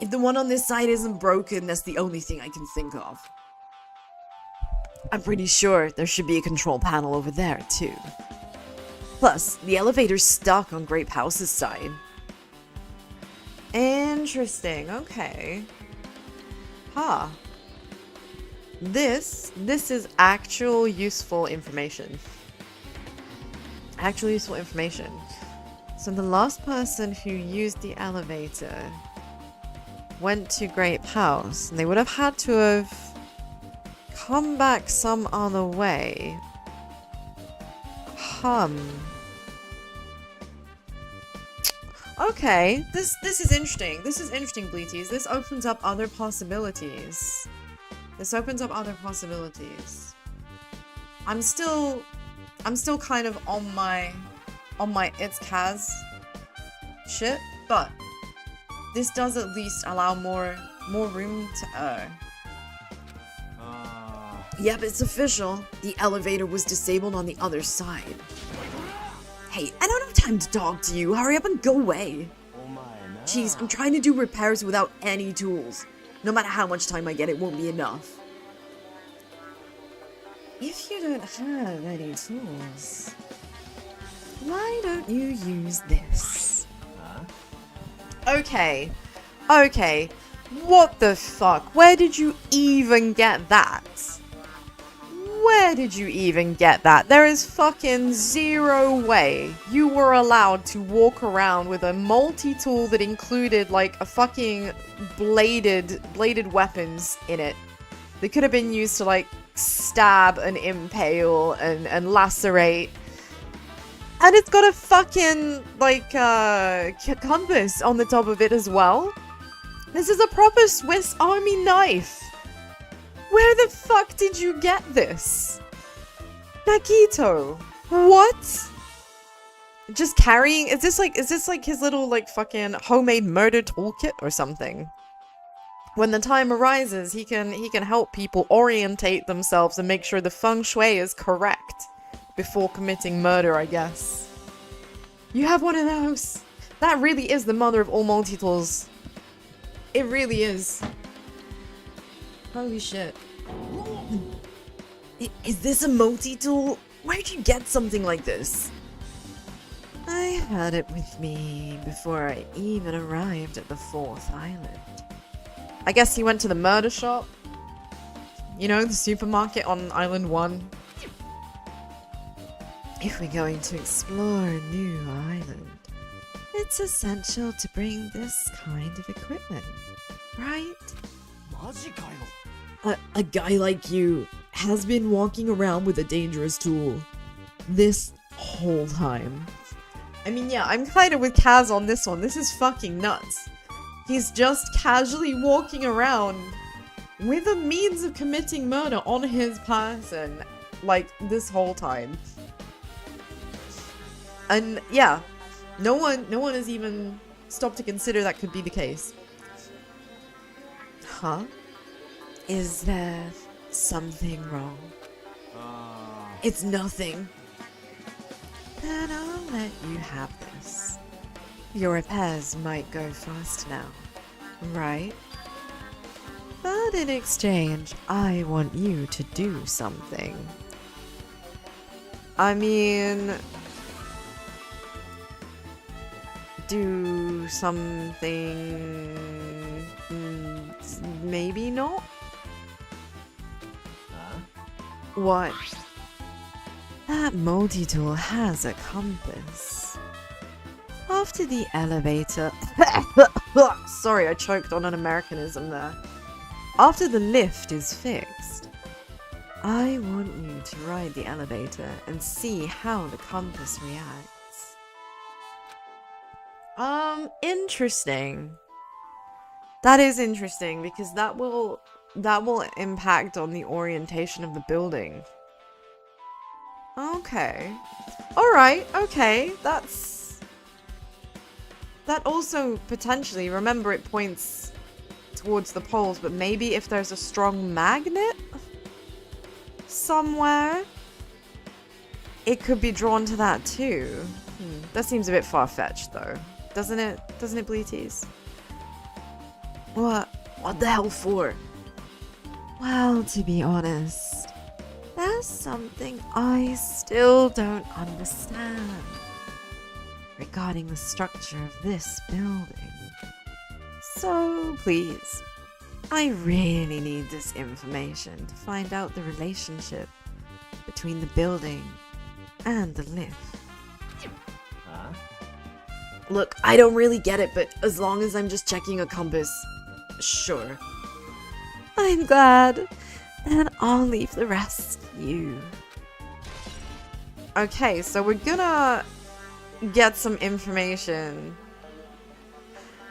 B: If the one on this side isn't broken, that's the only thing I can think of. I'm pretty sure there should be a control panel over there, too. Plus, the elevator's stuck on Grape House's side. Interesting, okay. Huh. This is actual useful information. Actual useful information. So the last person who used the elevator went to Grape House, and they would have had to have come back some other way. Okay, this is interesting. This is interesting, Bleaties. This opens up other possibilities. I'm still kind of on my it's Kaz shit, but this does at least allow more room to err. Yep, it's official. The elevator was disabled on the other side. Hey, I don't have time to talk to you. Hurry up and go away. Jeez, I'm trying to do repairs without any tools. No matter how much time I get, it won't be enough. If you don't have any tools, why don't you use this? Okay. What the fuck? Where did you even get that? There is fucking zero way you were allowed to walk around with a multi-tool that included like a fucking bladed weapons in it. They could have been used to like stab and impale and lacerate. And it's got a fucking like compass on the top of it as well. This is a proper Swiss Army knife. Where the fuck did you get this? Nagito, what? Just carrying? Is this like his little like fucking homemade murder toolkit or something? When the time arises, he can help people orientate themselves and make sure the feng shui is correct before committing murder, I guess. You have one of those. That really is the mother of all multi-tools. It really is. Holy shit. Is this a multi-tool? Where'd you get something like this? I had it with me before I even arrived at the 4th island. I guess he went to the murder shop. You know, the supermarket on Island 1. If we're going to explore a new island, it's essential to bring this kind of equipment, right? A guy like you has been walking around with a dangerous tool this whole time.
A: I mean, yeah, I'm kind of with Kaz on this one. This is fucking nuts. He's just casually walking around with a means of committing murder on his person, like, this whole time. And, yeah, no one has even stopped to consider that could be the case.
B: Huh? Is there something wrong? It's nothing. Then I'll let you have this. Your repairs might go fast now, right? But in exchange, I want you to do something.
A: I mean...
B: Do something... maybe not? What? That multi-tool has a compass. After the elevator...
A: Sorry, I choked on an Americanism there.
B: After the lift is fixed, I want you to ride the elevator and see how the compass reacts.
A: Interesting. That is interesting because that will impact on the orientation of the building. Okay. Alright, okay. That also potentially, remember it points towards the poles, but maybe if there's a strong magnet somewhere, it could be drawn to that too. That seems a bit far-fetched though. Doesn't it, Bleaties?
B: What the hell for? Well, to be honest, there's something I still don't understand regarding the structure of this building. So please, I really need this information to find out the relationship between the building and the lift.
A: Look, I don't really get it, but as long as I'm just checking a compass, sure.
B: I'm glad. Then I'll leave the rest to you.
A: Okay, so we're gonna get some information.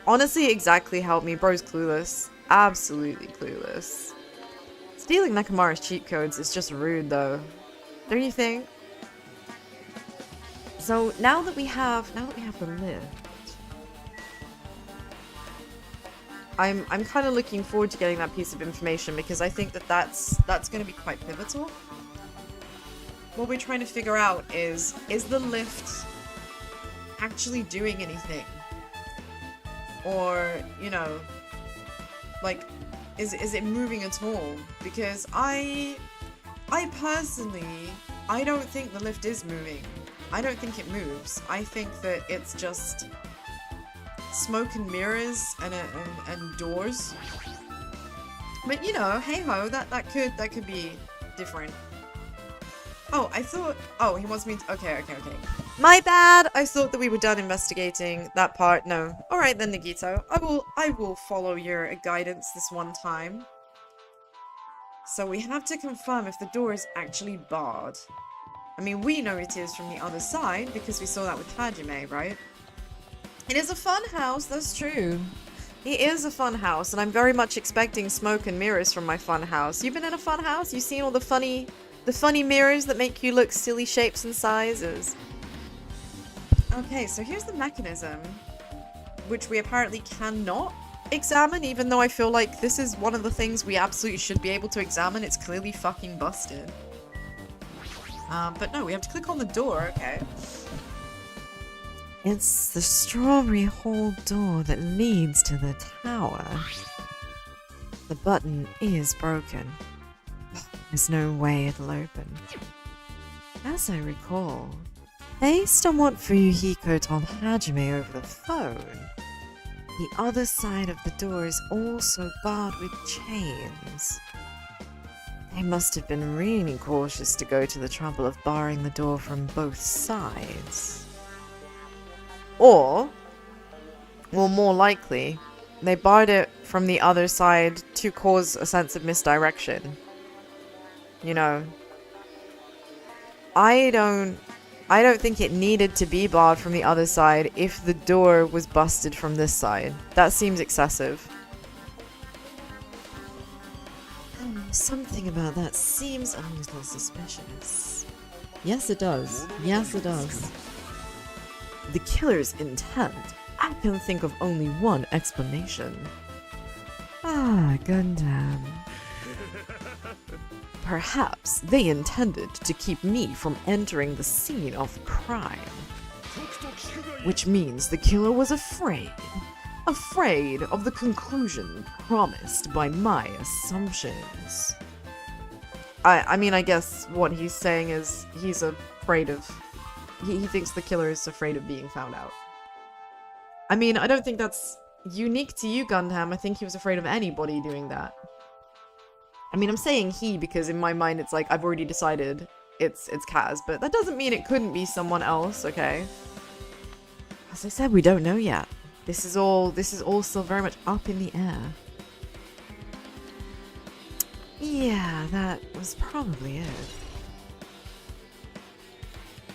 A: Honestly, exactly help me. Bro's clueless. Absolutely clueless. Stealing Mechamaru's cheat codes is just rude, though. Don't you think? So now that we have the lift, I'm kind of looking forward to getting that piece of information because I think that's going to be quite pivotal. What we're trying to figure out is the lift actually doing anything? Or, you know, like, is it moving at all? Because I personally, I don't think the lift is moving. I don't think it moves. I think that it's just smoke and mirrors and doors. But you know, hey ho, that could be different. Oh, I thought. Oh, he wants me to. Okay. My bad. I thought that we were done investigating that part. No. All right then, Nagito. I will follow your guidance this one time. So we have to confirm if the door is actually barred. I mean, we know it is from the other side because we saw that with Hajime, right? It is a fun house. That's true. It is a fun house, and I'm very much expecting smoke and mirrors from my fun house. You've been in a fun house? You've seen all the funny mirrors that make you look silly shapes and sizes. Okay, so here's the mechanism, which we apparently cannot examine, even though I feel like this is one of the things we absolutely should be able to examine. It's clearly fucking busted. But no, we have to click on the door, okay.
B: It's the strawberry hall door that leads to the tower. The button is broken. There's no way it'll open. As I recall, based on what Fuyuhiko told Hajime over the phone, the other side of the door is also barred with chains. They must have been really cautious to go to the trouble of barring the door from both sides.
A: Or, well, more likely, they barred it from the other side to cause a sense of misdirection. you know. I don't think it needed to be barred from the other side if the door was busted from this side. That seems excessive.
B: Something about that seems a little suspicious. Yes, it does. Yes, it does.
A: The killer's intent. I can think of only one explanation.
B: Ah, Gundam.
A: Perhaps they intended to keep me from entering the scene of crime. Which means the killer was afraid. Afraid of the conclusion promised by my assumptions. I mean, I guess what he's saying is he's afraid of... He thinks the killer is afraid of being found out. I mean, I don't think that's unique to you, Gundam. I think he was afraid of anybody doing that. I mean, I'm saying he because in my mind it's like, I've already decided it's Kaz, but that doesn't mean it couldn't be someone else, okay? As I said, we don't know yet. This is all still very much up in the air.
B: Yeah, that was probably it.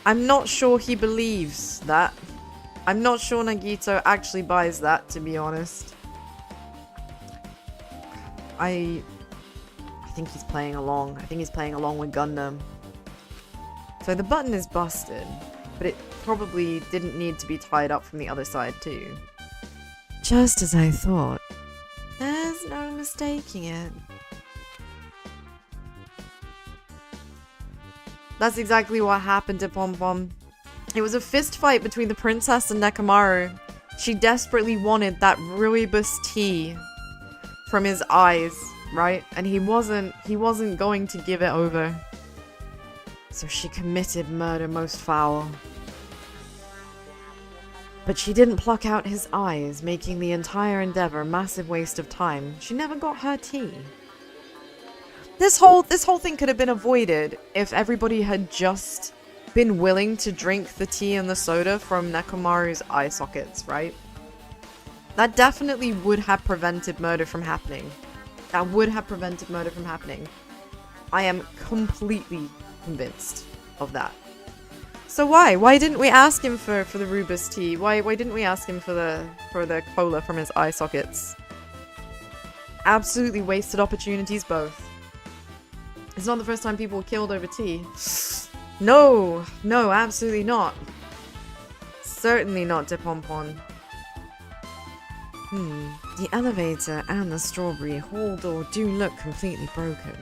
A: I'm not sure he believes that. I'm not sure Nagito actually buys that, to be honest. I think he's playing along. I think he's playing along with Gundam. So the button is busted, but it probably didn't need to be tied up from the other side too.
B: Just as I thought. There's no mistaking it.
A: That's exactly what happened to Pom Pom. It was a fist fight between the princess and Mechamaru. She desperately wanted that rooibos tea from his eyes, right? And he wasn't going to give it over. So she committed murder most foul. But she didn't pluck out his eyes, making the entire endeavor a massive waste of time. She never got her tea. This whole thing could have been avoided if everybody had just been willing to drink the tea and the soda from Mechamaru's eye sockets, right? That definitely would have prevented murder from happening. That would have prevented murder from happening. I am completely convinced of that. So why? Why didn't we ask him for the rooibos tea? Why didn't we ask him for the cola from his eye sockets? Absolutely wasted opportunities both. It's not the first time people were killed over tea. No, absolutely not. Certainly not de Pompon.
B: The elevator and the strawberry hall door do look completely broken.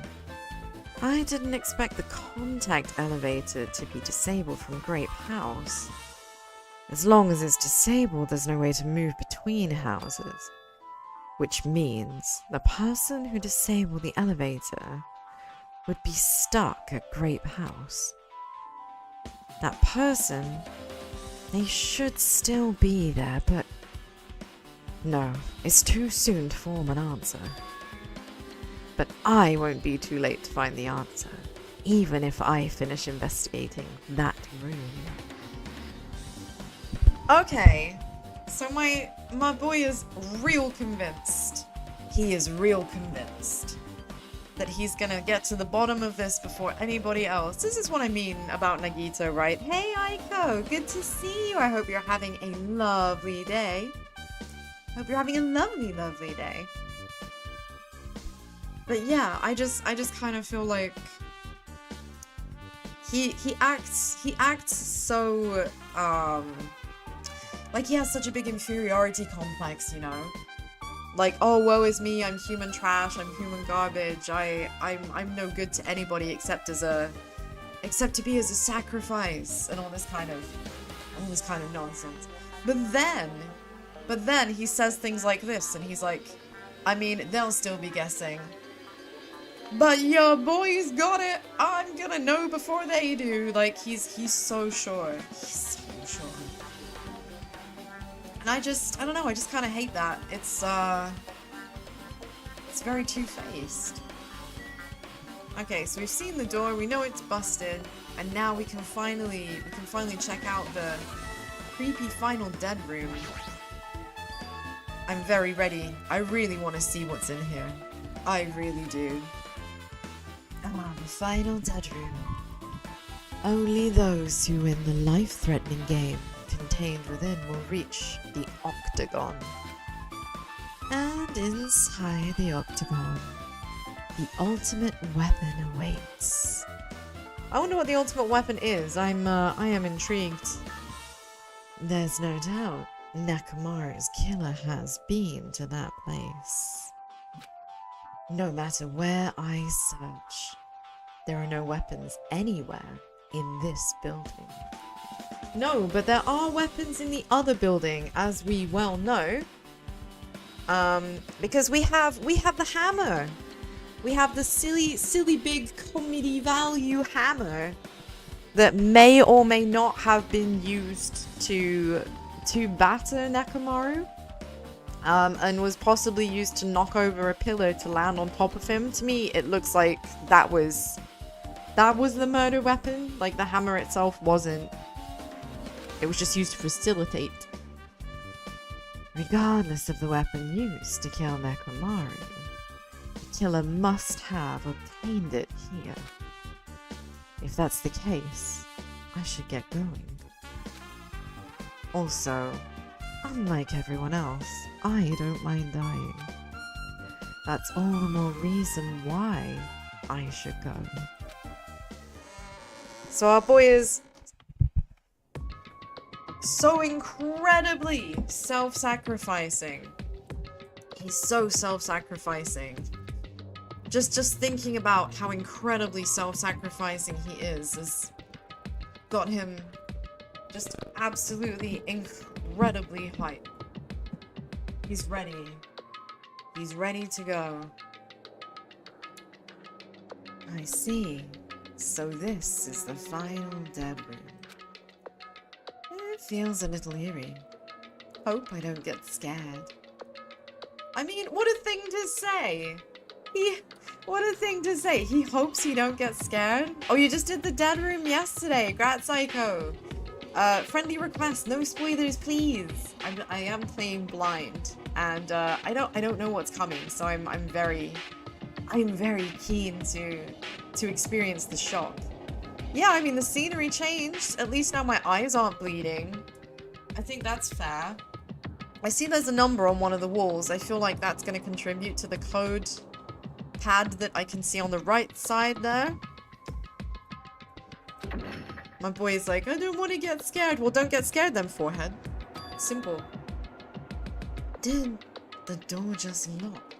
B: I didn't expect the contact elevator to be disabled from Grape House. As long as it's disabled, there's no way to move between houses. Which means the person who disabled the elevator would be stuck at Grape House. That person, they should still be there, but no, it's too soon to form an answer. But I won't be too late to find the answer, even if I finish investigating that room.
A: Okay, so my boy is real convinced. He is real convinced that he's gonna get to the bottom of this before anybody else. This is what I mean about Nagito, right? Hey Aiko, good to see you. I hope you're having a lovely day. Hope you're having a lovely, lovely day. But yeah, I just kind of feel like he acts so like he has such a big inferiority complex, you know? Like, oh, woe is me, I'm human trash, I'm human garbage, I'm no good to anybody except to be as a sacrifice and all this kind of nonsense. But then he says things like this, and he's like, I mean, they'll still be guessing. But your boy's got it. I'm gonna know before they do. Like, he's so sure. He's so sure. And I don't know, I just kind of hate that. It's very two-faced. Okay, so we've seen the door, we know it's busted, and now we can finally check out the creepy final dead room. I'm very ready. I really want to see what's in here. I really do.
B: Ah, the final dead room. Only those who win the life-threatening game contained within will reach the octagon. And inside the octagon, the ultimate weapon awaits.
A: I wonder what the ultimate weapon is. I am intrigued.
B: There's no doubt Mechamaru's killer has been to that place. No matter where I search, there are no weapons anywhere in this building.
A: No, but there are weapons in the other building, as we well know. Because we have the hammer. We have the silly big comedy value hammer that may or may not have been used to batter Mechamaru. And was possibly used to knock over a pillar to land on top of him. To me, it looks like that was the murder weapon. Like, the hammer itself wasn't. It was just used to facilitate.
B: Regardless of the weapon used to kill Mechamaru, the killer must have obtained it here. If that's the case, I should get going. Also, unlike everyone else, I don't mind dying. That's all the more reason why I should go.
A: So our boy is so incredibly self-sacrificing. He's so self-sacrificing. Just thinking about how incredibly self-sacrificing he is has got him just absolutely incredibly hyped. He's ready. He's ready to go.
B: I see. So this is the final dead room. It feels a little eerie. Hope I don't get scared.
A: I mean, what a thing to say. What a thing to say. He hopes you don't get scared. Oh, you just did the dead room yesterday. Grat Psycho. Friendly request, no spoilers, please. I am playing blind, and I don't know what's coming, so I'm very keen to experience the shock. Yeah, I mean, the scenery changed. At least now my eyes aren't bleeding. I think that's fair. I see there's a number on one of the walls. I feel like that's going to contribute to the code pad that I can see on the right side there. My boy is like, I don't want to get scared. Well, don't get scared then, forehead. Simple.
B: Did the door just lock?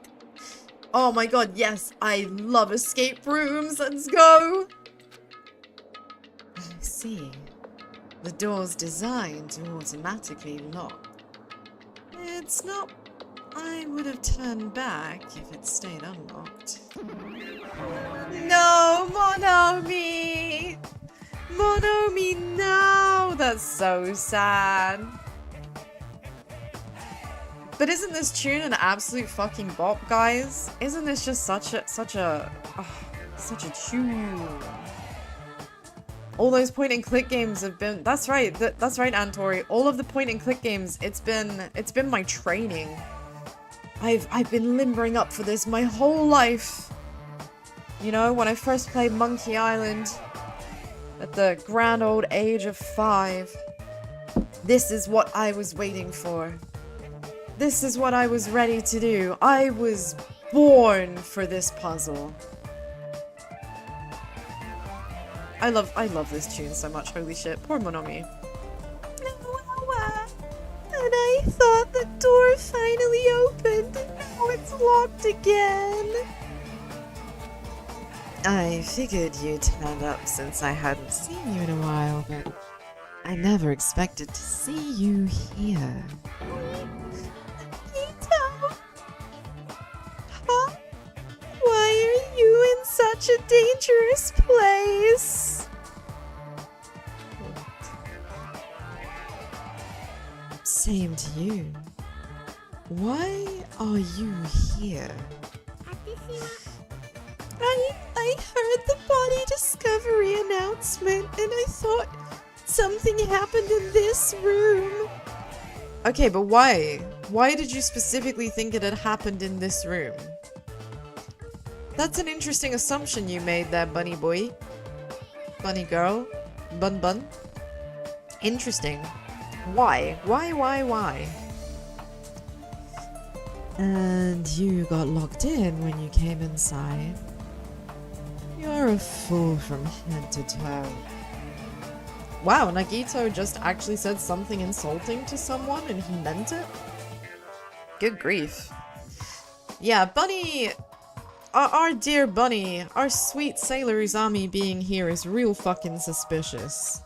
A: Oh my god, yes. I love escape rooms. Let's go.
B: I see. The door's designed to automatically lock. It's not... I would have turned back if it stayed unlocked.
A: No, Monomi! Monomi, no! That's so sad. But isn't this tune an absolute fucking bop, guys? Isn't this just such a tune? All those point and click games have been, that's right, that's right, Antori. All of the point and click games, it's been my training. I've been limbering up for this my whole life. You know, when I first played Monkey Island at the grand old age of 5, this is what I was waiting for. This is what I was ready to do. I was born for this puzzle. I love this tune so much. Holy shit. Poor Monomi.
B: And I thought the door finally opened, and now it's locked again. I figured you'd turned up since I hadn't seen you in a while, but I never expected to see you here. Nito! Huh? Why are you in such a dangerous place? Same to you. Why are you here? I heard the body discovery announcement and I thought something happened in this room.
A: Okay, but why? Why did you specifically think it had happened in this room? That's an interesting assumption you made there, bunny boy. Bunny girl. Bun bun. Interesting. Why? Why?
B: And you got locked in when you came inside. You're a fool from head to toe.
A: Wow, Nagito just actually said something insulting to someone and he meant it? Good grief. Yeah, Bunny... Our dear Bunny, our sweet Sailor Uzami being here is real fucking suspicious.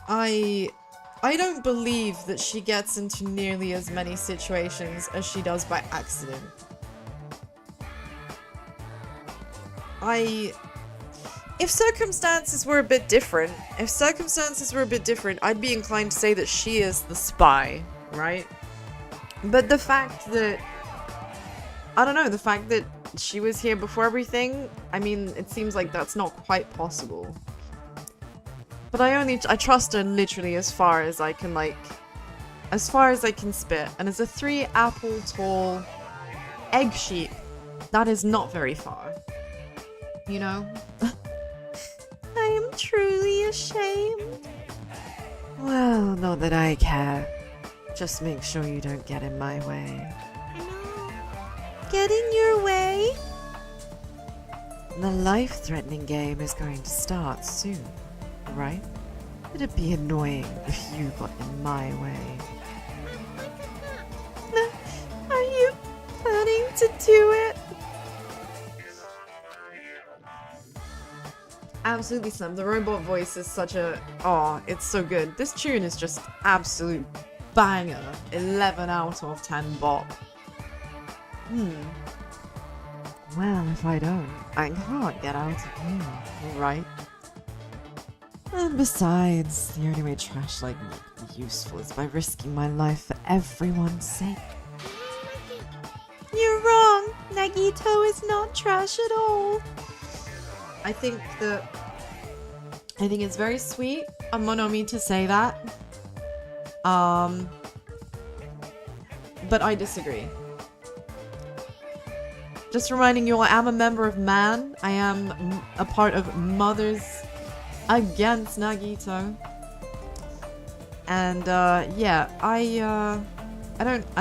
A: I don't believe that she gets into nearly as many situations as she does by accident. If circumstances were a bit different, I'd be inclined to say that she is the spy, right? But the fact that... I don't know, the fact that she was here before everything, I mean, it seems like that's not quite possible. But I trust her literally as far as I can, like, as far as I can spit. And as a 3-apple tall egg sheep, that is not very far. You know? I am truly ashamed.
B: Well, not that I care. Just make sure you don't get in my way.
A: Get in your way?
B: The life-threatening game is going to start soon, right? It'd be annoying if you got in my way.
A: Are you planning to do it? Absolutely, Slim. The robot voice is such a... Oh, it's so good. This tune is just absolute banger. 11 out of 10 bop.
B: Well, if I don't, I can't get out of here, right? And besides, the only way trash like me can be useful is by risking my life for everyone's sake.
A: You're wrong. Nagito is not trash at all. I think it's very sweet of Monomi to say that. But I disagree. Just reminding you, I am a member of MAN. I am a part of Mothers Against Nagito. And yeah, I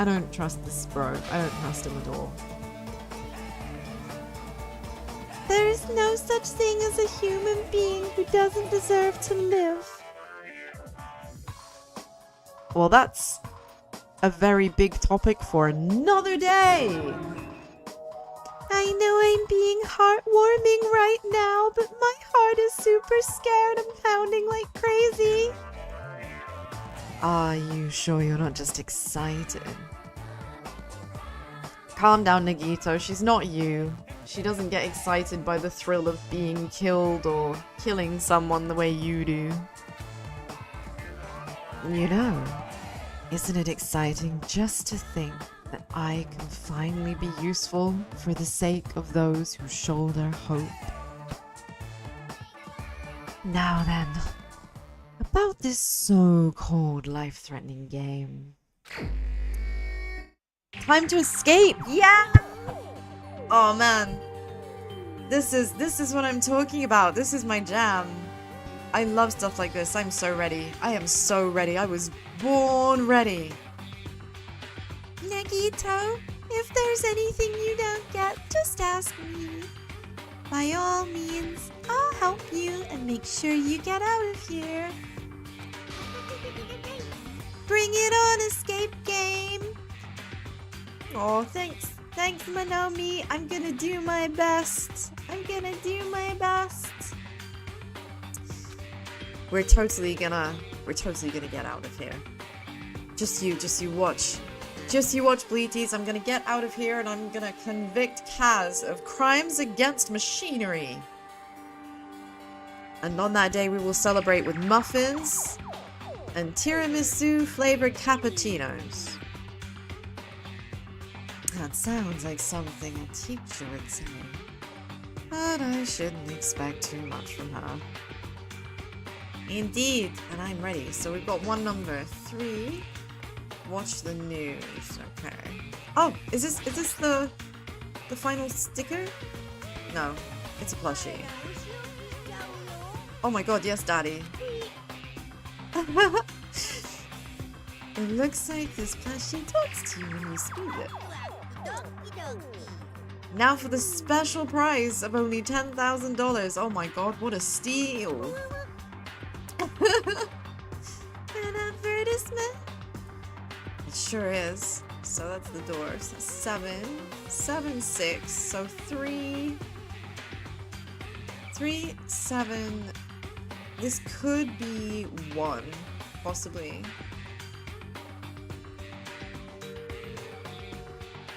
A: don't trust this bro. I don't trust him at all. There is no such thing as a human being who doesn't deserve to live. Well, that's a very big topic for another day. I know I'm being heartwarming right now, but my heart is super scared. I'm pounding like crazy.
B: Are you sure you're not just excited?
A: Calm down, Nagito. She's not you. She doesn't get excited by the thrill of being killed or killing someone the way you do.
B: You know, isn't it exciting just to think that I can finally be useful for the sake of those who shoulder hope? Now then, about this so-called life-threatening game.
A: Time to escape! Yeah! Oh man. This is what I'm talking about. This is my jam. I love stuff like this. I'm so ready. I am so ready. I was born ready. Nagito, if there's anything you don't get, just ask me. By all means, I'll help you and make sure you get out of here. Bring it on, escape game. Oh, thanks. Thanks, Monomi. I'm gonna do my best. We're totally gonna get out of here. Just you watch. Just you watch, Bleaties. I'm gonna get out of here and I'm gonna convict Kaz of crimes against machinery. And on that day we will celebrate with muffins and tiramisu flavored cappuccinos.
B: That sounds like something a teacher would say. But I shouldn't expect too much from her.
A: Indeed, and I'm ready. So we've got one number 3. Watch the news. Okay. Oh, is this the The final sticker? No, it's a plushie. Oh my god, yes, daddy. It looks like this plushie talks to you when you speak it. Now for the special price of only $10,000. Oh my god, what a steal. An advertisement. It sure is. So that's the door. So 7, 7, 6. So 3, 3, 7. This could be 1, possibly.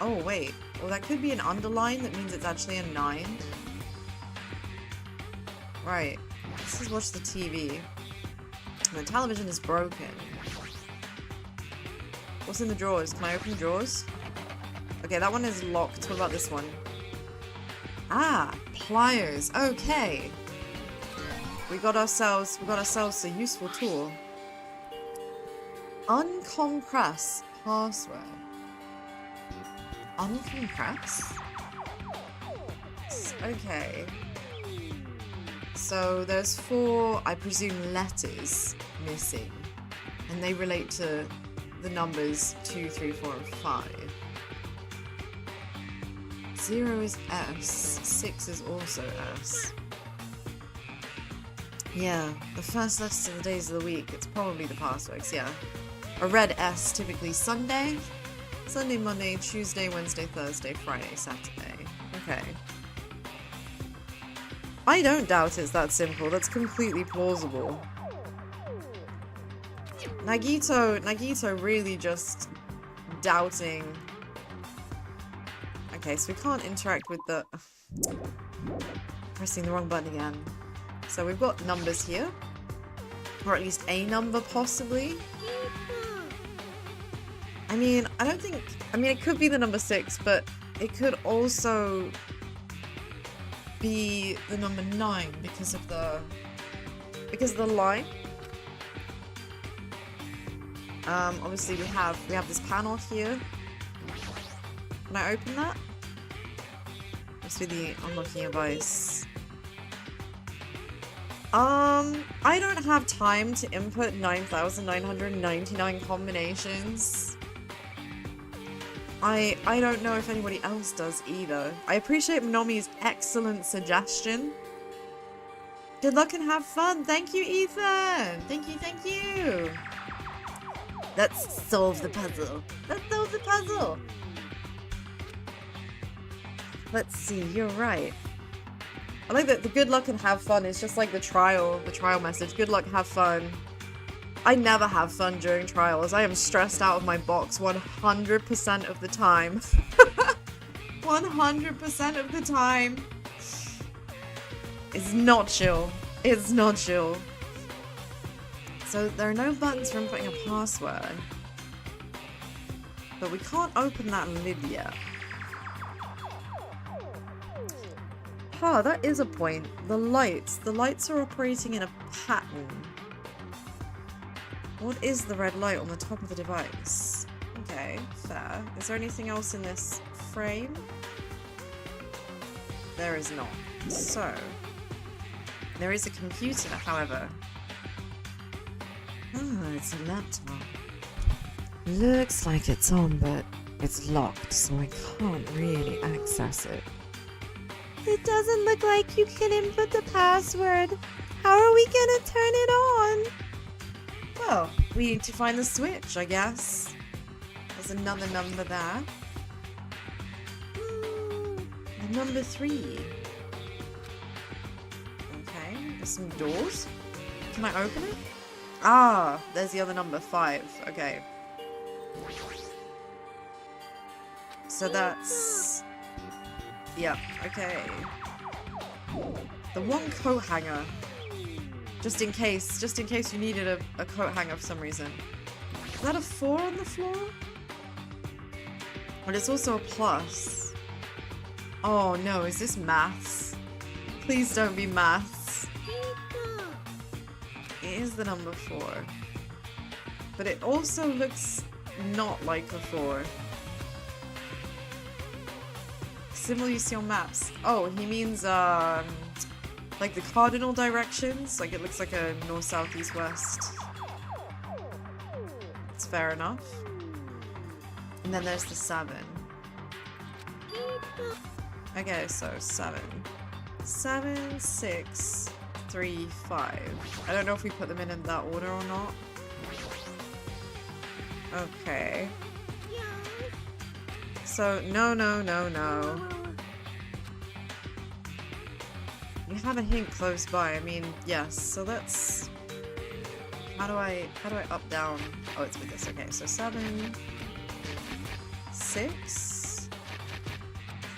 A: Oh wait. Well, that could be an underline. That means it's actually a 9. Right. Let's just watch the TV. The television is broken. What's in the drawers? Can I open the drawers? Okay, that one is locked. What about this one? Ah, pliers. Okay. We got ourselves a useful tool. Uncompress password. Uncompress? Okay. So there's 4, I presume, letters missing. And they relate to the numbers 2, 3, 4, and 5. 0 is S. 6 is also S. Yeah, the first letters of the days of the week. It's probably the passwords, yeah. A red S, typically Sunday. Sunday, Monday, Tuesday, Wednesday, Thursday, Friday, Saturday. Okay. I don't doubt it's that simple. That's completely plausible. Nagito really just doubting. Okay, so we can't interact with the... Pressing the wrong button again. So we've got numbers here. Or at least a number, possibly. I mean, I don't think... I mean, it could be the number 6, but it could also be the number 9 because of the line. Obviously we have this panel here. Can I open that? Must be the unlocking device. I don't have time to input 9,999 combinations. I don't know if anybody else does either. I appreciate Monomi's excellent suggestion. Good luck and have fun. Thank you, Ethan. Thank you. Let's solve the puzzle. Let's see, you're right. I like that the good luck and have fun is just like the trial message. Good luck, have fun. I never have fun during trials. I am stressed out of my box 100% of the time. 100% of the time. It's not chill. It's not chill. So there are no buttons for inputting a password. But we can't open that lid yet. Ah, that is a point. The lights are operating in a pattern. What is the red light on the top of the device? Okay, fair. Is there anything else in this frame? There is not. So, there is a computer, however. Ah, it's a laptop. Looks like it's on, but it's locked, so I can't really access it. It doesn't look like you can input the password. How are we gonna turn it on? Well, we need to find the switch, I guess. There's another number there. Number 3. Okay, there's some doors. Can I open it? Ah, there's the other number, 5. Okay. So that's... yeah, okay. The one coat hanger. Just in case you needed a coat hanger for some reason. Is that a 4 on the floor? But it's also a plus. Oh no, is this maths? Please don't be maths. It is the number 4. But it also looks not like a 4. Symbol you see on maps. Oh, he means, like the cardinal directions. Like it looks like a north, south, east, west. It's fair enough. And then there's the 7. Okay, so 7. 7, 6, 3, 5. I don't know if we put them in that order or not. Okay. So, no. You have a hint close by. I mean, yes. So let's... How do I up, down? Oh, it's with this. Okay, so 7, 6,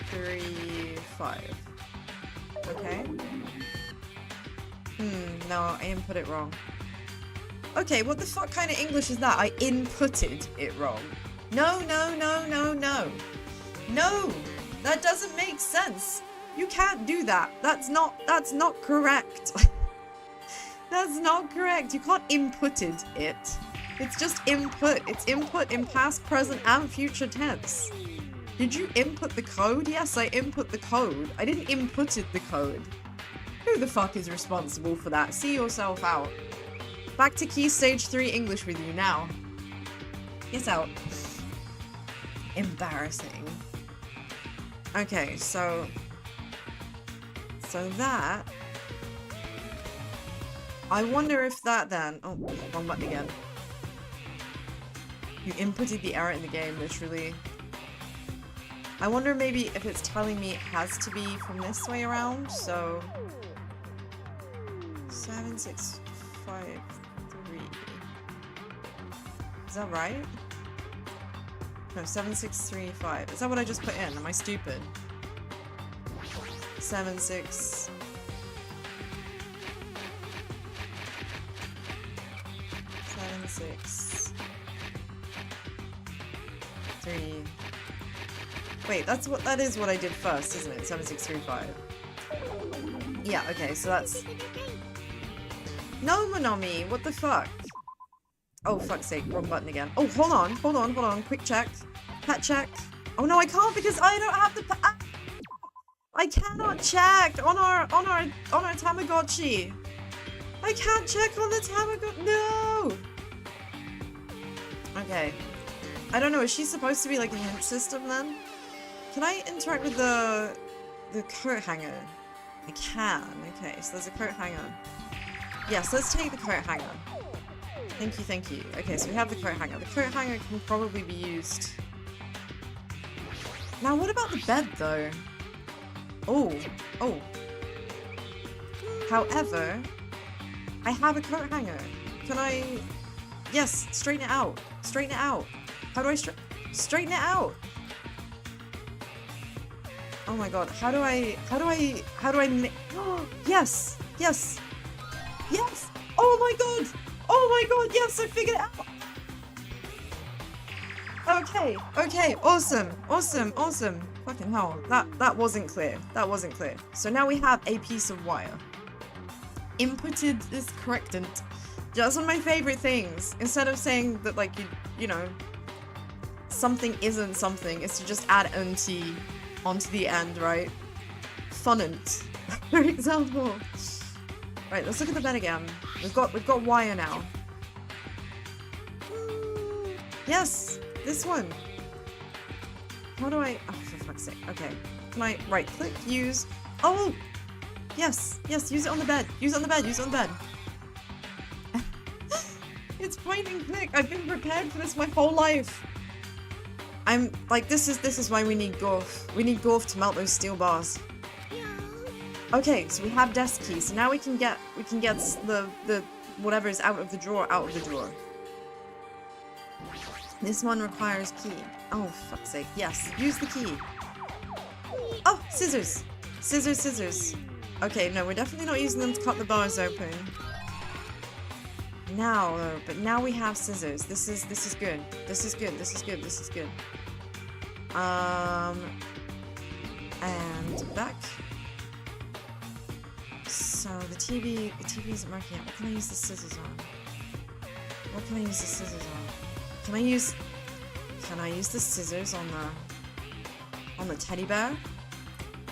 A: 3, 5. Okay. No, I input it wrong. Okay, what the fuck kind of English is that? I inputted it wrong. No. No! That doesn't make sense. You can't do that. That's not correct. That's not correct. You can't inputted it. It's just input. It's input in past, present, and future tense. Did you input the code? Yes, I input the code. I didn't inputted the code. Who the fuck is responsible for that? See yourself out. Back to Key Stage 3 English with you now. Get out. Embarrassing. Okay, so that... I wonder if that then... Oh, wrong button again. You inputted the error in the game, literally. I wonder maybe if it's telling me it has to be from this way around, so... 7, 6, 5, 3... Is that right? No, 7, 6, 3, 5. Is that what I just put in? Am I stupid? 7, 6... 7, 6... 3... Wait, that is what I did first, isn't it? 7, 6, 3, 5. Yeah, okay, so that's... No, Monomi! What the fuck? Oh, fuck's sake, wrong button again. Oh, hold on, quick check. Pet check. Oh no, I can't because I don't have the I cannot check on our Tamagotchi. I can't check on the Tamagotchi. No! Okay. I don't know, is she supposed to be like a hint system then? Can I interact with the coat hanger? I can. Okay, so there's a coat hanger. Yes, let's take the coat hanger. Thank you. Okay, so we have the coat hanger. The coat hanger can probably be used. Now, what about the bed, though? Oh. However, I have a coat hanger. Can I... Yes, straighten it out. How do I straighten it out? Oh my god, how do I Yes! Oh my god, yes, I figured it out! Okay, awesome. Fucking hell, that wasn't clear. So now we have a piece of wire. Inputted is correctant. That's one of my favorite things. Instead of saying that, like, you know, something isn't something, it's to just add "nt" onto the end, right? Funnant, for example. Right, let's look at the bed again. We've got wire now. Yes, this one. How do I... Oh, for fuck's sake. Okay. Can I right-click, use... Oh! Yes, use it on the bed. Use it on the bed. It's point and click. I've been prepared for this my whole life. I'm like, this is why we need Gorf. We need Gorf to melt those steel bars. Okay, so we have desk key. So now we can get the whatever is out of the drawer. This one requires key. Oh, fuck's sake. Yes, use the key. Oh, scissors. Scissors. Okay, no, we're definitely not using them to cut the bars open. Now, though, but now we have scissors. This is good. This is good. And back. So the TV isn't working out. What can I use the scissors on? Can I use the scissors on the teddy bear?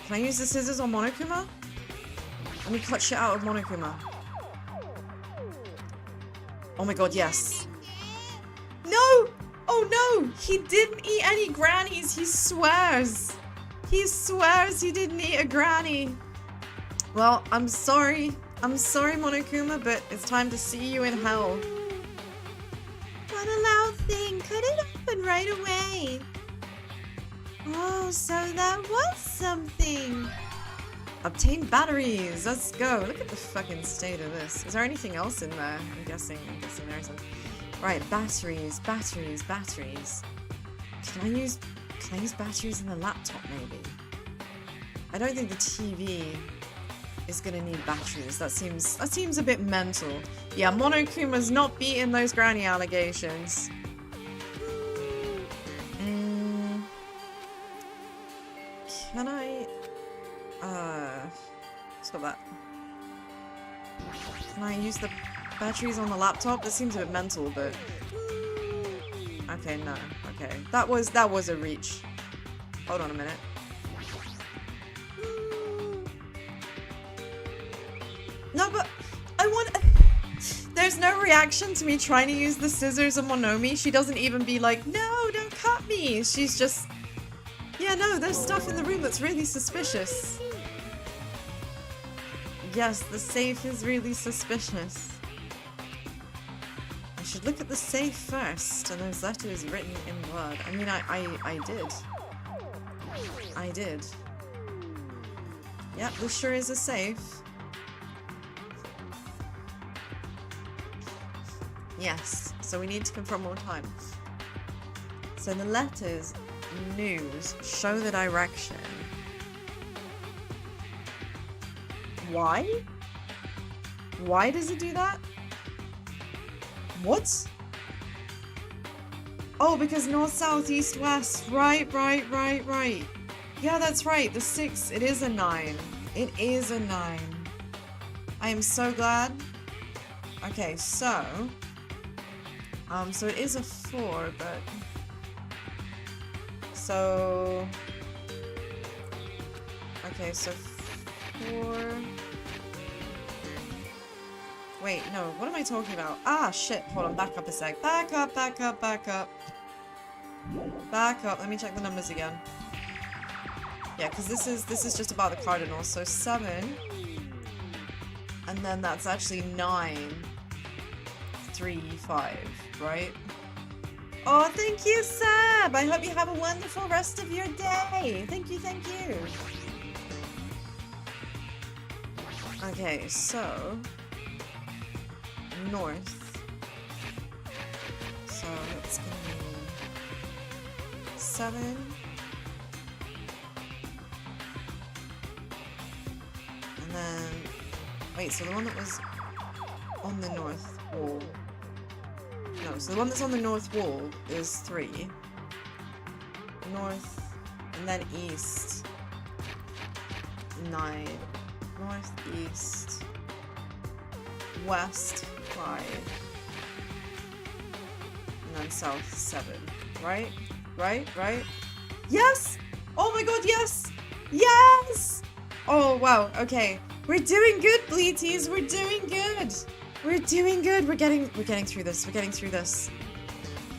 A: Can I use the scissors on Monokuma? Let me cut shit out of Monokuma. Oh my god, yes. No! Oh no! He didn't eat any grannies, he swears! He swears he didn't eat a granny. Well, I'm sorry. I'm sorry, Monokuma, but it's time to see you in hell. What a loud thing. Cut it open right away. Oh, so that was something. Obtain batteries. Let's go. Look at the fucking state of this. Is there anything else in there? I'm guessing there isn't. Right, batteries. Can I use batteries in the laptop maybe? I don't think the TV is gonna need batteries. That seems a bit mental. Yeah, Monokuma's not beating those granny allegations. Can I stop that. Can I use the batteries on the laptop? That seems a bit mental, but okay, no. Okay. That was a reach. Hold on a minute. No, but I want... There's no reaction to me trying to use the scissors on Monomi. She doesn't even be like, no, don't cut me. She's just... Yeah, no, there's stuff in the room that's really suspicious. Yes, the safe is really suspicious. I should look at the safe first, and those letters written in blood. I mean, I did. I did. Yep, this sure is a safe. Yes, so we need to confirm more time. So the letters, news, show the direction. Why? Why does it do that? What? Oh, because north, south, east, west. Right. Yeah, that's right. The 6, it is a 9. It is a 9. I am so glad. Okay, so it is a 4, but so okay, so 4. Wait, no, what am I talking about? Ah, shit, hold on, back up a sec. Back up. Back up, let me check the numbers again. Yeah, because this is just about the cardinals, so 7, and then that's actually 9, 3, 5, right? Oh, thank you, Sab! I hope you have a wonderful rest of your day! Thank you. Okay, so... north. So, it's gonna be... 7... and then... wait, so the one that was on the north wall... no, so the one that's on the north wall is 3. North, and then east, 9. North, east, west, 5. And then south, 7. Right? Yes! Oh my god, yes! Yes! Oh, wow, okay. We're doing good, Bleaties, we're doing good! We're doing good. We're getting through this.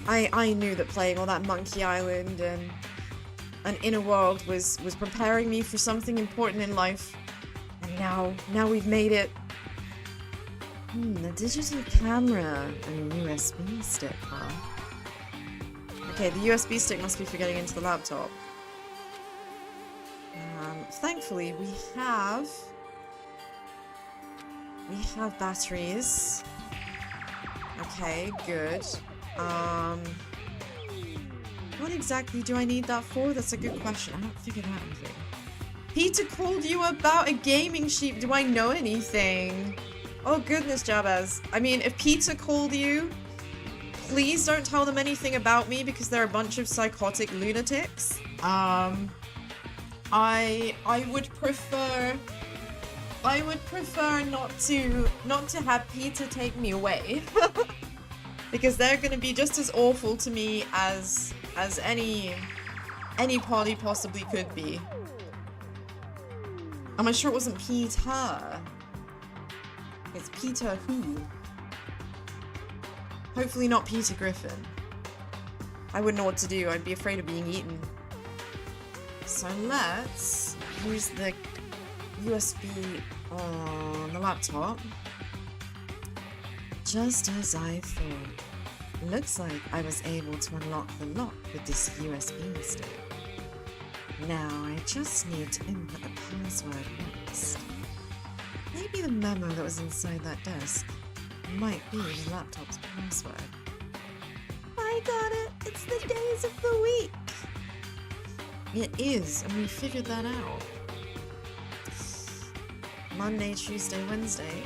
A: I knew that playing all that Monkey Island and an Inner World was preparing me for something important in life. And now we've made it. A digital camera and a USB stick, huh? Okay, the USB stick must be for getting into the laptop. Thankfully we have batteries. Okay, good. What exactly do I need that for? That's a good question. I haven't figured out anything. Peter called you about a gaming sheep. Do I know anything? Oh goodness, Jabez. I mean, if Peter called you, please don't tell them anything about me because they're a bunch of psychotic lunatics. I would prefer not to have Peter take me away. Because they're gonna be just as awful to me as any party possibly could be. Am I sure it wasn't Peter? It's Peter who? Hopefully not Peter Griffin. I wouldn't know what to do. I'd be afraid of being eaten. So let's use the USB on the laptop. Just as I thought. Looks like I was able to unlock the lock with this USB stick. Now I just need to input the password next. Maybe the memo that was inside that desk might be the laptop's password. I got it! It's the days of the week! It is, and we figured that out. Monday, Tuesday, Wednesday.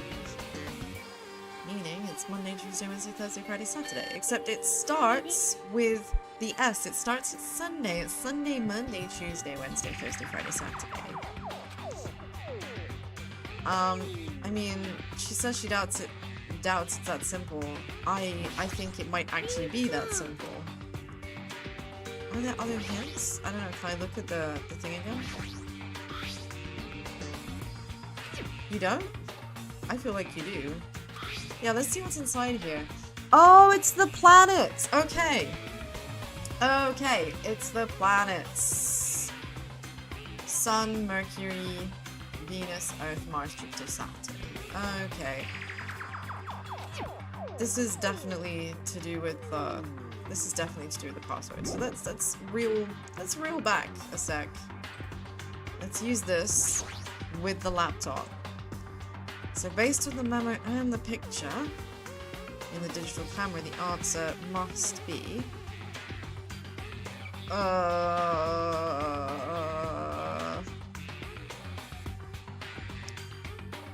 A: Meaning it's Monday, Tuesday, Wednesday, Thursday, Friday, Saturday. Except it starts with the S. It starts at Sunday. It's Sunday, Monday, Tuesday, Wednesday, Thursday, Friday, Saturday. I mean, she says she doubts it's that simple. I think it might actually be that simple. Are there other hints? I don't know, can I look at the thing again? You don't? I feel like you do. Yeah, let's see what's inside here. Oh, it's the planets! Okay. Okay, it's the planets. Sun, Mercury, Venus, Earth, Mars, Jupiter, Saturn. Okay. This is definitely to do with the password. So let's reel back a sec. Let's use this with the laptop. So based on the memo and the picture in the digital camera, the answer must be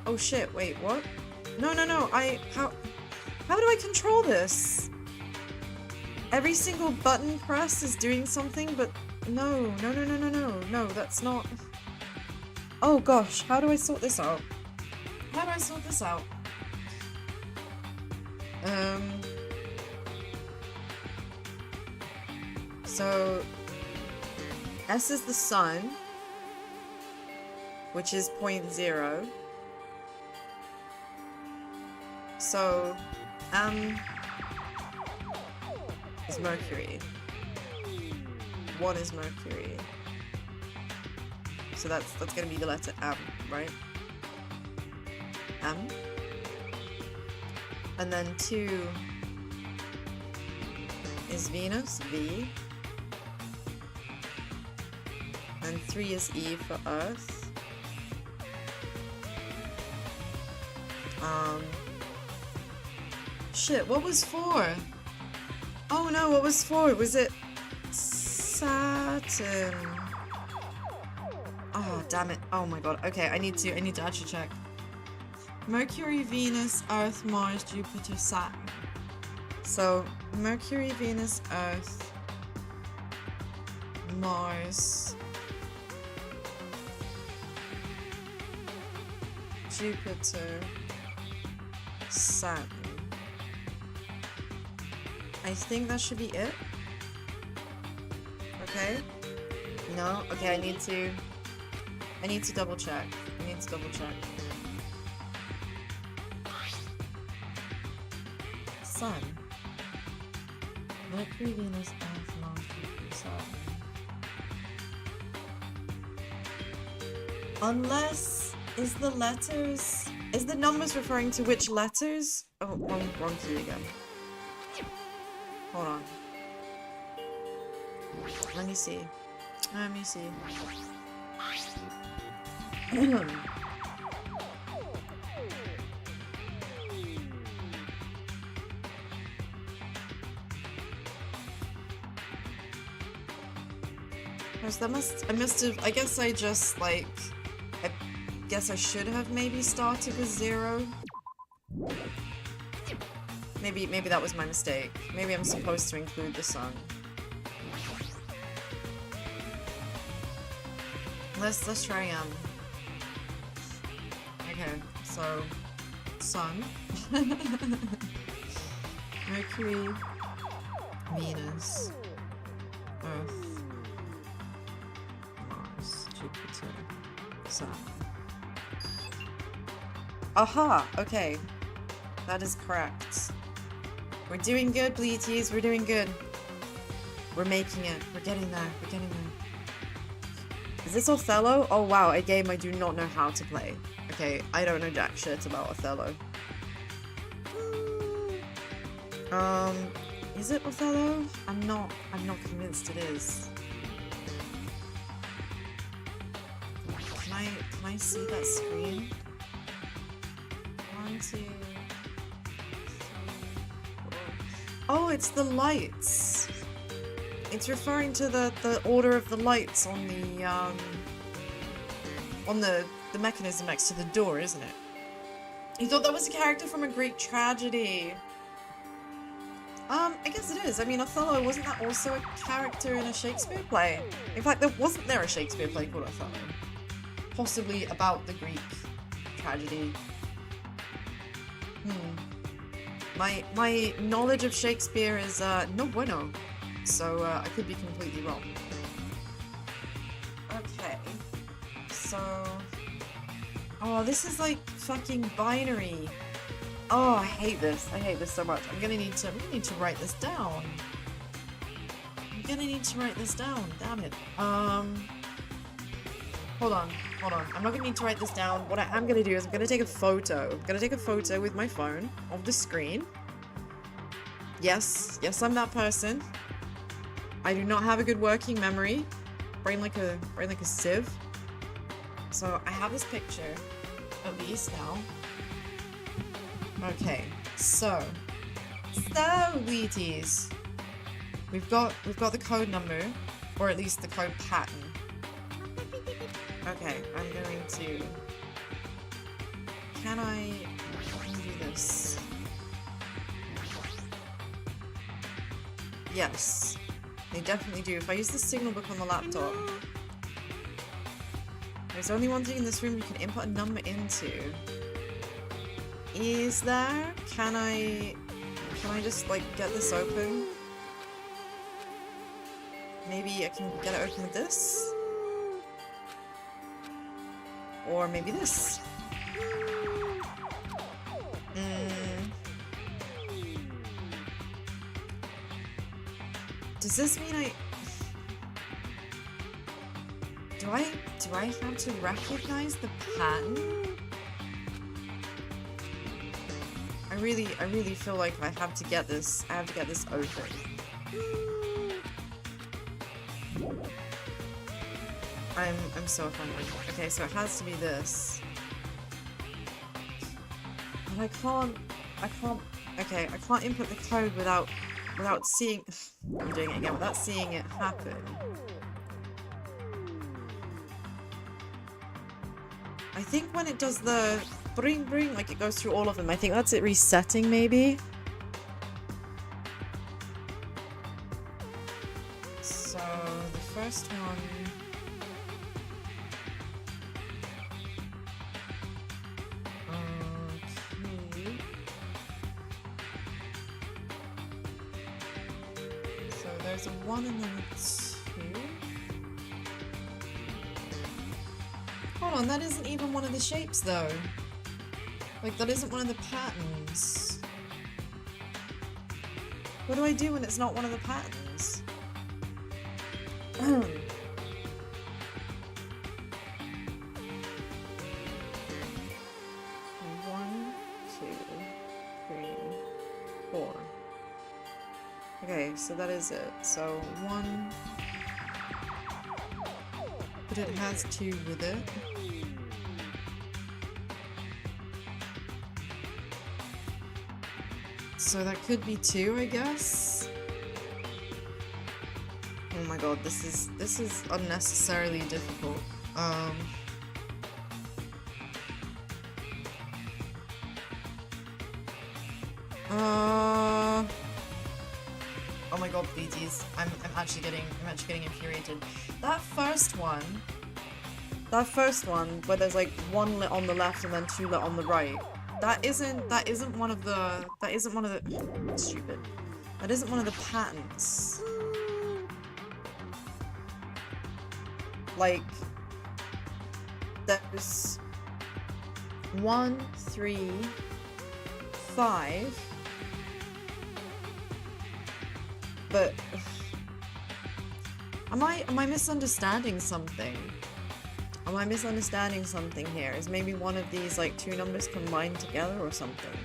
A: oh shit, wait, what? No, how do I control this? Every single button press is doing something, but no, that's not... Oh gosh, how do I sort this out? So S is the sun, which is 0.0. So is Mercury. 1 is Mercury. So that's gonna be the letter M, right? M. And then 2 is Venus, V. And 3 is E for Earth. Shit, what was 4? Oh no, what was 4? Was it Saturn? Oh, damn it. Oh my god. Okay, I need to actually check. Mercury, Venus, Earth, Mars, Jupiter, Saturn. So, Mercury, Venus, Earth, Mars, Jupiter, Saturn. I think that should be it. Okay. No? Okay, I need to double check. Sun. Mercury, Venus, Earth, Mars, Jupiter, Saturn. Unless, is the numbers referring to which letters? Oh, wrong key again. Hold on. Let me see. I guess I just, like, I guess I should have maybe started with 0. Maybe that was my mistake. Maybe I'm supposed to include the sun. Let's try, okay, so, sun. Mercury, Venus, Earth, Mars, Jupiter, Saturn. Aha! Okay. That is correct. We're doing good, Bleaties. We're doing good. We're making it. We're getting there. We're getting there. Is this Othello? Oh wow, a game I do not know how to play. Okay, I don't know jack shit about Othello. Is it Othello? I'm not convinced it is. Can I see that screen? 1, 2, 3, 4. Oh, it's the lights. It's referring to the order of the lights on the mechanism next to the door, isn't it? You thought that was a character from a Greek tragedy. I guess it is. I mean, Othello, wasn't that also a character in a Shakespeare play? In fact, wasn't there a Shakespeare play called Othello? Possibly about the Greek tragedy. My knowledge of Shakespeare is, no bueno. So, I could be completely wrong. Okay. So... Oh, this is like fucking binary. Oh, I hate this. I hate this so much. I'm gonna need to write this down. Damn it. Hold on. I'm not gonna need to write this down. What I am gonna do is I'm gonna take a photo. I'm gonna take a photo with my phone of the screen. Yes, I'm that person. I do not have a good working memory. Brain like a sieve. So I have this picture at least now. Okay, so Wheaties. We've got the code number, or at least the code pattern. Okay, I'm going to... Can I do this? Yes, they definitely do. If I use the signal book on the laptop, there's only one thing in this room you can input a number into. Is there? Can I just like get this open? Maybe I can get it open with this? Or maybe this? Does this mean do I have to recognize the pattern? I really feel like I have to get this open. I'm so offended. Okay, so it has to be this. But I can't okay, I can't input the code without seeing I'm doing it again, without seeing it happen. I think when it does the bring, like it goes through all of them, I think that's it resetting maybe. So the first one. Okay. So there's a 1 and then a 2. Hold on, that isn't even one of the shapes though. Like, that isn't one of the patterns. What do I do when it's not one of the patterns? 1, 2, 3, 4. Okay, so that is it. So 1. But it has 2 with it. So that could be 2, I guess. Oh my god, this is unnecessarily difficult. Oh my god, please. I'm actually getting infuriated. That first one where there's like 1 lit on the left and then 2 lit on the right. That isn't one of the stupid. That isn't one of the patterns. Like there's 1, 3, 5. But am I misunderstanding something? Am I misunderstanding something here? Is maybe one of these like two numbers combined together or something?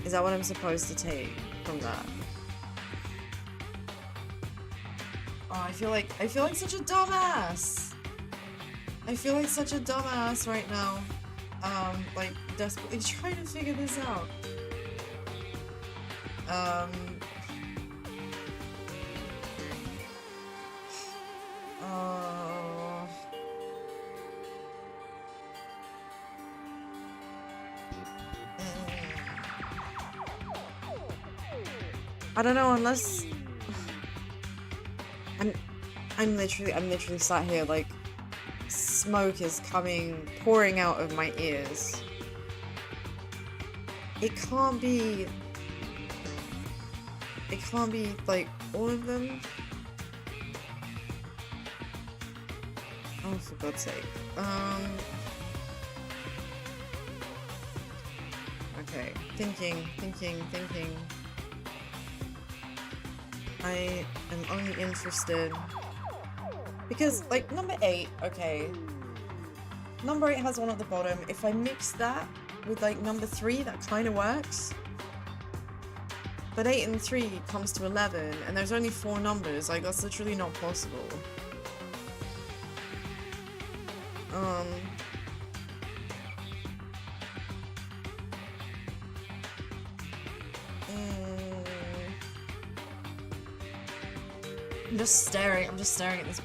A: Is that what I'm supposed to take from that? Oh, I feel like such a dumbass. I feel like such a dumbass right now. Like desperately trying to figure this out. I don't know, unless I'm literally sat here like smoke is pouring out of my ears. It can't be like all of them. Oh, for God's sake. Okay, thinking. I am only interested because, like, number 8, okay. Number 8 has one at the bottom. If I mix that with, like, number 3, that kind of works. But 8 and 3 comes to 11, and there's only 4 numbers. Like, that's literally not possible. I'm just staring at this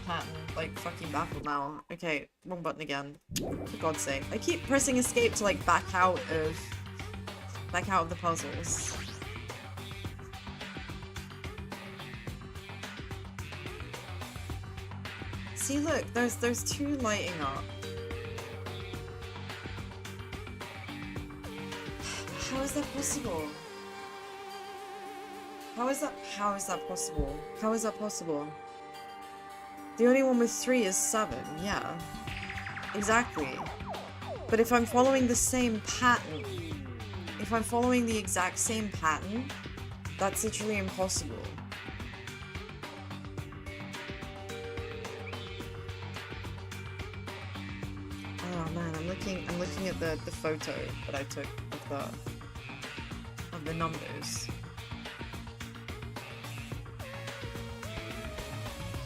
A: pattern, like fucking baffled now. Okay, wrong button again. For God's sake. I keep pressing escape to like back out of the puzzles. See, look, there's 2 lighting up. How is that possible? How is that possible? How is that possible? The only one with 3 is 7, yeah. Exactly. But if I'm following the same pattern, if I'm following the exact same pattern, that's literally impossible. Oh man, I'm looking at the photo that I took of the numbers.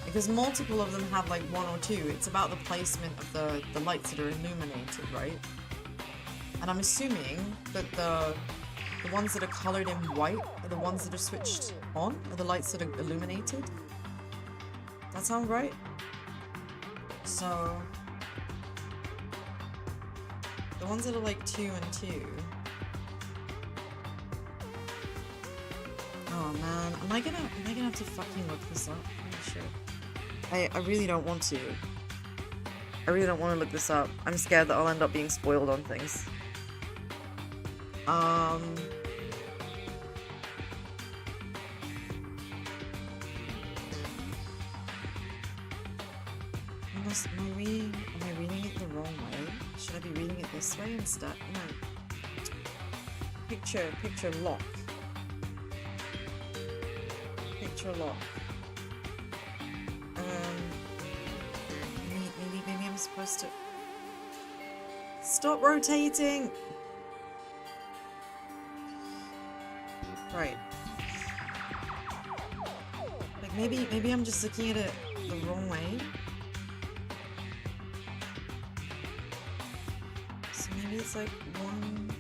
A: Because multiple of them have like 1 or 2. It's about the placement of the lights that are illuminated, right? And I'm assuming that the ones that are colored in white are the ones that are switched on, are the lights that are illuminated. That sound right? So the ones that are like 2 and 2. Oh man, am I gonna have to fucking look this up? Holy shit. I really don't want to. I really don't want to look this up. I'm scared that I'll end up being spoiled on things. Am I reading it the wrong way? Should I be reading it this way instead? No. Picture lock. Picture lock. Maybe I'm supposed to stop rotating. Right. Like maybe I'm just looking at it the wrong way. So maybe it's like 1.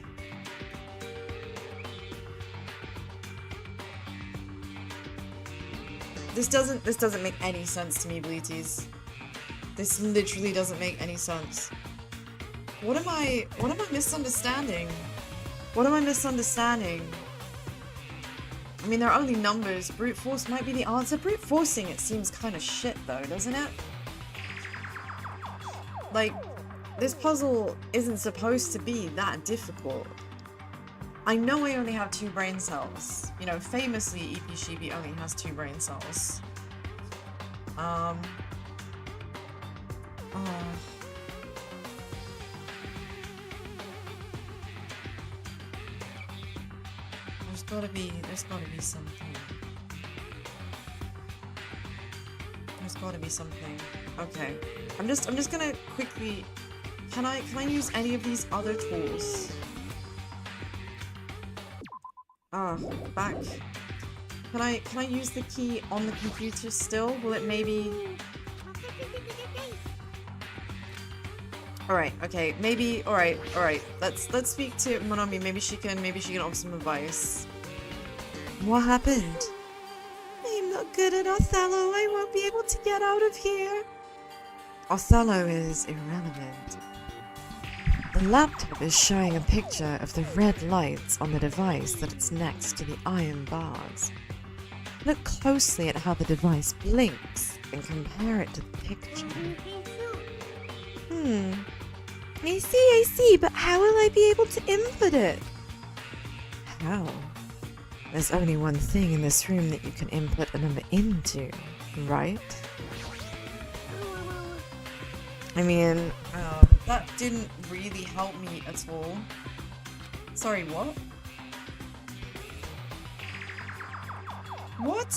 A: This doesn't make any sense to me, Bleaties. This literally doesn't make any sense. What am I misunderstanding? What am I misunderstanding? I mean, they're only numbers. Brute force might be the answer. Brute forcing it seems kind of shit though, doesn't it? Like, this puzzle isn't supposed to be that difficult. I know I only have 2 brain cells. You know, famously, EP Shibi only has 2 brain cells. There's gotta be something. There's gotta be something. Okay. I'm just gonna quickly... Can I use any of these other tools? Ah, back. Can I use the key on the computer still? Will it maybe... Alright, okay, maybe, alright. Let's speak to Monomi, maybe she can offer some advice. What happened? I'm not good at Othello, I won't be able to get out of here. Othello is irrelevant. The laptop is showing a picture of the red lights on the device that it's next to the iron bars. Look closely at how the device blinks and compare it to the picture. I see, but how will I be able to input it? How? There's only one thing in this room that you can input a number into, right? I mean, that didn't really help me at all. Sorry, what? What?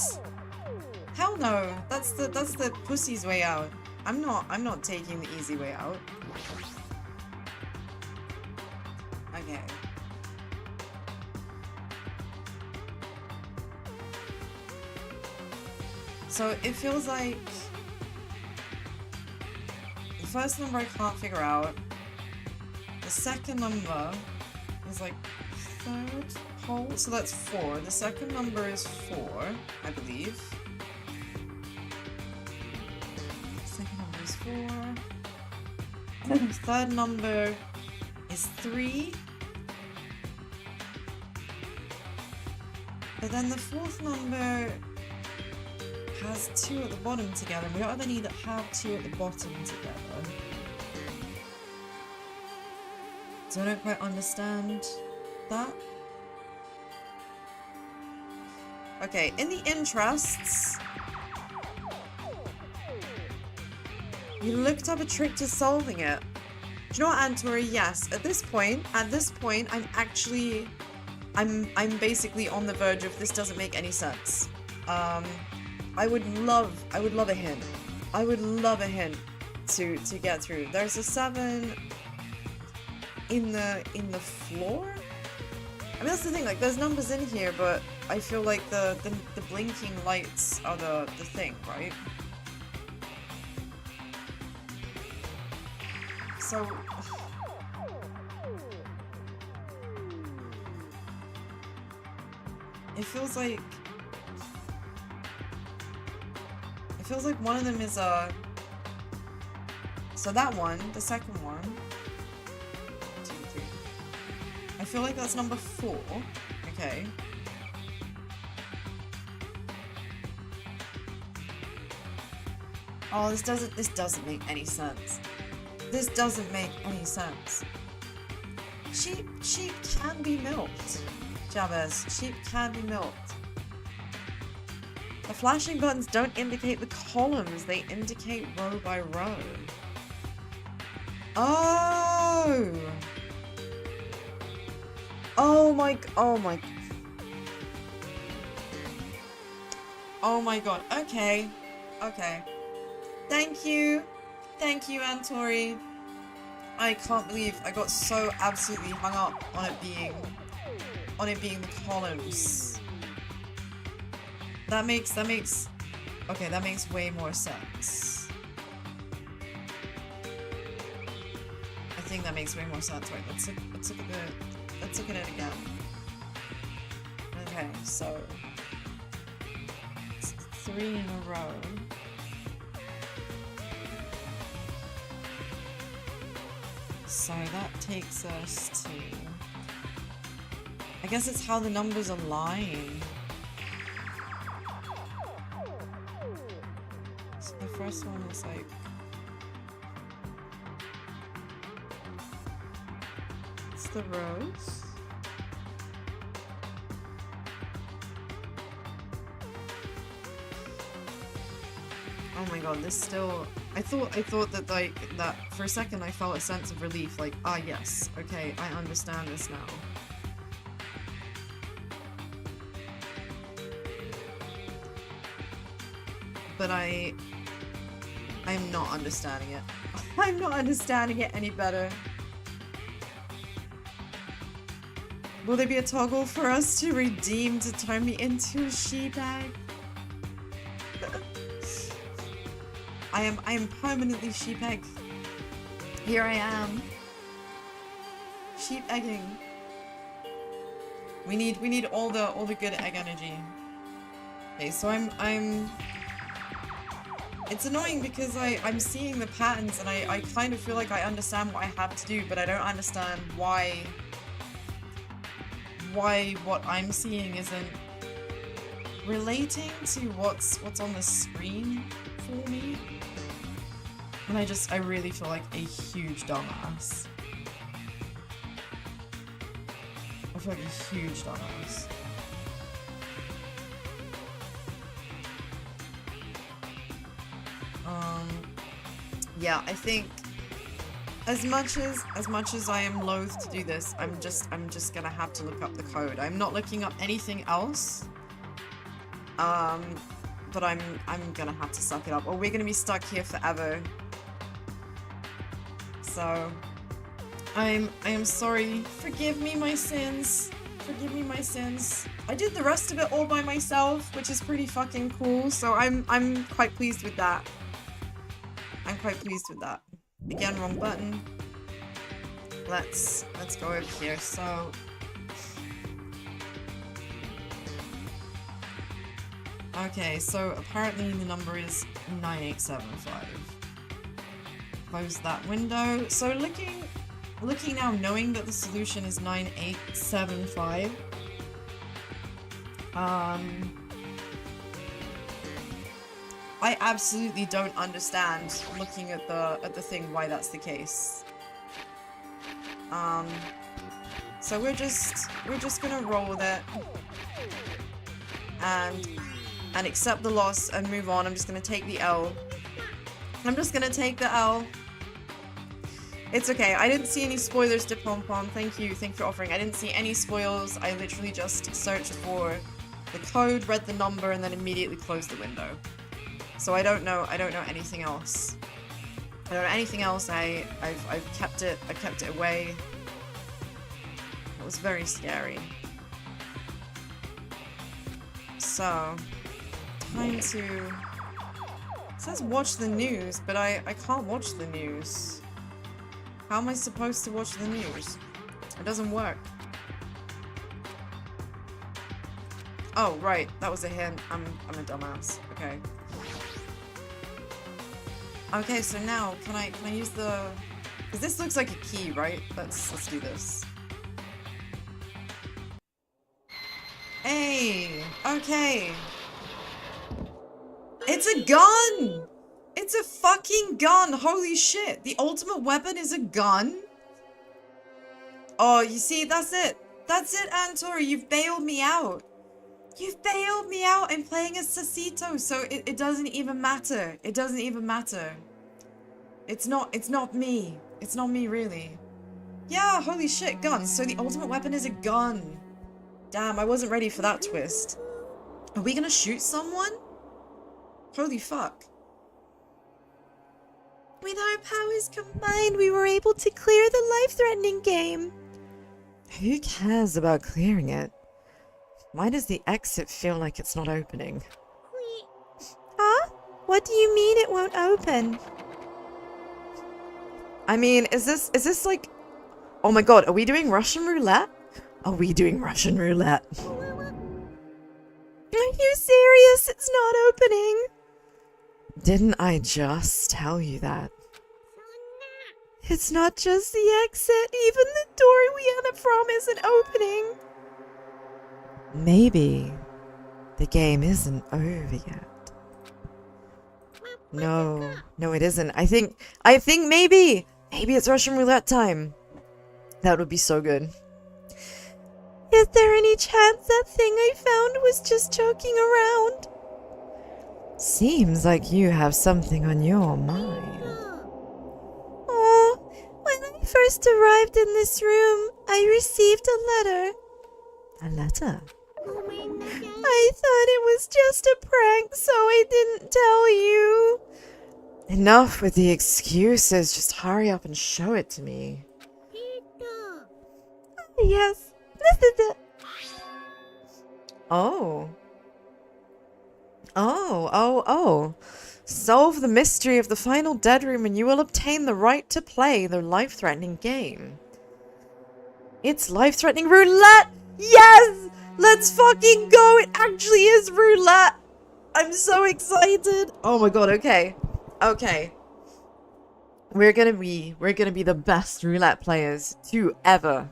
A: Hell no. That's the pussy's way out. I'm not taking the easy way out. Okay. So it feels like the first number I can't figure out. The second number is like third whole, so that's 4. The second number is 4, I believe. Second number is 4. The third number is 3. But then the fourth number has 2 at the bottom together. We don't have any that have 2 at the bottom together. So I don't quite understand that. Okay, in the interests, you looked up a trick to solving it. Do you know what, Antori? Yes, at this point, I'm basically on the verge of this doesn't make any sense. I would love a hint. I would love a hint to get through. There's a 7 in the floor? I mean, that's the thing, like, there's numbers in here, but I feel like the blinking lights are the thing, right? So... It feels like one of them is so that one, the second one, 2, 3. I feel like that's number 4. Okay. Oh, this doesn't make any sense. This doesn't make any sense. Sheep can be milked. Jabez, sheep can be milked. The flashing buttons don't indicate the columns, they indicate row by row. Oh! Oh my god, okay. Okay. Thank you, Antori. I can't believe I got so absolutely hung up on it being the columns. That makes way more sense. I think that makes way more sense. Right, let's look at it again. Okay, so it's 3 in a row. So that takes us to, I guess it's how the numbers align. So the first one is like, it's the rows. Oh my god, this still, I thought that, like, that for a second I felt a sense of relief, like, ah yes, okay, I understand this now. but I'm not understanding it. I'm not understanding it any better. Will there be a toggle for us to redeem to turn me into a sheep egg? I am permanently sheep egg. Here I am. Sheep egging. We need all the good egg energy. Okay, so I'm it's annoying because I'm seeing the patterns and I kind of feel like I understand what I have to do, but I don't understand why what I'm seeing isn't relating to what's on the screen for me. And I really feel like a huge dumbass. I feel like a huge dumbass. Yeah, I think as much as I am loath to do this, I'm just gonna have to look up the code. I'm not looking up anything else. But I'm gonna have to suck it up, or we're gonna be stuck here forever. So I am sorry. Forgive me my sins. Forgive me my sins. I did the rest of it all by myself, which is pretty fucking cool. So I'm quite pleased with that. I'm quite pleased with that. Again, wrong button. Let's go over here. So okay, so apparently the number is 9875. Close that window. So looking now, knowing that the solution is 9875. I absolutely don't understand, looking at the thing, why that's the case. So we're just gonna roll with it and accept the loss and move on. I'm just gonna take the L. I'm just gonna take the L. It's okay. I didn't see any spoilers to Pom Pom. Thank you for offering. I didn't see any spoils. I literally just searched for the code, read the number, and then immediately closed the window. So I don't know anything else. I don't know anything else. I've kept it away. It was very scary. So time to, it says watch the news, but I can't watch the news. How am I supposed to watch the news? It doesn't work. Oh, right, that was a hint. I'm a dumbass. Okay. Okay, so now can I use the, because this looks like a key, right? Let's do this. Hey, okay. It's a gun! It's a fucking gun! Holy shit! The ultimate weapon is a gun? Oh, you see, that's it. That's it, Antori. You've bailed me out. You've bailed me out. I'm playing as Sasito, so it doesn't even matter. It doesn't even matter. It's not me. It's not me, really. Yeah, holy shit, guns. So the ultimate weapon is a gun. Damn, I wasn't ready for that twist. Are we gonna shoot someone? Holy fuck. With our powers combined, we were able to clear the life-threatening game.
B: Who cares about clearing it? Why does the exit feel like it's not opening?
A: Huh? What do you mean it won't open? I mean, is this like... Oh my god, are we doing Russian roulette?
B: Are we doing Russian roulette?
A: Are you serious? It's not opening.
B: Didn't I just tell you that?
A: It's not just the exit. Even the door we entered from isn't opening.
B: Maybe the game isn't over yet. No, it isn't. I think maybe it's Russian roulette time. That would be so good.
A: Is there any chance that thing I found was just joking around?
B: Seems like you have something on your mind.
A: Oh, when I first arrived in this room, I received a letter.
B: A letter?
A: I thought it was just a prank, so I didn't tell you.
B: Enough with the excuses. Just hurry up and show it to me.
A: Yes, this is it.
B: Oh. Oh. Solve the mystery of the final dead room and you will obtain the right to play the life-threatening game. It's life-threatening roulette! Yes! Let's fucking go! It actually is roulette! I'm so excited! Oh my god, okay. Okay. We're gonna be the best roulette players to ever.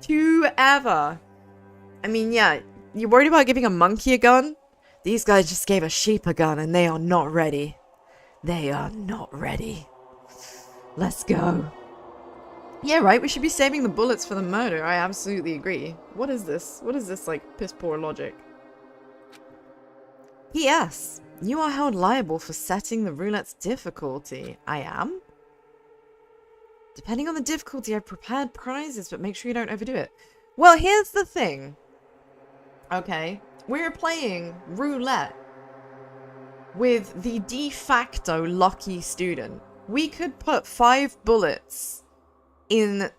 B: I mean, yeah, you worried about giving a monkey a gun? These guys just gave a sheep a gun and they are not ready. They are not ready. Let's go. Yeah, right, we should be saving the bullets for the murder. I absolutely agree. What is this? What is this, like, piss poor logic? P.S. You are held liable for setting the roulette's difficulty. I am? Depending on the difficulty, I've prepared prizes, but make sure you don't overdo it. Well, here's the thing. Okay, we're playing roulette with the de facto lucky student. We could put 5 bullets in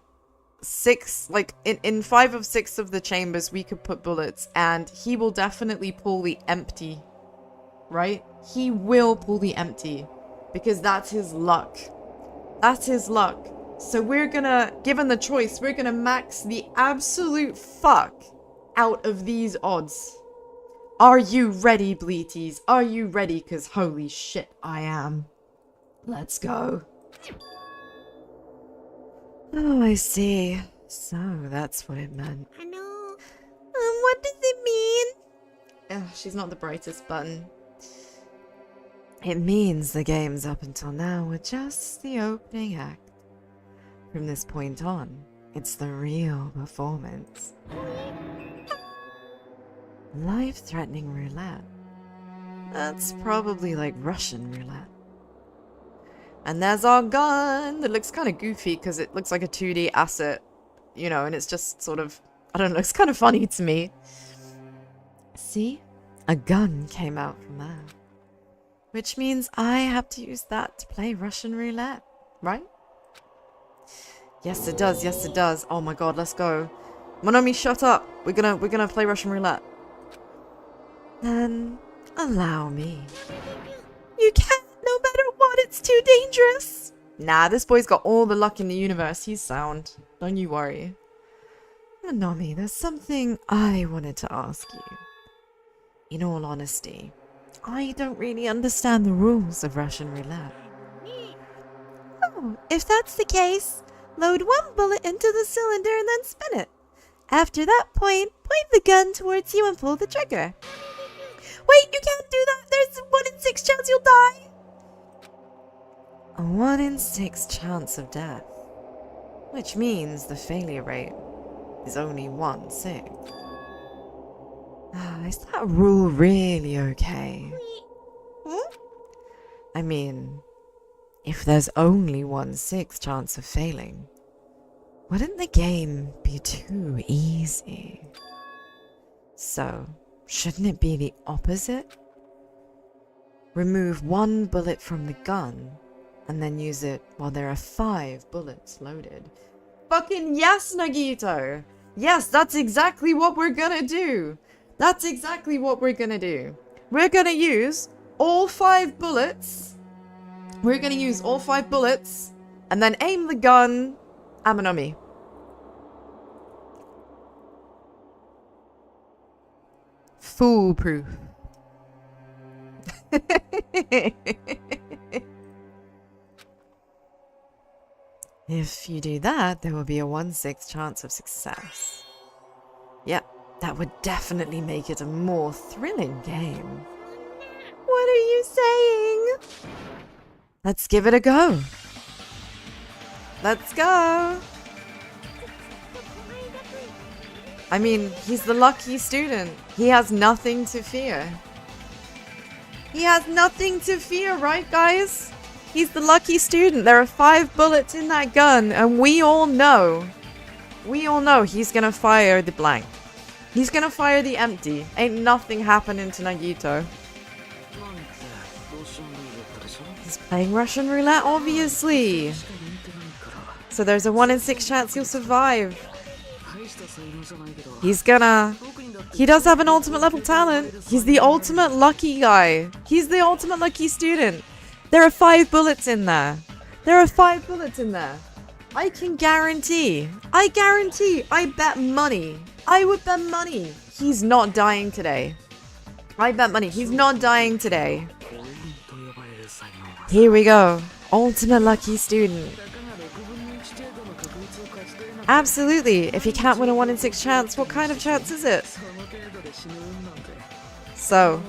B: 6, like, in 5 of 6 of the chambers, we could put bullets, and he will definitely pull the empty, right? He will pull the empty, because that's his luck. That's his luck. So we're gonna, given the choice, we're gonna max the absolute fuck out of these odds. Are you ready, Bleaties? Are you ready? Because holy shit, I am. Let's go. Oh, I see. So, that's what it meant.
A: I know. What does it mean?
B: Ugh, she's not the brightest button. It means the games up until now were just the opening act. From this point on, it's the real performance. Life-threatening roulette. That's probably like Russian roulette. And there's our gun that looks kind of goofy because it looks like a 2D asset, you know, and it's just sort of, I don't know, it's kind of funny to me. See? A gun came out from there. Which means I have to use that to play Russian roulette, right? Yes, it does. Yes, it does. Oh my god, let's go. Monomi, shut up. We're gonna play Russian roulette. Then allow me.
A: You can't, no matter what, it's too dangerous.
B: Nah, this boy's got all the luck in the universe. He's sound. Don't you worry. Monomi, there's something I wanted to ask you. In all honesty, I don't really understand the rules of Russian roulette.
A: Oh, if that's the case, load 1 bullet into the cylinder and then spin it. After that point the gun towards you and pull the trigger. Wait, you can't do that! There's a 1 in 6 chance you'll die!
B: A 1 in 6 chance of death. Which means the failure rate is only 1/6. Is that rule really okay? I mean, if there's only 1/6 chance of failing, wouldn't the game be too easy? So, shouldn't it be the opposite? Remove 1 bullet from the gun, and then use it while there are 5 bullets loaded. Fucking yes, Nagito! Yes, that's exactly what we're gonna do! That's exactly what we're gonna do. We're gonna use all 5 bullets. We're gonna use all 5 bullets, and then aim the gun at Monomi. Foolproof. If you do that, there will be a 1/6 chance of success. Yep, that would definitely make it a more thrilling game.
A: What are you saying?
B: Let's give it a go. Let's go. I mean, he's the lucky student. He has nothing to fear. He has nothing to fear, right, guys? He's the lucky student. There are 5 bullets in that gun, and we all know he's gonna fire the blank.
A: He's gonna fire the empty. Ain't nothing happening to Nagito. He's playing Russian roulette, obviously. So there's a 1 in 6 chance he'll survive. He's gonna... He does have an ultimate level talent. He's the ultimate lucky guy. He's the ultimate lucky student. There are 5 bullets in there. There are 5 bullets in there. I can guarantee. I bet money. I would bet money. He's not dying today. I bet money. He's not dying today. Here we go. Ultimate lucky student. Absolutely. If he can't win a 1 in 6 chance, what kind of chance is it? So,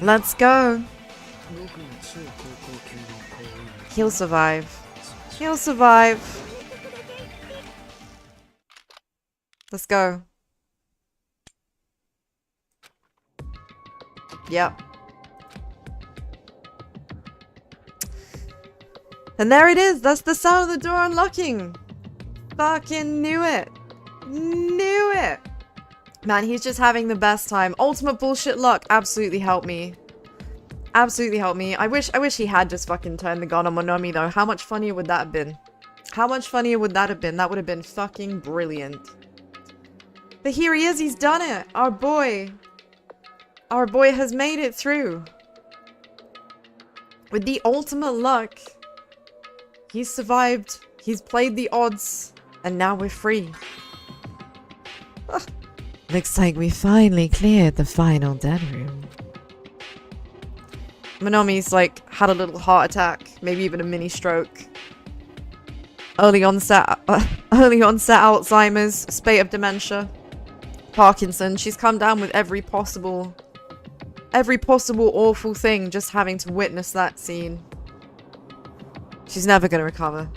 A: let's go. He'll survive. He'll survive. Let's go. Yep. And there it is. That's the sound of the door unlocking. Fucking knew it. Knew it. Man, he's just having the best time. Ultimate bullshit luck. Absolutely helped me. Absolutely helped me. I wish he had just fucking turned the gun on Monomi though. How much funnier would that have been? How much funnier would that have been? That would have been fucking brilliant. But here he is. He's done it. Our boy. Our boy has made it through. With the ultimate luck. He's survived. He's played the odds. And now we're free.
B: Looks like we finally cleared the final dead room.
A: Monomi's like had a little heart attack, maybe even a mini stroke. Early onset Alzheimer's, spate of dementia, Parkinson. She's come down with every possible awful thing just having to witness that scene. She's never gonna recover.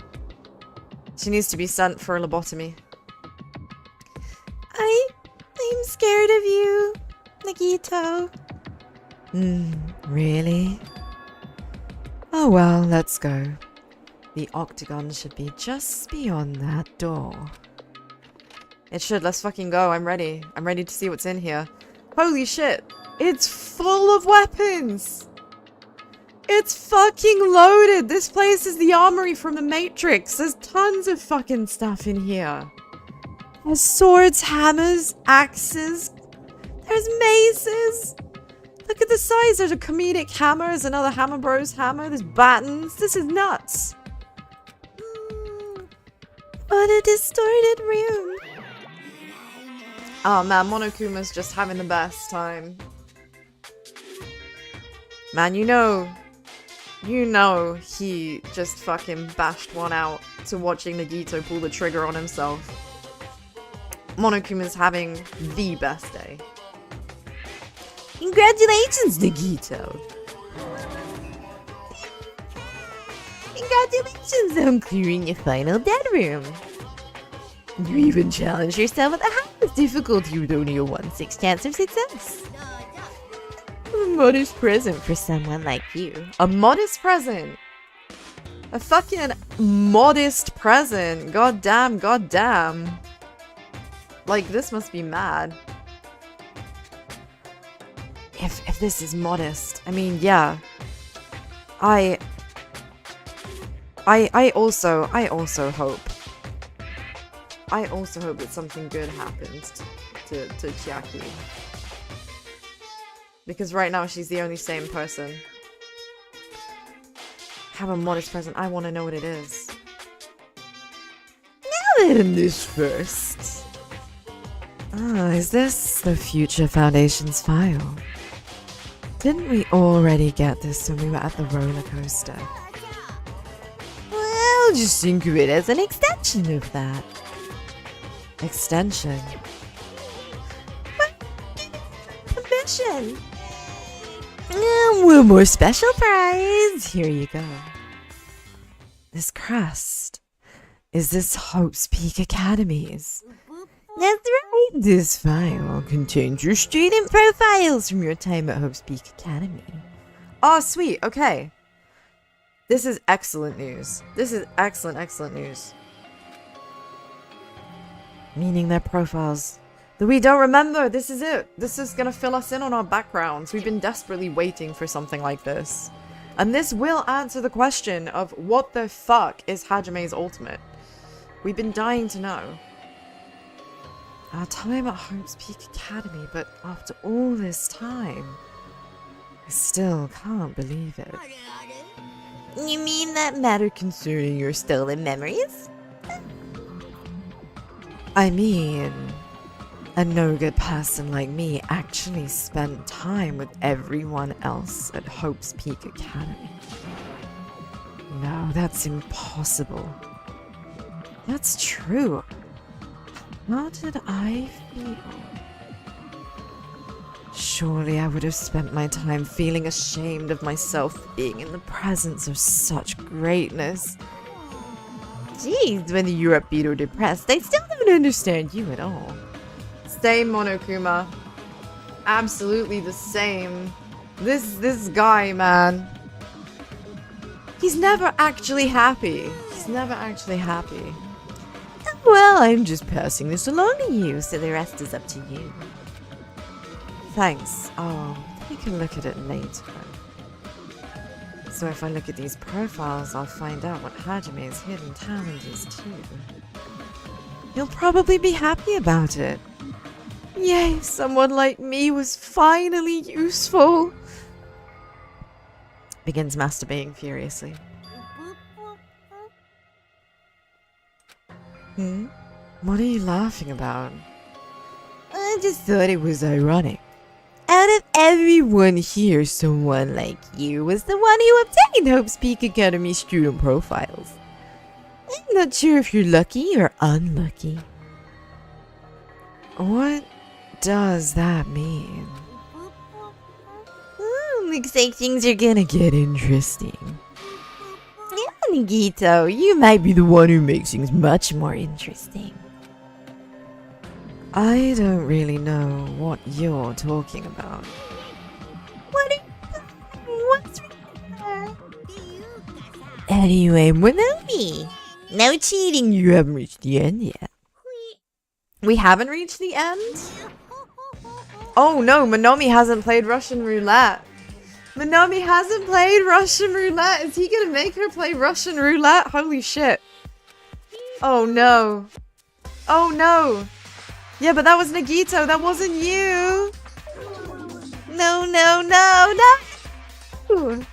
A: She needs to be sent for a lobotomy. I'm scared of you, Nagito.
B: Really? Oh well, let's go. The octagon should be just beyond that door.
A: It should. Let's fucking go. I'm ready. I'm ready to see what's in here. Holy shit. It's full of weapons. It's fucking loaded. This place is the armory from the Matrix. There's tons of fucking stuff in here. There's swords, hammers, axes. There's maces. Look at the size. There's a comedic hammer. There's another Hammer Bros hammer. There's battens. This is nuts. What a distorted room. Oh man, Monokuma's just having the best time. Man, you know he just fucking bashed one out to watching Nagito pull the trigger on himself. Monokuma's having the best day. Congratulations, Nagito! Congratulations on clearing your final dead room! You even challenged yourself at the highest difficulty with only a 1/6 chance of success. A modest present for someone like you. A modest present? A fucking modest present. God damn, god damn. Like, this must be mad. If this is modest, I mean, yeah. I also hope that something good happens to Chiaki. Because right now she's the only sane person. Have a modest present. I want to know what it is. Now then, this first.
B: Ah, is this the Future Foundation's file? Didn't we already get this when we were at the roller coaster?
A: Well, just think of it as an extension of that.
B: Extension?
A: Permission. One more special prize. Here you go.
B: This crest. Is this Hope's Peak Academies?
A: That's right. This file contains your student profiles from your time at Hope's Peak Academy. Oh, sweet. Okay. This is excellent news. This is excellent news.
B: Meaning their profiles
A: That we don't remember. This is it. This is gonna fill us in on our backgrounds. We've been desperately waiting for something like this. And this will answer the question of what the fuck is Hajame's ultimate? We've been dying to know. Our time at Hope's Peak Academy, but after all this time, I still can't believe it.
D: You mean that matter concerning your stolen memories?
B: I mean, a no-good person like me actually spent time with everyone else at Hope's Peak Academy. No, that's impossible. That's true. How did I feel? Surely I would have spent my time feeling ashamed of myself for being in the presence of such greatness.
D: Jeez, whether you're upbeat or depressed, I still don't understand you at all.
A: Same, Monokuma. Absolutely the same. This guy, man. He's never actually happy. He's never actually happy.
D: Well, I'm just passing this along to you, so the rest is up to you.
B: Thanks. I'll take a look at it later. So if I look at these profiles, I'll find out what Hajame's hidden talent is too. He'll probably be happy about it. Yay, someone like me was finally useful. Begins masturbating furiously. What are you laughing about?
D: I just thought it was ironic. Out of everyone here, someone like you was the one who obtained Hope's Peak Academy student profiles. I'm not sure if you're lucky or unlucky.
B: What does that mean?
D: Looks like things are gonna get interesting. Yeah, Nagito, you might be the one who makes things much more interesting.
B: I don't really know what you're talking about.
D: What's wrong? Anyway, Monomi, no cheating. You haven't reached the end yet.
A: We haven't reached the end? Oh no, Monomi hasn't played Russian roulette. Monomi hasn't played Russian roulette. Is he gonna make her play Russian roulette? Holy shit. Oh no. Oh no. Yeah, but that was Nagito. That wasn't you. No, no, no, no.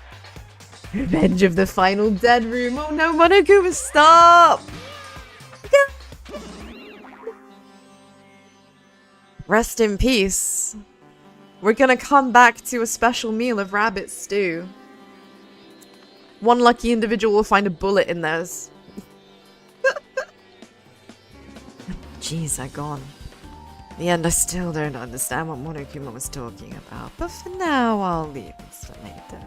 A: Revenge of the Final Dead Room. Oh no, Monokuma, stop. Rest in peace. We're gonna come back to a special meal of rabbit stew. One lucky individual will find a bullet in theirs.
B: Jeez, I gone. In the end, I still don't understand what Monokuma was talking about, but for now, I'll leave this for later.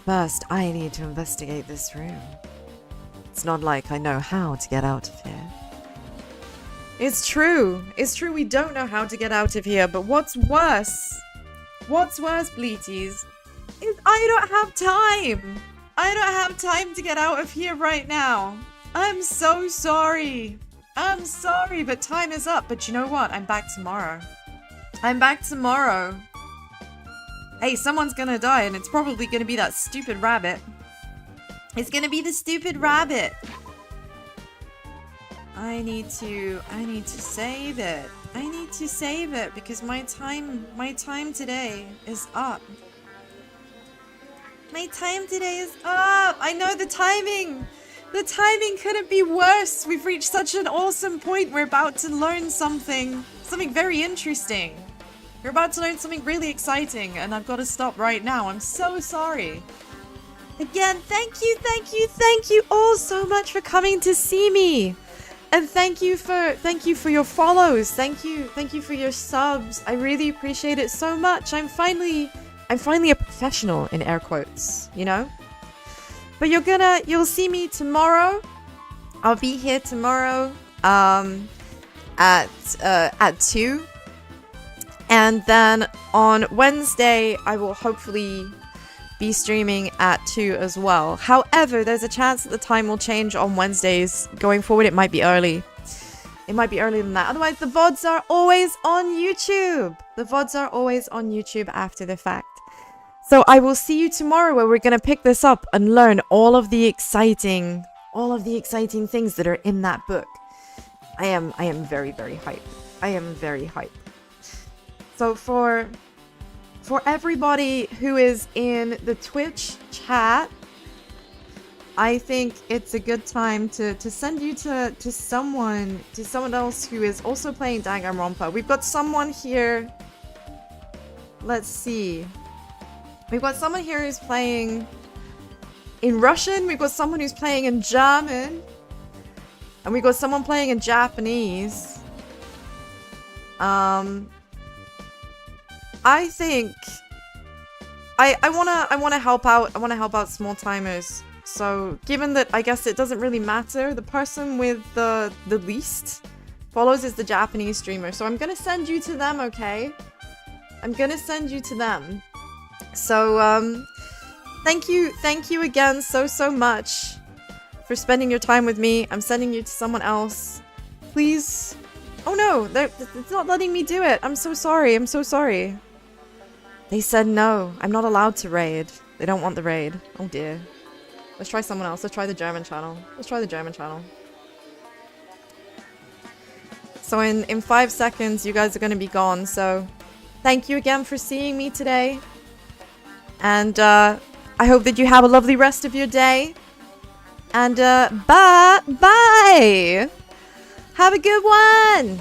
B: First, I need to investigate this room. It's not like I know how to get out of here.
A: It's true. It's true we don't know how to get out of here, but what's worse, Bleaties, is I don't have time. I don't have time to get out of here right now. I'm so sorry. I'm sorry, but time is up. But you know what? I'm back tomorrow. I'm back tomorrow. Hey, someone's gonna die, and it's probably gonna be that stupid rabbit. It's gonna be the stupid rabbit. I need to save it. I need to save it because my time today is up. My time today is up. I know the timing. The timing couldn't be worse. We've reached such an awesome point. We're about to learn something very interesting. We're about to learn something really exciting, and I've got to stop right now. I'm so sorry. Again, thank you all so much for coming to see me. And thank you for your follows. Thank you for your subs. I really appreciate it so much. I'm finally a professional in air quotes, you know? But you'll see me tomorrow. I'll be here tomorrow at 2. And then on Wednesday I will hopefully be streaming at 2 as well. However, there's a chance that the time will change on Wednesdays. Going forward, it might be early. It might be earlier than that. Otherwise, the VODs are always on YouTube. The VODs are always on YouTube after the fact. So I will see you tomorrow where we're going to pick this up and learn all of the exciting things that are in that book. I am very, very hyped. I am very hyped. So for everybody who is in the Twitch chat, I think it's a good time to send you to someone else who is also playing Danganronpa. We've got someone here. Let's see. We've got someone here who's playing in Russian. We've got someone who's playing in German. And we've got someone playing in Japanese. I think I wanna help out. I wanna help out small timers. So given that I guess it doesn't really matter, the person with the least follows is the Japanese streamer. So I'm gonna send you to them, okay? I'm gonna send you to them. So thank you again so much for spending your time with me. I'm sending you to someone else. Please. Oh no, it's not letting me do it. I'm so sorry. I'm so sorry. They said no. I'm not allowed to raid. They don't want the raid. Oh dear. Let's try someone else. Let's try the German channel. Let's try the German channel. So in 5 seconds, you guys are going to be gone. So thank you again for seeing me today. And I hope that you have a lovely rest of your day. And bye. Have a good one.